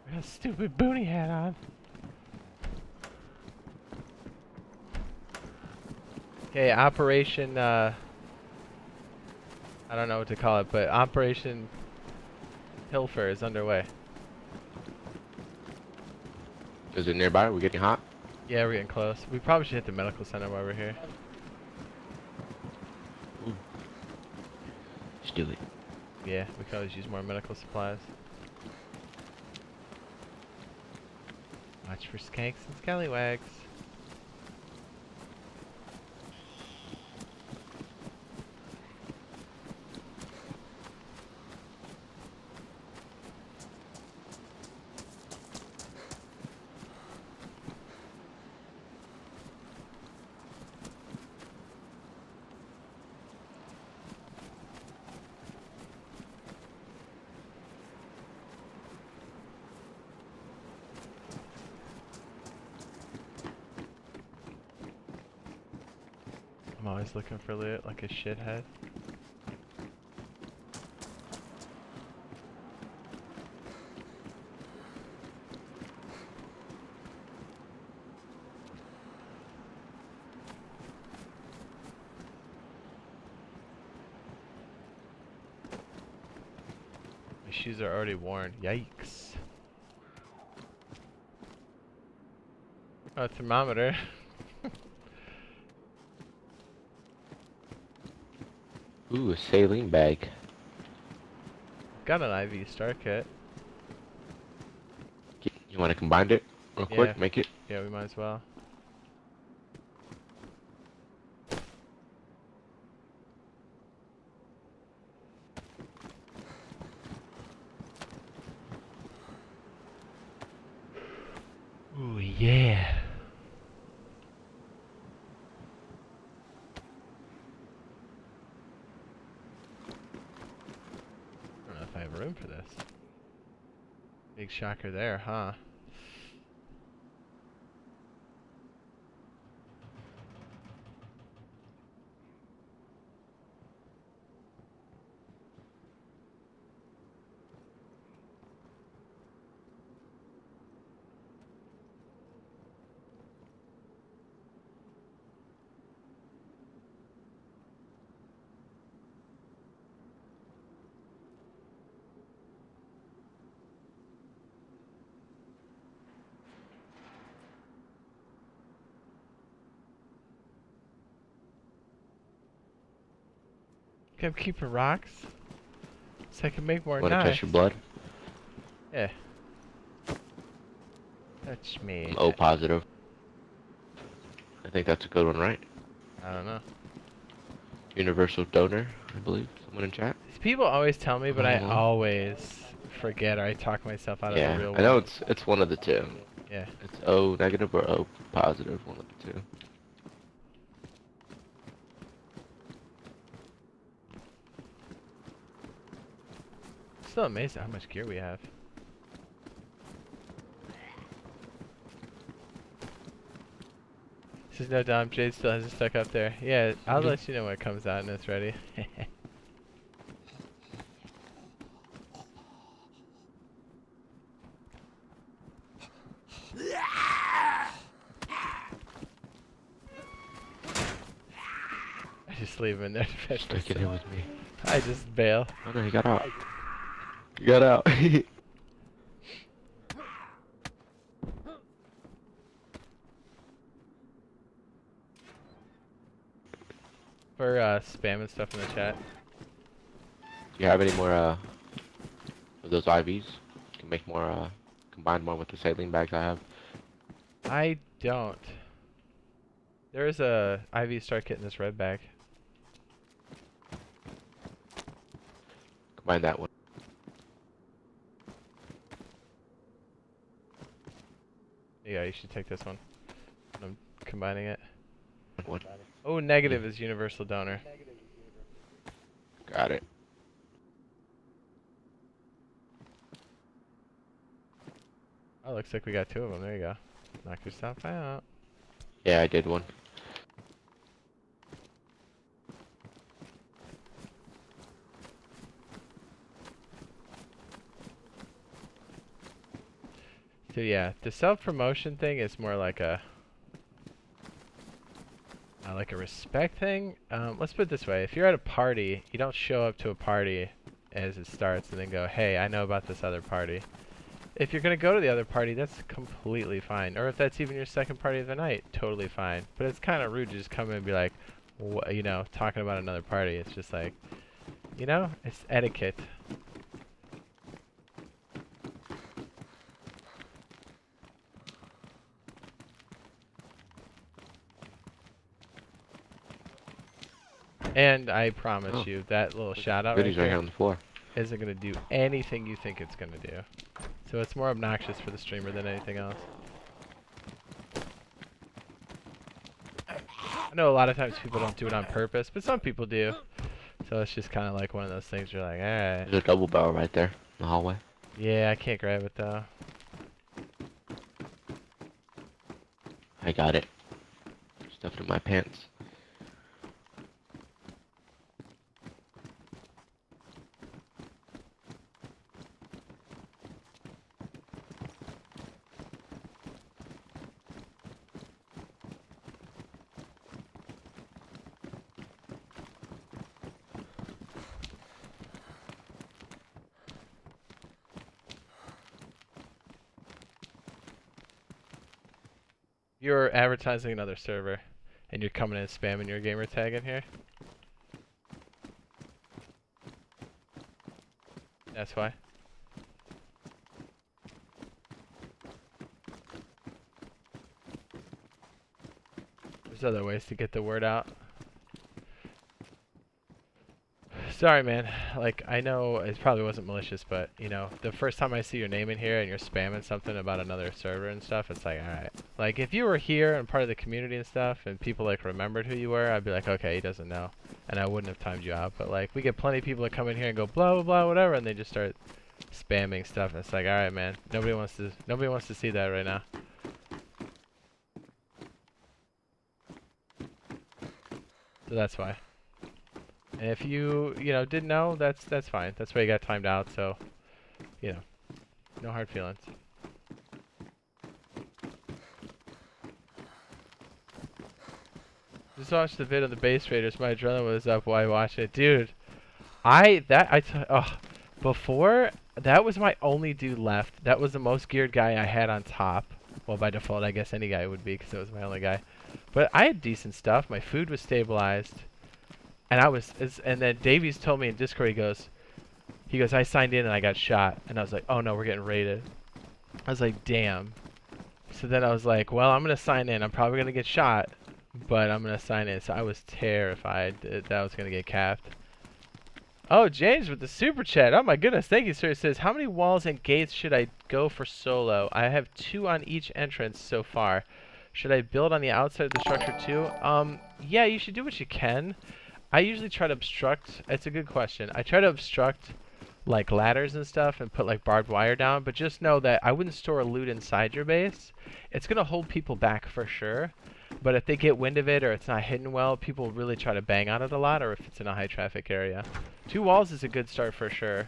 I got a stupid boonie hat on. Okay, Operation, I don't know what to call it, but Operation Pilfer is underway. Is it nearby? We're getting hot? Yeah, we're getting close. We probably should hit the medical center while we're here. Ooh. Let's do it. Yeah, we could always use more medical supplies. Watch for skanks and scallywags. I'm always looking for loot like a shithead. My shoes are already worn. Yikes. Oh, thermometer. Ooh, a saline bag. Got an IV star kit. You want to combine it real Yeah. quick? Make it? Yeah, we might as well. Ooh, yeah. I don't know if I have room for this. Big shocker there, huh? Kept keeping rocks so I can make more Want to knives. touch your blood? Yeah. Touch me. I'm O positive. I think that's a good one, right? I don't know. Universal donor, I believe. Someone in chat? These people always tell me, but I always forget or I talk myself out of the real I know one. it's one of the two. Yeah. It's O negative or O positive, one of the two. Still amazed at how much gear we have. This is no dump. Jade still has it stuck up there. Yeah, I'll let you know when it comes out and it's ready. I just leave him in there to fetch Stick it in with me. I just bail. Oh no, he got out. He got out. For spamming stuff in the chat. Do you have any more of those IVs? You can make more combine more with the saline bags I have. I don't. There's a IV star kit in this red bag. Combine that one. Yeah, you should take this one. I'm combining it. What? Oh, negative is universal donor. Got it. Oh, looks like we got two of them. There you go. Knock yourself out. Yeah, I did one. So yeah, the self-promotion thing is more like a respect thing. Let's put it this way: if you're at a party, you don't show up to a party as it starts and then go, "Hey, I know about this other party." If you're gonna go to the other party, that's completely fine. Or if that's even your second party of the night, totally fine. But it's kind of rude to just come in and be like, you know, talking about another party. It's just like, you know, it's etiquette. And I promise you, that little shout out Goodies right here there on the floor. isn't going to do anything you think it's going to do. So it's more obnoxious for the streamer than anything else. I know a lot of times people don't do it on purpose, but some people do. So it's just kind of like one of those things you're like, alright. There's a double barrel right there in the hallway. Yeah, I can't grab it though. I got it. Stuffed in my pants. You're advertising another server, and you're coming in and spamming your gamer tag in here. That's why. There's other ways to get the word out. Sorry, man. Like, I know it probably wasn't malicious, but, you know, the first time I see your name in here and you're spamming something about another server and stuff, it's like, alright. Like, if you were here and part of the community and stuff, and people, like, remembered who you were, I'd be like, okay, he doesn't know. And I wouldn't have timed you out. But, like, we get plenty of people that come in here and go, blah, blah, blah, whatever, and they just start spamming stuff. And it's like, alright, man. Nobody wants to see that right now. So that's why. And if you know, didn't know, that's fine. That's why you got timed out, so, you know, no hard feelings. Just watched the vid of the base raiders. My adrenaline was up while I watched it. Dude, before, that was my only dude left. That was the most geared guy I had on top. Well, by default, I guess any guy would be, because it was my only guy. But I had decent stuff. My food was stabilized. And then Davies told me in Discord, he goes, I signed in and I got shot. And I was like, oh no, we're getting raided. I was like, damn. So then I was like, well, I'm going to sign in. I'm probably going to get shot, but I'm going to sign in. So I was terrified that I was going to get capped. Oh, James with the super chat. Oh my goodness, thank you, sir. It says, how many walls and gates should I go for solo? I have 2 on each entrance so far. Should I build on the outside of the structure too? Yeah, you should do what you can. I usually try to obstruct. It's a good question. I try to obstruct like ladders and stuff and put like barbed wire down, but just know that I wouldn't store loot inside your base. It's going to hold people back for sure, but if they get wind of it or it's not hidden well, people really try to bang on it a lot, or if it's in a high traffic area. 2 walls is a good start for sure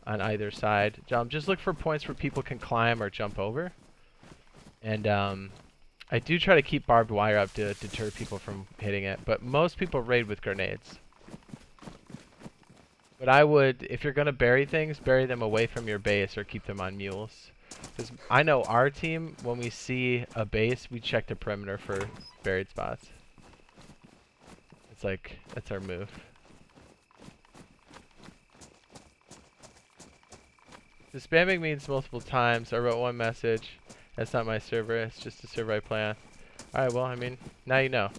on either side. Just look for points where people can climb or jump over. And I do try to keep barbed wire up to deter people from hitting it, but most people raid with grenades. But I would, if you're going to bury things, bury them away from your base or keep them on mules. Because I know our team, when we see a base, we check the perimeter for buried spots. It's like, that's our move. The spamming means multiple times. I wrote one message. That's not my server, it's just a server I play on. Alright, well, I mean, now you know.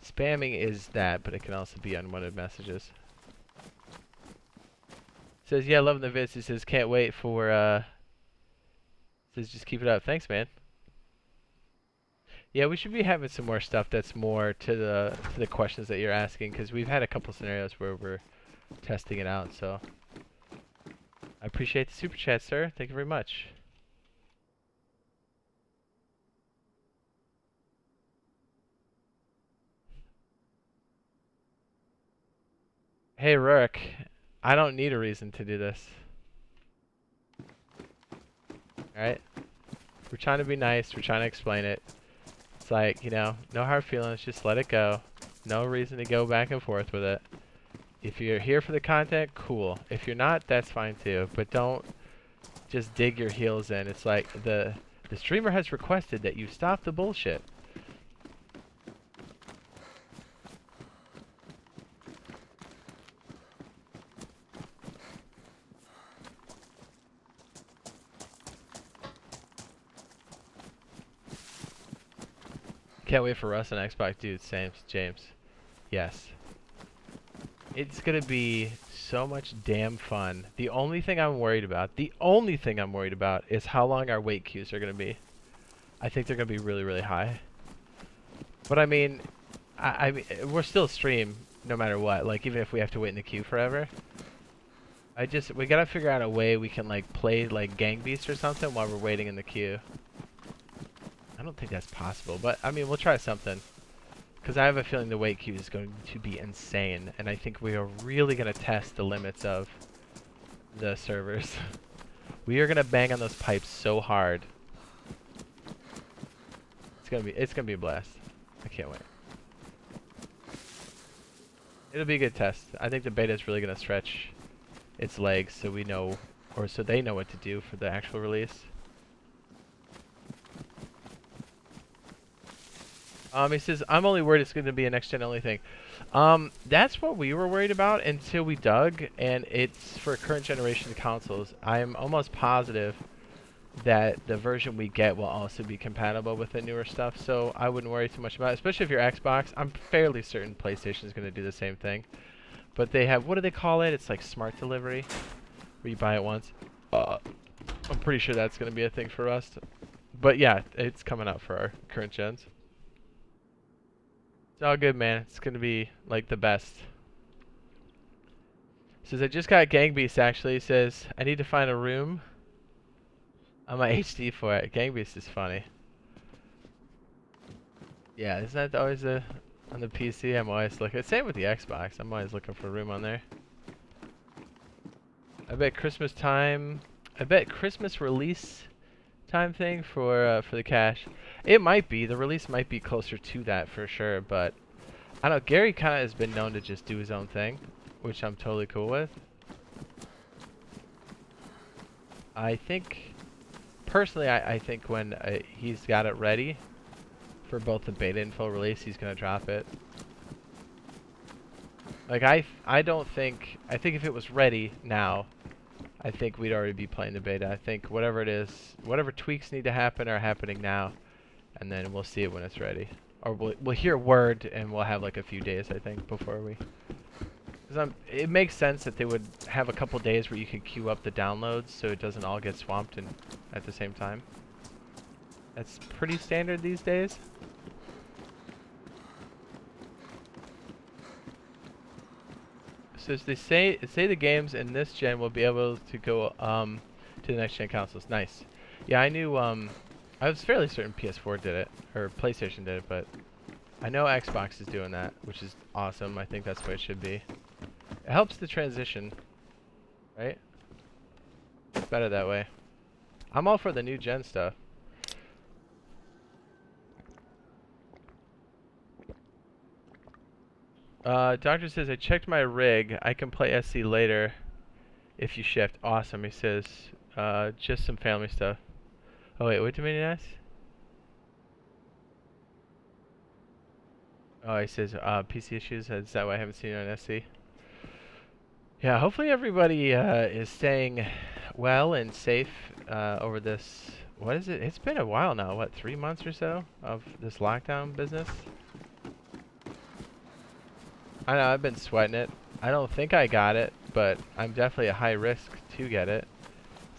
Spamming is that, but it can also be unwanted messages. Says, yeah, loving the vids. He says, can't wait for, says, just keep it up. Thanks, man. Yeah, we should be having some more stuff that's more to the questions that you're asking, because we've had a couple scenarios where we're testing it out. So I appreciate the super chat, sir. Thank you very much. Hey, Rourke, I don't need a reason to do this. Alright? We're trying to be nice. We're trying to explain it. It's like, you know, no hard feelings, just let it go. No reason to go back and forth with it. If you're here for the content, cool. If you're not, that's fine too. But don't just dig your heels in. It's like the streamer has requested that you stop the bullshit. Can't wait for Russ and Xbox, dude. Same, James. Yes. It's gonna be so much damn fun. The only thing I'm worried about, is how long our wait queues are gonna be. I think they're gonna be really, really high. But I mean, I mean, we're still stream no matter what. Like even if we have to wait in the queue forever. We gotta figure out a way we can like play like Gang Beast or something while we're waiting in the queue. I don't think that's possible, but I mean, we'll try something. Because I have a feeling the wait queue is going to be insane, and I think we are really going to test the limits of the servers. We are going to bang on those pipes so hard. It's gonna be a blast. I can't wait. It'll be a good test. I think the beta is really going to stretch its legs so we know, or so they know what to do for the actual release. He says, I'm only worried it's going to be a next-gen only thing. That's what we were worried about until we dug, and it's for current generation consoles. I'm almost positive that the version we get will also be compatible with the newer stuff, so I wouldn't worry too much about it, especially if you're Xbox. I'm fairly certain PlayStation is going to do the same thing. But they have, what do they call it? It's like smart delivery, where you buy it once. I'm pretty sure that's going to be a thing for us. But yeah, it's coming out for our current gens. It's all good, man. It's going to be like the best. Says, I just got Gang Beast actually. He says, I need to find a room on my HD for it. Gang Beast is funny. Yeah, isn't that always on the PC? I'm always looking. Same with the Xbox. I'm always looking for a room on there. I bet Christmas time. I bet Christmas release time thing for the cache. It might be. The release might be closer to that for sure. But I don't know. Gary kind of has been known to just do his own thing, which I'm totally cool with. I think, personally, I think when he's got it ready for both the beta and full release, he's gonna drop it. Like I don't think, I think if it was ready now, I think we'd already be playing the beta. I think whatever it is, whatever tweaks need to happen are happening now, and then we'll see it when it's ready. Or we'll hear word and we'll have like a few days, I think, before we. Because it makes sense that they would have a couple days where you could queue up the downloads so it doesn't all get swamped and at the same time. That's pretty standard these days. So they say the games in this gen will be able to go to the next gen consoles. Nice. Yeah, I knew. I was fairly certain PS4 did it or PlayStation did it, but I know Xbox is doing that, which is awesome. I think that's the way it should be. It helps the transition, right? It's better that way. I'm all for the new gen stuff. Doctor says, I checked my rig. I can play SC later if you shift. Awesome, he says. Just some family stuff. Oh, wait, what do you mean, ask? Oh, he says, PC issues. Is that why I haven't seen it on SC? Yeah, hopefully everybody is staying well and safe over this. What is it? It's been a while now. What, 3 months or so of this lockdown business? I know, I've been sweating it. I don't think I got it, but I'm definitely at high risk to get it.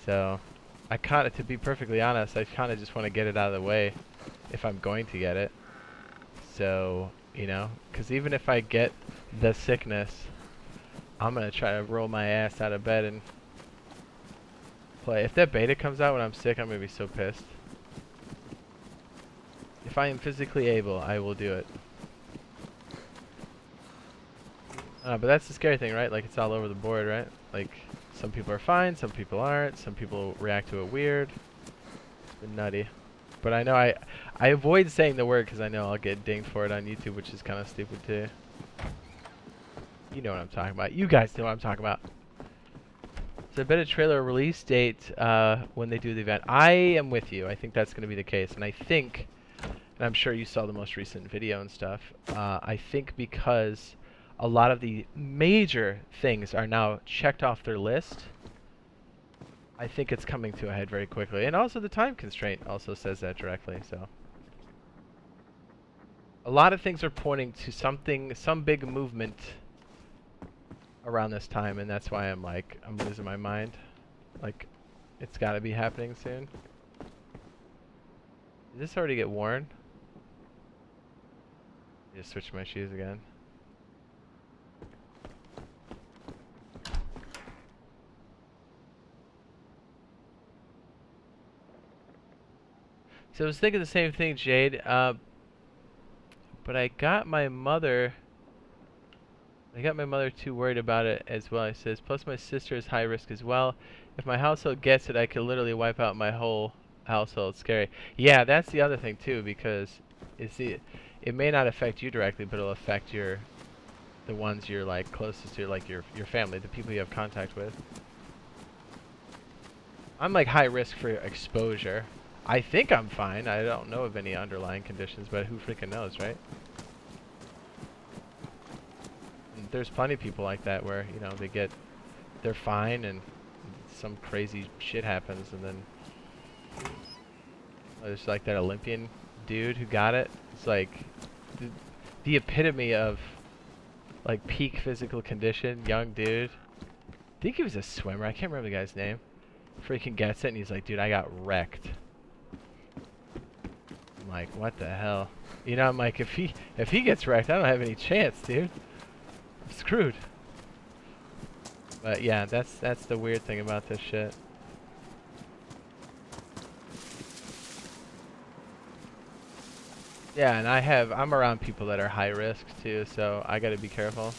So, I kind of, to be perfectly honest, I kind of just want to get it out of the way if I'm going to get it. So, you know, because even if I get the sickness, I'm going to try to roll my ass out of bed and play. If that beta comes out when I'm sick, I'm going to be so pissed. If I am physically able, I will do it. But that's the scary thing, right? Like, it's all over the board, right? Like, some people are fine, some people aren't, some people react to it weird. It's been nutty. But I know I avoid saying the word because I know I'll get dinged for it on YouTube, which is kind of stupid too. You know what I'm talking about. You guys know what I'm talking about. So I bet a trailer release date when they do the event. I am with you. I think that's going to be the case. And I think, and I'm sure you saw the most recent video and stuff, I think because a lot of the major things are now checked off their list, I think it's coming to a head very quickly. And also the time constraint also says that directly, so. A lot of things are pointing to something, some big movement around this time, and that's why I'm like, I'm losing my mind. Like, it's gotta be happening soon. Did this already get worn? Just switch my shoes again. So I was thinking the same thing, Jade, but I got my mother too worried about it as well. He says, plus my sister is high risk as well. If my household gets it, I could literally wipe out my whole household. Scary. Yeah, that's the other thing too, because it may not affect you directly, but it'll affect your the ones you're like closest to, like your family, the people you have contact with. I'm like high risk for exposure. I think I'm fine. I don't know of any underlying conditions, but who freaking knows, right? And there's plenty of people like that where, you know, they're fine and some crazy shit happens, and then there's like that Olympian dude who got it. It's like the epitome of like peak physical condition, young dude. I think he was a swimmer. I can't remember the guy's name. Freaking gets it, and he's like, dude, I got wrecked. I'm like, what the hell? You know, I'm like, if he gets wrecked, I don't have any chance, dude. I'm screwed. But yeah, that's the weird thing about this shit. Yeah, and I'm around people that are high risk too, so I gotta be careful.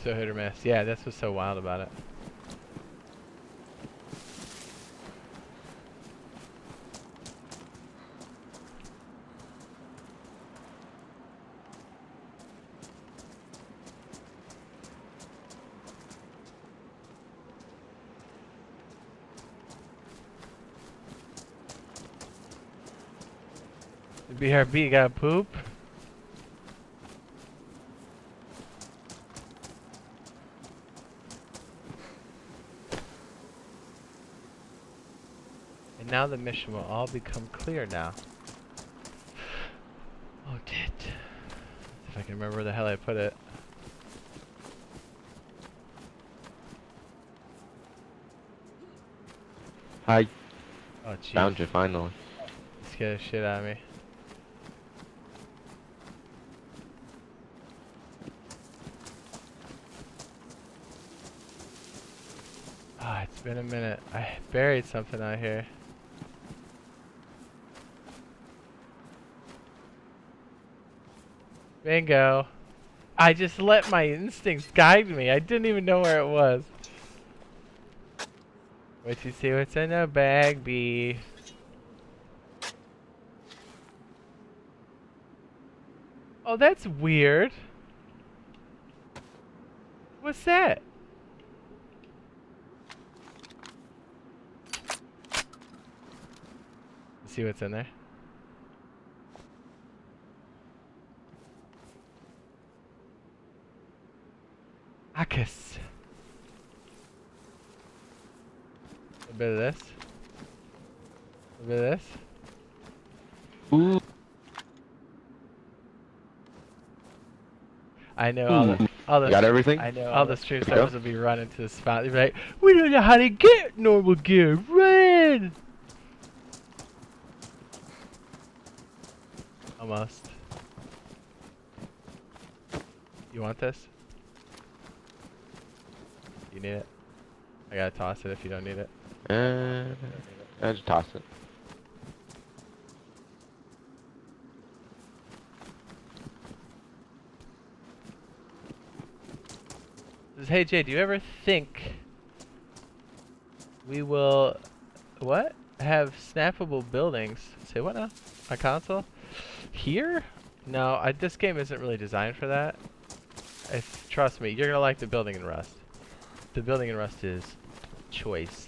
So hit or miss. Yeah, that's what's so wild about it. BRB got poop. And now the mission will all become clear now. Oh, shit. If I can remember where the hell I put it. Hi. Oh, jeez. Found you finally. Scared the shit out of me. Ah, it's been a minute. I buried something out here. Bingo. I just let my instincts guide me. I didn't even know where it was. Wait till you see what's in the bag, B. Oh, that's weird. What's that? Let's see what's in there. Akis. A bit of this. A bit of this. Ooh. I know all the Got everything? I know all the stream stars will be running to the spot. They'll be like, we don't know how to get normal gear. Run! Almost. You want this? You need it? I gotta toss it if you don't need it. I just toss it. Says, hey Jay, do you ever think we will, what? Have snappable buildings? Say what now? My console? Here? No, this game isn't really designed for that. Trust me, you're gonna like the building in Rust. The building in Rust is choice.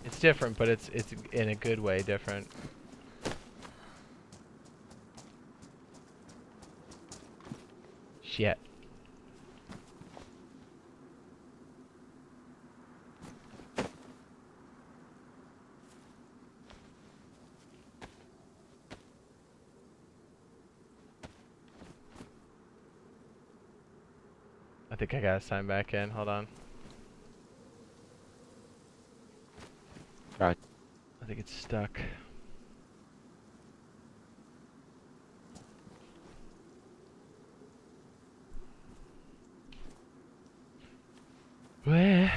It's different, but it's in a good way different. Shit. I think I gotta sign back in. Hold on. Right. I think it's stuck. Where?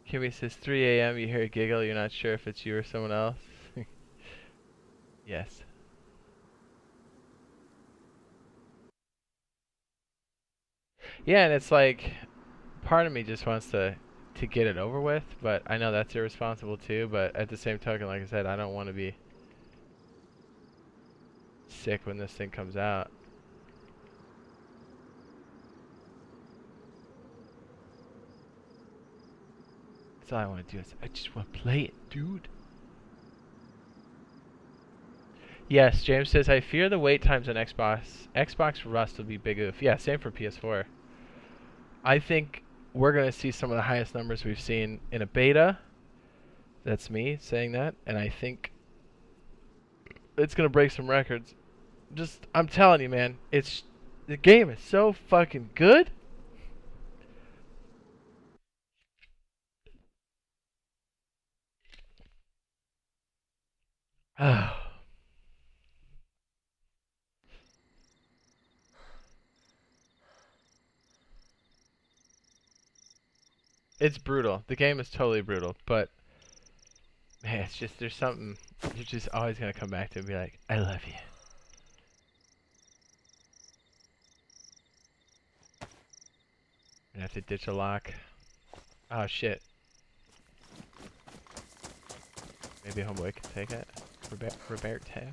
Kimmy says 3 a.m. You hear a giggle. You're not sure if it's you or someone else. Yes. Yeah, and it's like part of me just wants to get it over with, but I know that's irresponsible too. But at the same token, like I said, I don't want to be sick when this thing comes out. That's all I want to do is I just want to play it, dude. Yes, James says I fear the wait times on Xbox Rust will be big oof. Yeah, same for PS4. I think we're gonna see some of the highest numbers we've seen in a beta. That's me saying that, and I think it's gonna break some records. Just, I'm telling you, man, the game is so fucking good. It's brutal. The game is totally brutal, but man, it's just there's something you're just always gonna come back to and be like, I love you. Gonna have to ditch a lock. Oh shit. Maybe homeboy can take it. Roberto.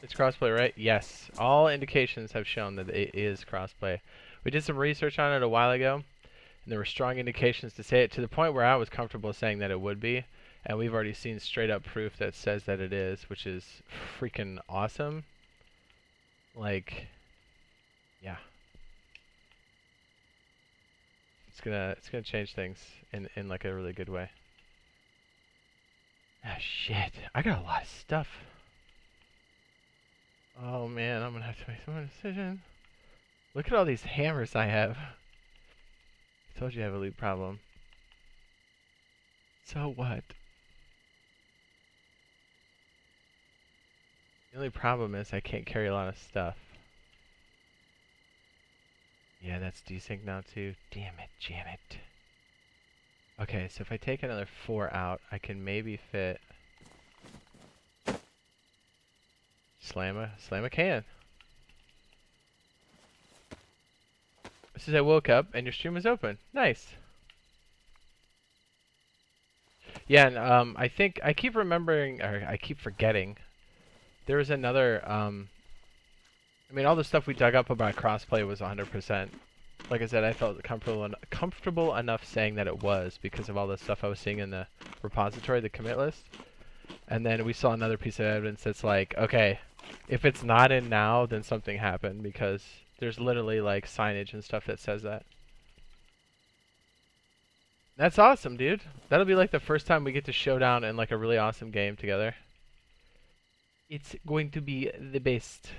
It's crossplay, right? Yes. All indications have shown that it is crossplay. We did some research on it a while ago, and there were strong indications to say it to the point where I was comfortable saying that it would be, and we've already seen straight up proof that says that it is, which is freaking awesome. Like, yeah. It's gonna change things in like a really good way. Ah shit. I got a lot of stuff. Oh man, I'm gonna have to make some more decisions. Look at all these hammers I have. I told you I have a loot problem. So what? The only problem is I can't carry a lot of stuff. Yeah, that's desync now too. Damn it, Janet. Okay, so if I take another 4 out, I can maybe fit... Slam a can. This is I woke up and your stream was open. Nice. Yeah, and I think I keep remembering, or I keep forgetting. There was another, I mean, all the stuff we dug up about crossplay was 100%. Like I said, I felt comfortable enough saying that it was because of all the stuff I was seeing in the repository, the commit list. And then we saw another piece of evidence that's like, okay, if it's not in now, then something happened because there's literally like signage and stuff that says that. That's awesome, dude. That'll be like the first time we get to showdown in like a really awesome game together. It's going to be the best.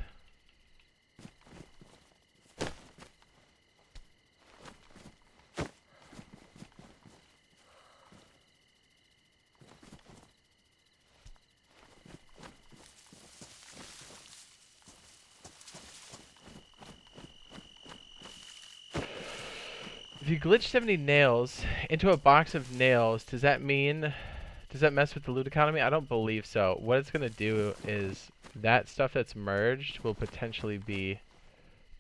If you glitch 70 nails into a box of nails, does that mess with the loot economy? I don't believe so. What it's going to do is that stuff that's merged will potentially be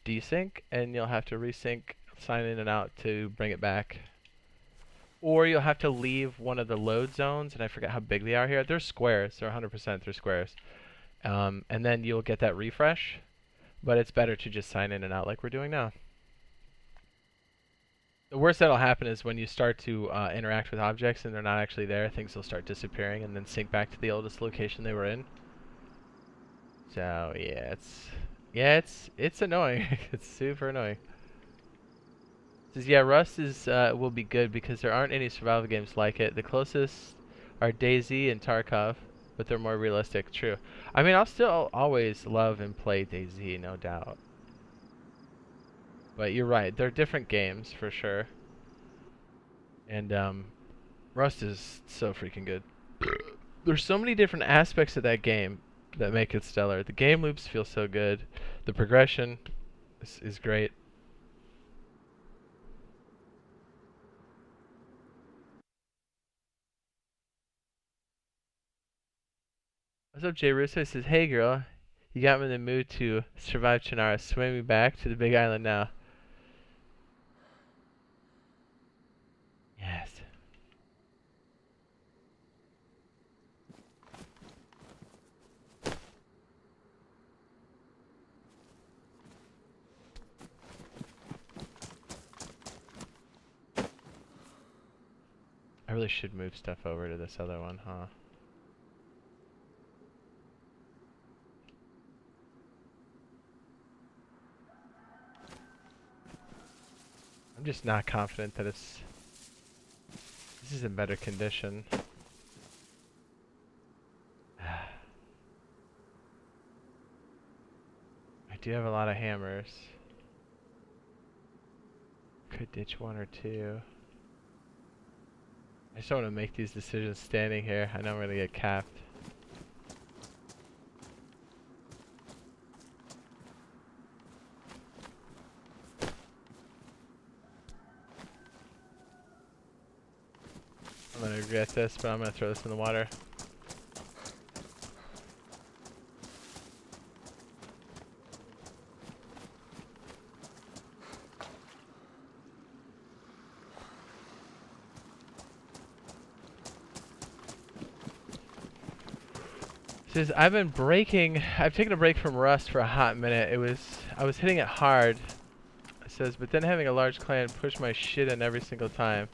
desync, and you'll have to resync, sign in and out to bring it back. Or you'll have to leave one of the load zones, and I forget how big they are here. They're squares. They're 100%. They're squares. And then you'll get that refresh. But it's better to just sign in and out like we're doing now. The worst that'll happen is when you start to interact with objects and they're not actually there, things will start disappearing and then sync back to the oldest location they were in. So yeah, it's annoying. It's super annoying. It says yeah, Rust will be good because there aren't any survival games like it. The closest are DayZ and Tarkov, but they're more realistic. True. I mean, I'll still always love and play DayZ, no doubt. But you're right, they're different games for sure. And Rust is so freaking good. There's so many different aspects of that game that make it stellar. The game loops feel so good. The progression is great. What's up, Jay Russo? He says, hey girl, you got me in the mood to survive Chernara. Swim me back to the big island now. Yes. I really should move stuff over to this other one, huh? I'm just not confident that this is in better condition. I do have a lot of hammers. Could ditch one or two. I just don't want to make these decisions standing here. I know I'm going to get capped. I'm going to regret this, but I'm going to throw this in the water. Says I've taken a break from Rust for a hot minute. I was hitting it hard. It says, but then having a large clan push my shit in every single time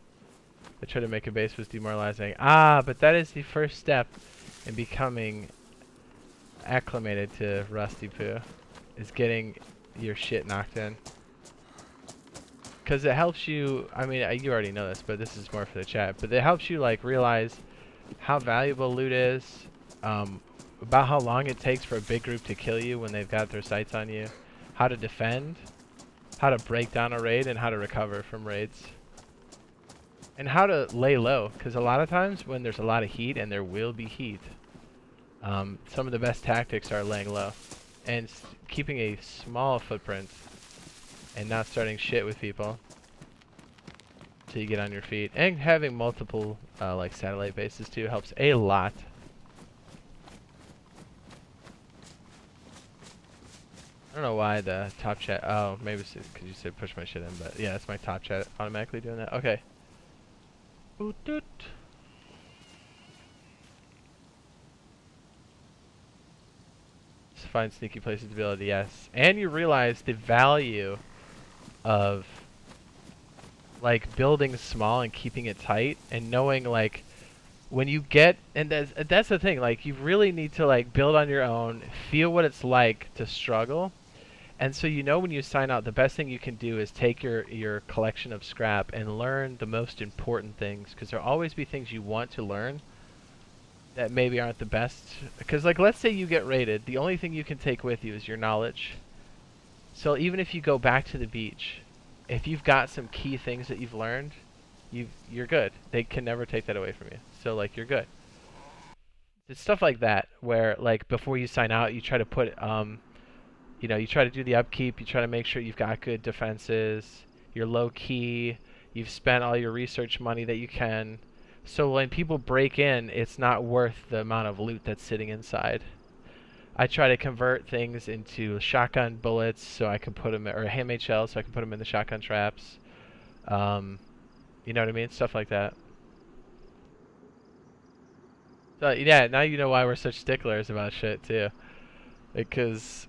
I tried to make a base was demoralizing. Ah, but that is the first step in becoming acclimated to Rusty Poo, is getting your shit knocked in. Because it helps you, I mean, you already know this, but this is more for the chat, but it helps you like realize how valuable loot is, about how long it takes for a big group to kill you when they've got their sights on you, how to defend, how to break down a raid, and how to recover from raids. And how to lay low, because a lot of times when there's a lot of heat, and there will be heat, some of the best tactics are laying low and keeping a small footprint and not starting shit with people until you get on your feet. And having multiple like satellite bases too helps a lot. I don't know why the top chat. Oh, maybe it's because you said push my shit in, but yeah, that's my top chat automatically doing that. Okay. Boot doot. Just find sneaky places to build. Yes, and you realize the value of like building small and keeping it tight, and knowing like when you get, and that's the thing. Like you really need to like build on your own, feel what it's like to struggle. And so you know when you sign out, the best thing you can do is take your collection of scrap and learn the most important things, because there'll always be things you want to learn that maybe aren't the best. Because like let's say you get raided, the only thing you can take with you is your knowledge. So even if you go back to the beach, if you've got some key things that you've learned, you're good. They can never take that away from you. So like you're good. It's stuff like that where like before you sign out, you try to put you know, you try to do the upkeep, you try to make sure you've got good defenses, you're low key, you've spent all your research money that you can. So when people break in, it's not worth the amount of loot that's sitting inside. I try to convert things into shotgun bullets so I can put them, or handmade shells so I can put them in the shotgun traps. You know what I mean? Stuff like that. So yeah, now you know why we're such sticklers about shit too. Because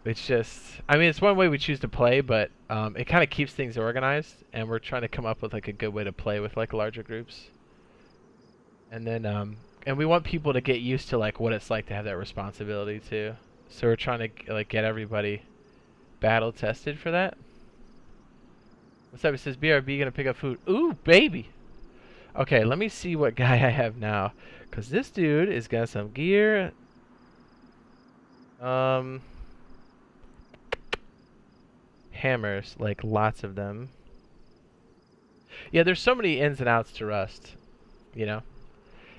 it's just, I mean, it's one way we choose to play, but it kind of keeps things organized, and we're trying to come up with like a good way to play with like larger groups. And then, and we want people to get used to like what it's like to have that responsibility too. So we're trying to like get everybody battle tested for that. What's up? It says BRB gonna pick up food. Ooh, baby. Okay, let me see what guy I have now, cause this dude is got some gear. Hammers, like lots of them. Yeah, there's so many ins and outs to Rust, you know?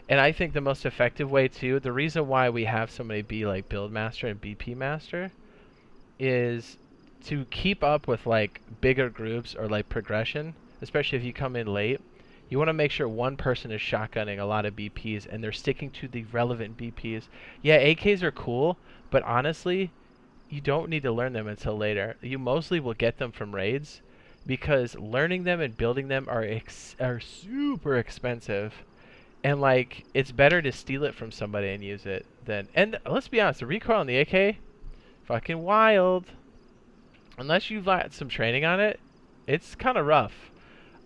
And I think the most effective way too, the reason why we have somebody be like Build Master and BP Master is to keep up with like bigger groups or like progression, especially if you come in late. You want to make sure one person is shotgunning a lot of BPs and they're sticking to the relevant BPs. Yeah, AKs are cool, but honestly, you don't need to learn them until later. You mostly will get them from raids because learning them and building them are super expensive. And like, it's better to steal it from somebody and use it than. And let's be honest, the recoil on the AK, fucking wild. Unless you've got some training on it, it's kind of rough.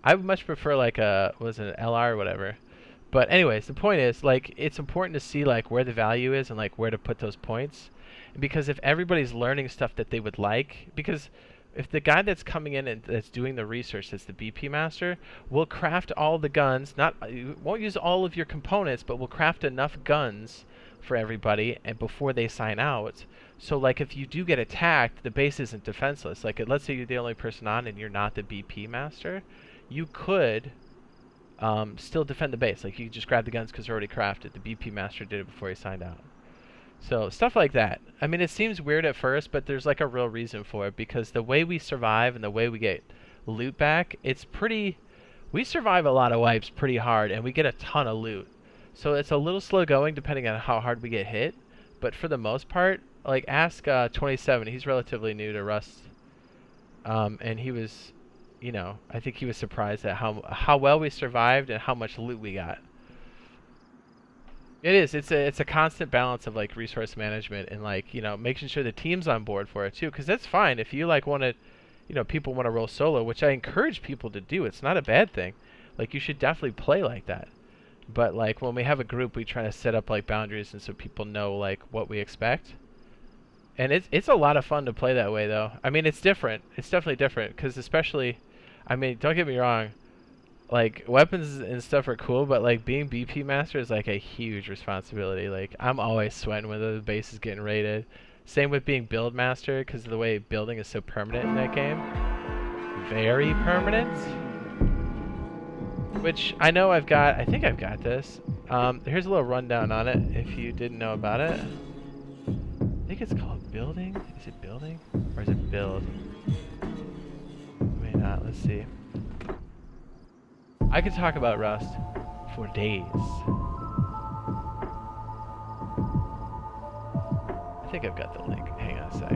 I would much prefer like a was it an LR or whatever. But anyways, the point is like it's important to see like where the value is and like where to put those points. Because if everybody's learning stuff that they would like, because if the guy that's coming in and that's doing the research, that's the BP master, will craft all the guns. Not won't use all of your components, but will craft enough guns for everybody and before they sign out. So like if you do get attacked, the base isn't defenseless. Like let's say you're the only person on and you're not the BP master, you could still defend the base. Like you just grab the guns because they're already crafted. The BP master did it before he signed out. So stuff like that. I mean, it seems weird at first, but there's like a real reason for it because the way we survive and the way we get loot back, it's pretty. We survive a lot of wipes pretty hard, and we get a ton of loot. So it's a little slow going depending on how hard we get hit, but for the most part, like ask 27. He's relatively new to Rust, and he was, you know, I think he was surprised at how well we survived and how much loot we got. It is. It's a constant balance of like resource management and like, you know, making sure the team's on board for it too, because that's fine if you like want to, you know, people want to roll solo, which I encourage people to do. It's not a bad thing. Like you should definitely play like that. But like when we have a group, we try to set up like boundaries and so people know like what we expect. And it's a lot of fun to play that way though. I mean, it's different. It's definitely different because especially, I mean, don't get me wrong. Like weapons and stuff are cool, but like being BP master is like a huge responsibility. Like I'm always sweating when the base is getting raided. Same with being build master because of the way building is so permanent in that game. Very permanent. Which I know I've got. I think I've got this. Here's a little rundown on it if you didn't know about it. I think it's called building. Is it building or is it build? Maybe not. Let's see. I could talk about Rust for days. I think I've got the link. Hang on a sec.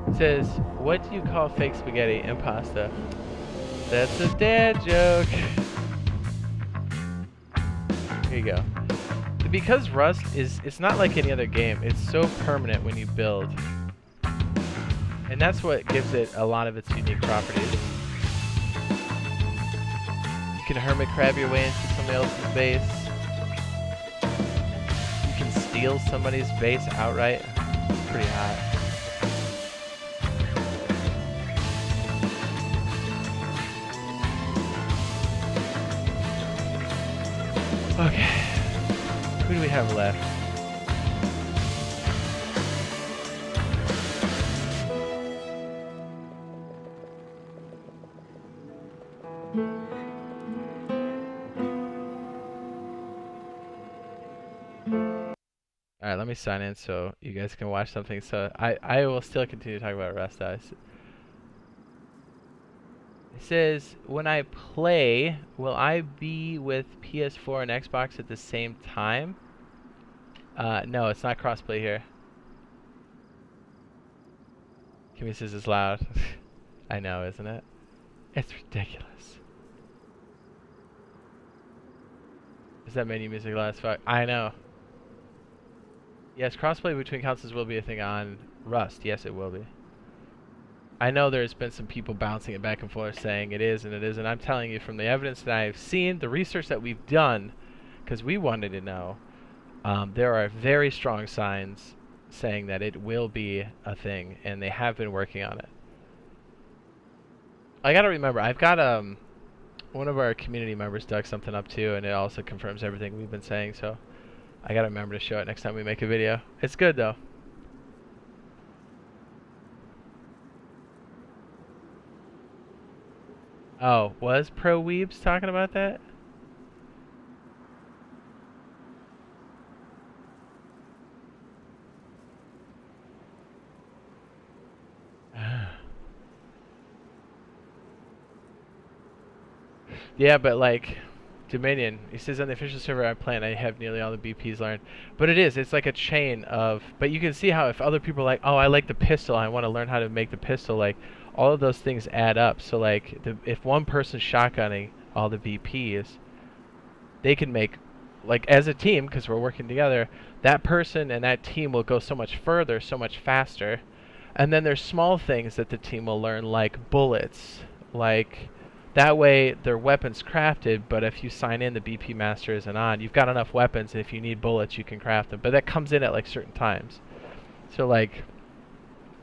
It says, what do you call fake spaghetti and pasta? That's a dad joke. Here you go. Because Rust it's not like any other game. It's so permanent when you build. And that's what gives it a lot of its unique properties. You can hermit crab your way into somebody else's base. You can steal somebody's base outright. It's pretty hot. Okay. Who do we have left? Alright, let me sign in so you guys can watch something. So I will still continue to talk about Rust. It says, when I play, will I be with PS4 and Xbox at the same time? No, it's not crossplay here. Kimmy says it's loud. I know, isn't it? It's ridiculous. Is that menu music loud as fuck? I know. Yes, crossplay between consoles will be a thing on Rust. Yes, it will be. I know there's been some people bouncing it back and forth saying it is and it isn't. I'm telling you from the evidence that I've seen, the research that we've done, because we wanted to know, there are very strong signs saying that it will be a thing, and they have been working on it. I gotta remember, I've got one of our community members dug something up too, and it also confirms everything we've been saying, so I gotta remember to show it next time we make a video. It's good though. Oh, was Pro Weebs talking about that? Yeah, but like Dominion, he says on the official server I play, and I have nearly all the BPs learned. But it's like a chain of. But you can see how if other people are like, oh, I like the pistol, I want to learn how to make the pistol. Like all of those things add up. So like if one person's shotgunning all the BPs, they can make, like as a team, because we're working together, that person and that team will go so much further, so much faster. And then there's small things that the team will learn, like bullets, like that way their weapons crafted, but if you sign in the BP master isn't on, you've got enough weapons, and if you need bullets you can craft them. But that comes in at like certain times. So like,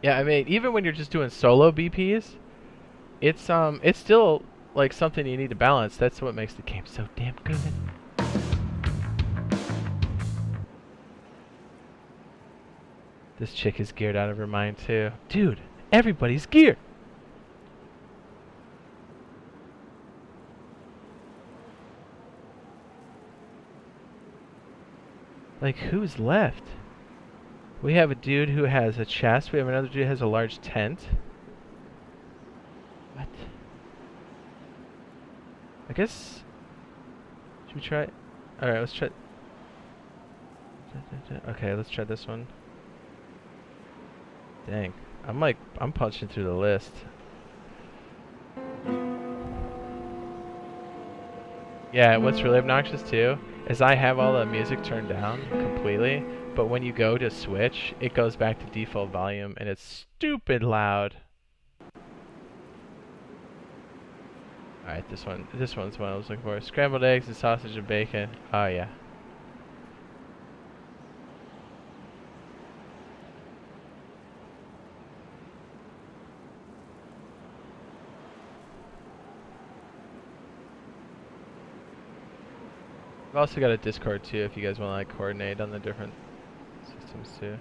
yeah, I mean, even when you're just doing solo BPs, it's still like something you need to balance. That's what makes the game so damn good. This chick is geared out of her mind too. Dude, everybody's geared. Like, who's left? We have a dude who has a chest. We have another dude who has a large tent. What? I guess... Should we try... Alright, let's try... Okay, let's try this one. Dang. I'm punching through the list. Yeah, what's really obnoxious too is I have all the music turned down completely, but when you go to switch, it goes back to default volume and it's stupid loud. Alright, this one's what I was looking for. Scrambled eggs and sausage and bacon. Oh yeah. I've also got a Discord too if you guys want to like coordinate on the different systems too.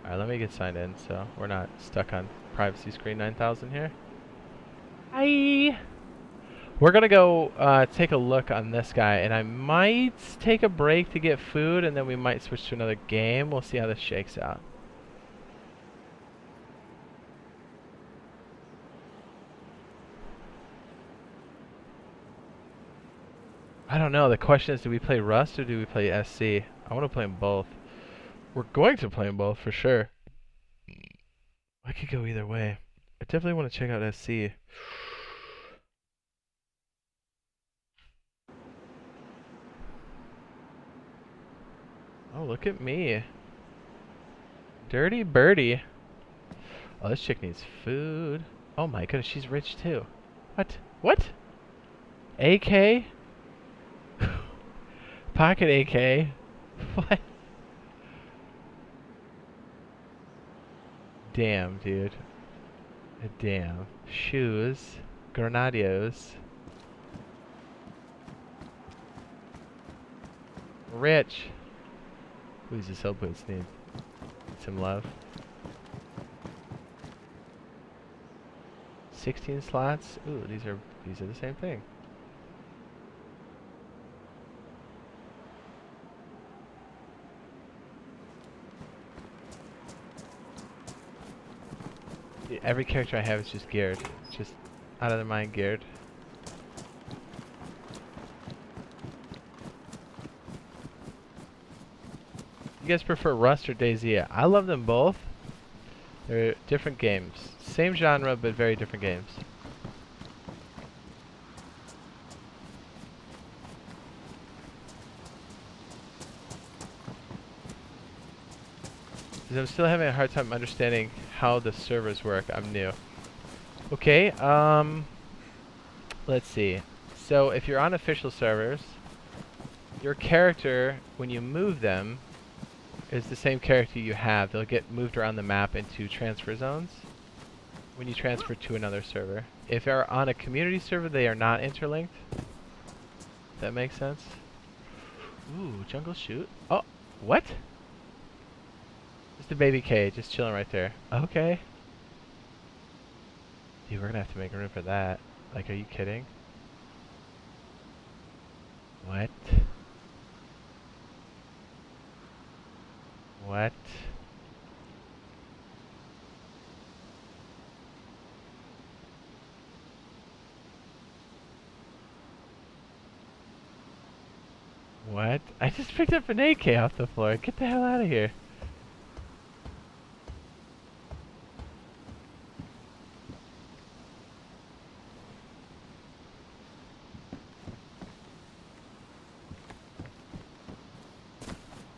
Alright, let me get signed in so we're not stuck on privacy screen 9000 here. Hi! We're gonna go take a look on this guy, and I might take a break to get food, and then we might switch to another game. We'll see how this shakes out. I don't know. The question is, do we play Rust or do we play SC? I want to play them both. We're going to play them both for sure. I could go either way. I definitely want to check out SC. Oh, look at me. Dirty birdie. Oh, this chick needs food. Oh my goodness, she's rich too. What? What? AK? Pocket AK? What? Damn, dude. Damn. Shoes. Grenadios. Rich. Who's this help boots need? Some love. 16 slots. Ooh, these are the same thing. Every character I have is just geared. Just out of their mind geared. You guys prefer Rust or DayZ? I love them both. They're different games. Same genre, but very different games. Because I'm still having a hard time understanding how the servers work. I'm new. Okay, let's see. So if you're on official servers, your character, when you move them, is the same character you have. They'll get moved around the map into transfer zones when you transfer to another server. If you're on a community server, they are not interlinked. That makes sense? Ooh, jungle shoot. Oh, what? Just a baby K, just chilling right there. Okay. Dude, we're gonna have to make room for that. Like, are you kidding? What? What? What? I just picked up an AK off the floor. Get the hell out of here.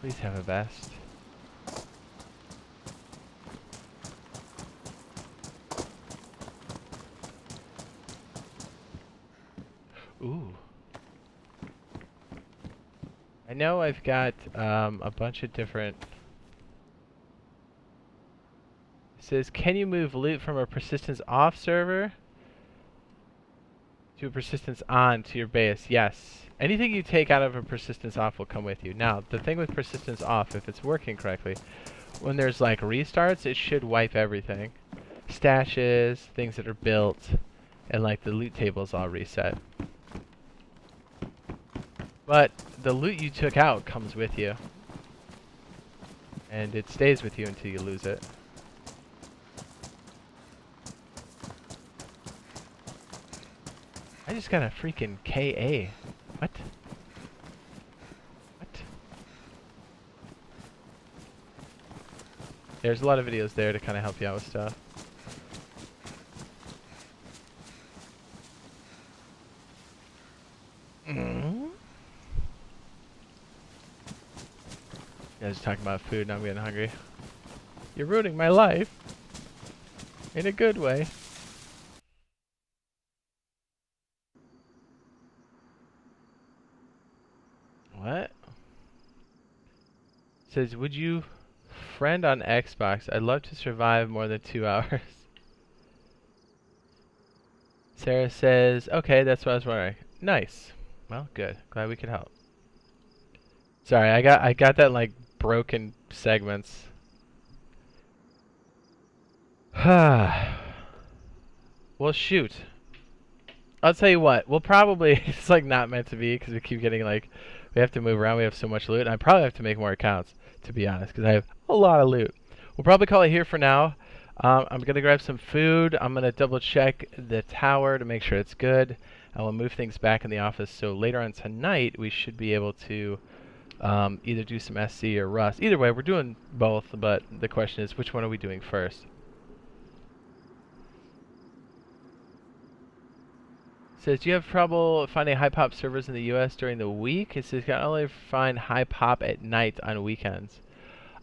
Please have a vest. Ooh. I know I've got a bunch of different... It says, can you move loot from a persistence off server to a persistence on to your base? Yes. Anything you take out of a persistence off will come with you. Now, the thing with persistence off, if it's working correctly, when there's like restarts, it should wipe everything. Stashes, things that are built, and like the loot tables all reset. But the loot you took out comes with you. And it stays with you until you lose it. I just got a freaking KA. What? What? There's a lot of videos there to kind of help you out with stuff. You guys are talking about food, now I'm getting hungry. You're ruining my life. In a good way. What? Says, would you friend on Xbox? I'd love to survive more than 2 hours. Sarah says, okay, that's what I was wondering. Nice. Well, good. Glad we could help. Sorry, I got that like broken segments. Well, shoot. I'll tell you what. We'll probably it's like not meant to be because we keep getting like we have to move around. We have so much loot. And I probably have to make more accounts to be honest because I have a lot of loot. We'll probably call it here for now. I'm gonna grab some food. I'm gonna double check the tower to make sure it's good. I will move things back in the office. So later on tonight we should be able to either do some SC or Rust. Either way, we're doing both. But the question is, which one are we doing first? Says, do you have trouble finding high pop servers in the US during the week? It says you can only find high pop at night on weekends.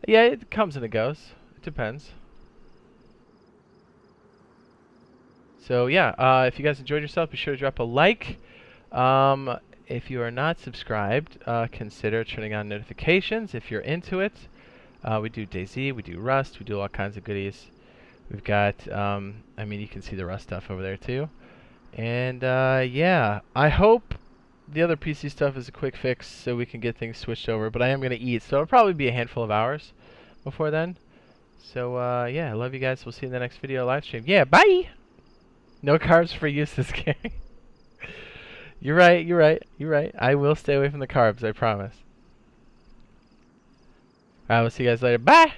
Yeah, it comes and it goes. It depends. So yeah, if you guys enjoyed yourself, be sure to drop a like. If you are not subscribed, consider turning on notifications if you're into it. We do DayZ, we do Rust, we do all kinds of goodies. We've got, I mean, you can see the Rust stuff over there too. And yeah, I hope the other PC stuff is a quick fix so we can get things switched over. But I am going to eat, so it'll probably be a handful of hours before then. So yeah, I love you guys. We'll see you in the next video live stream. Yeah, bye! No carbs for use this game. You're right, you're right, you're right. I will stay away from the carbs, I promise. Alright, we'll see you guys later. Bye!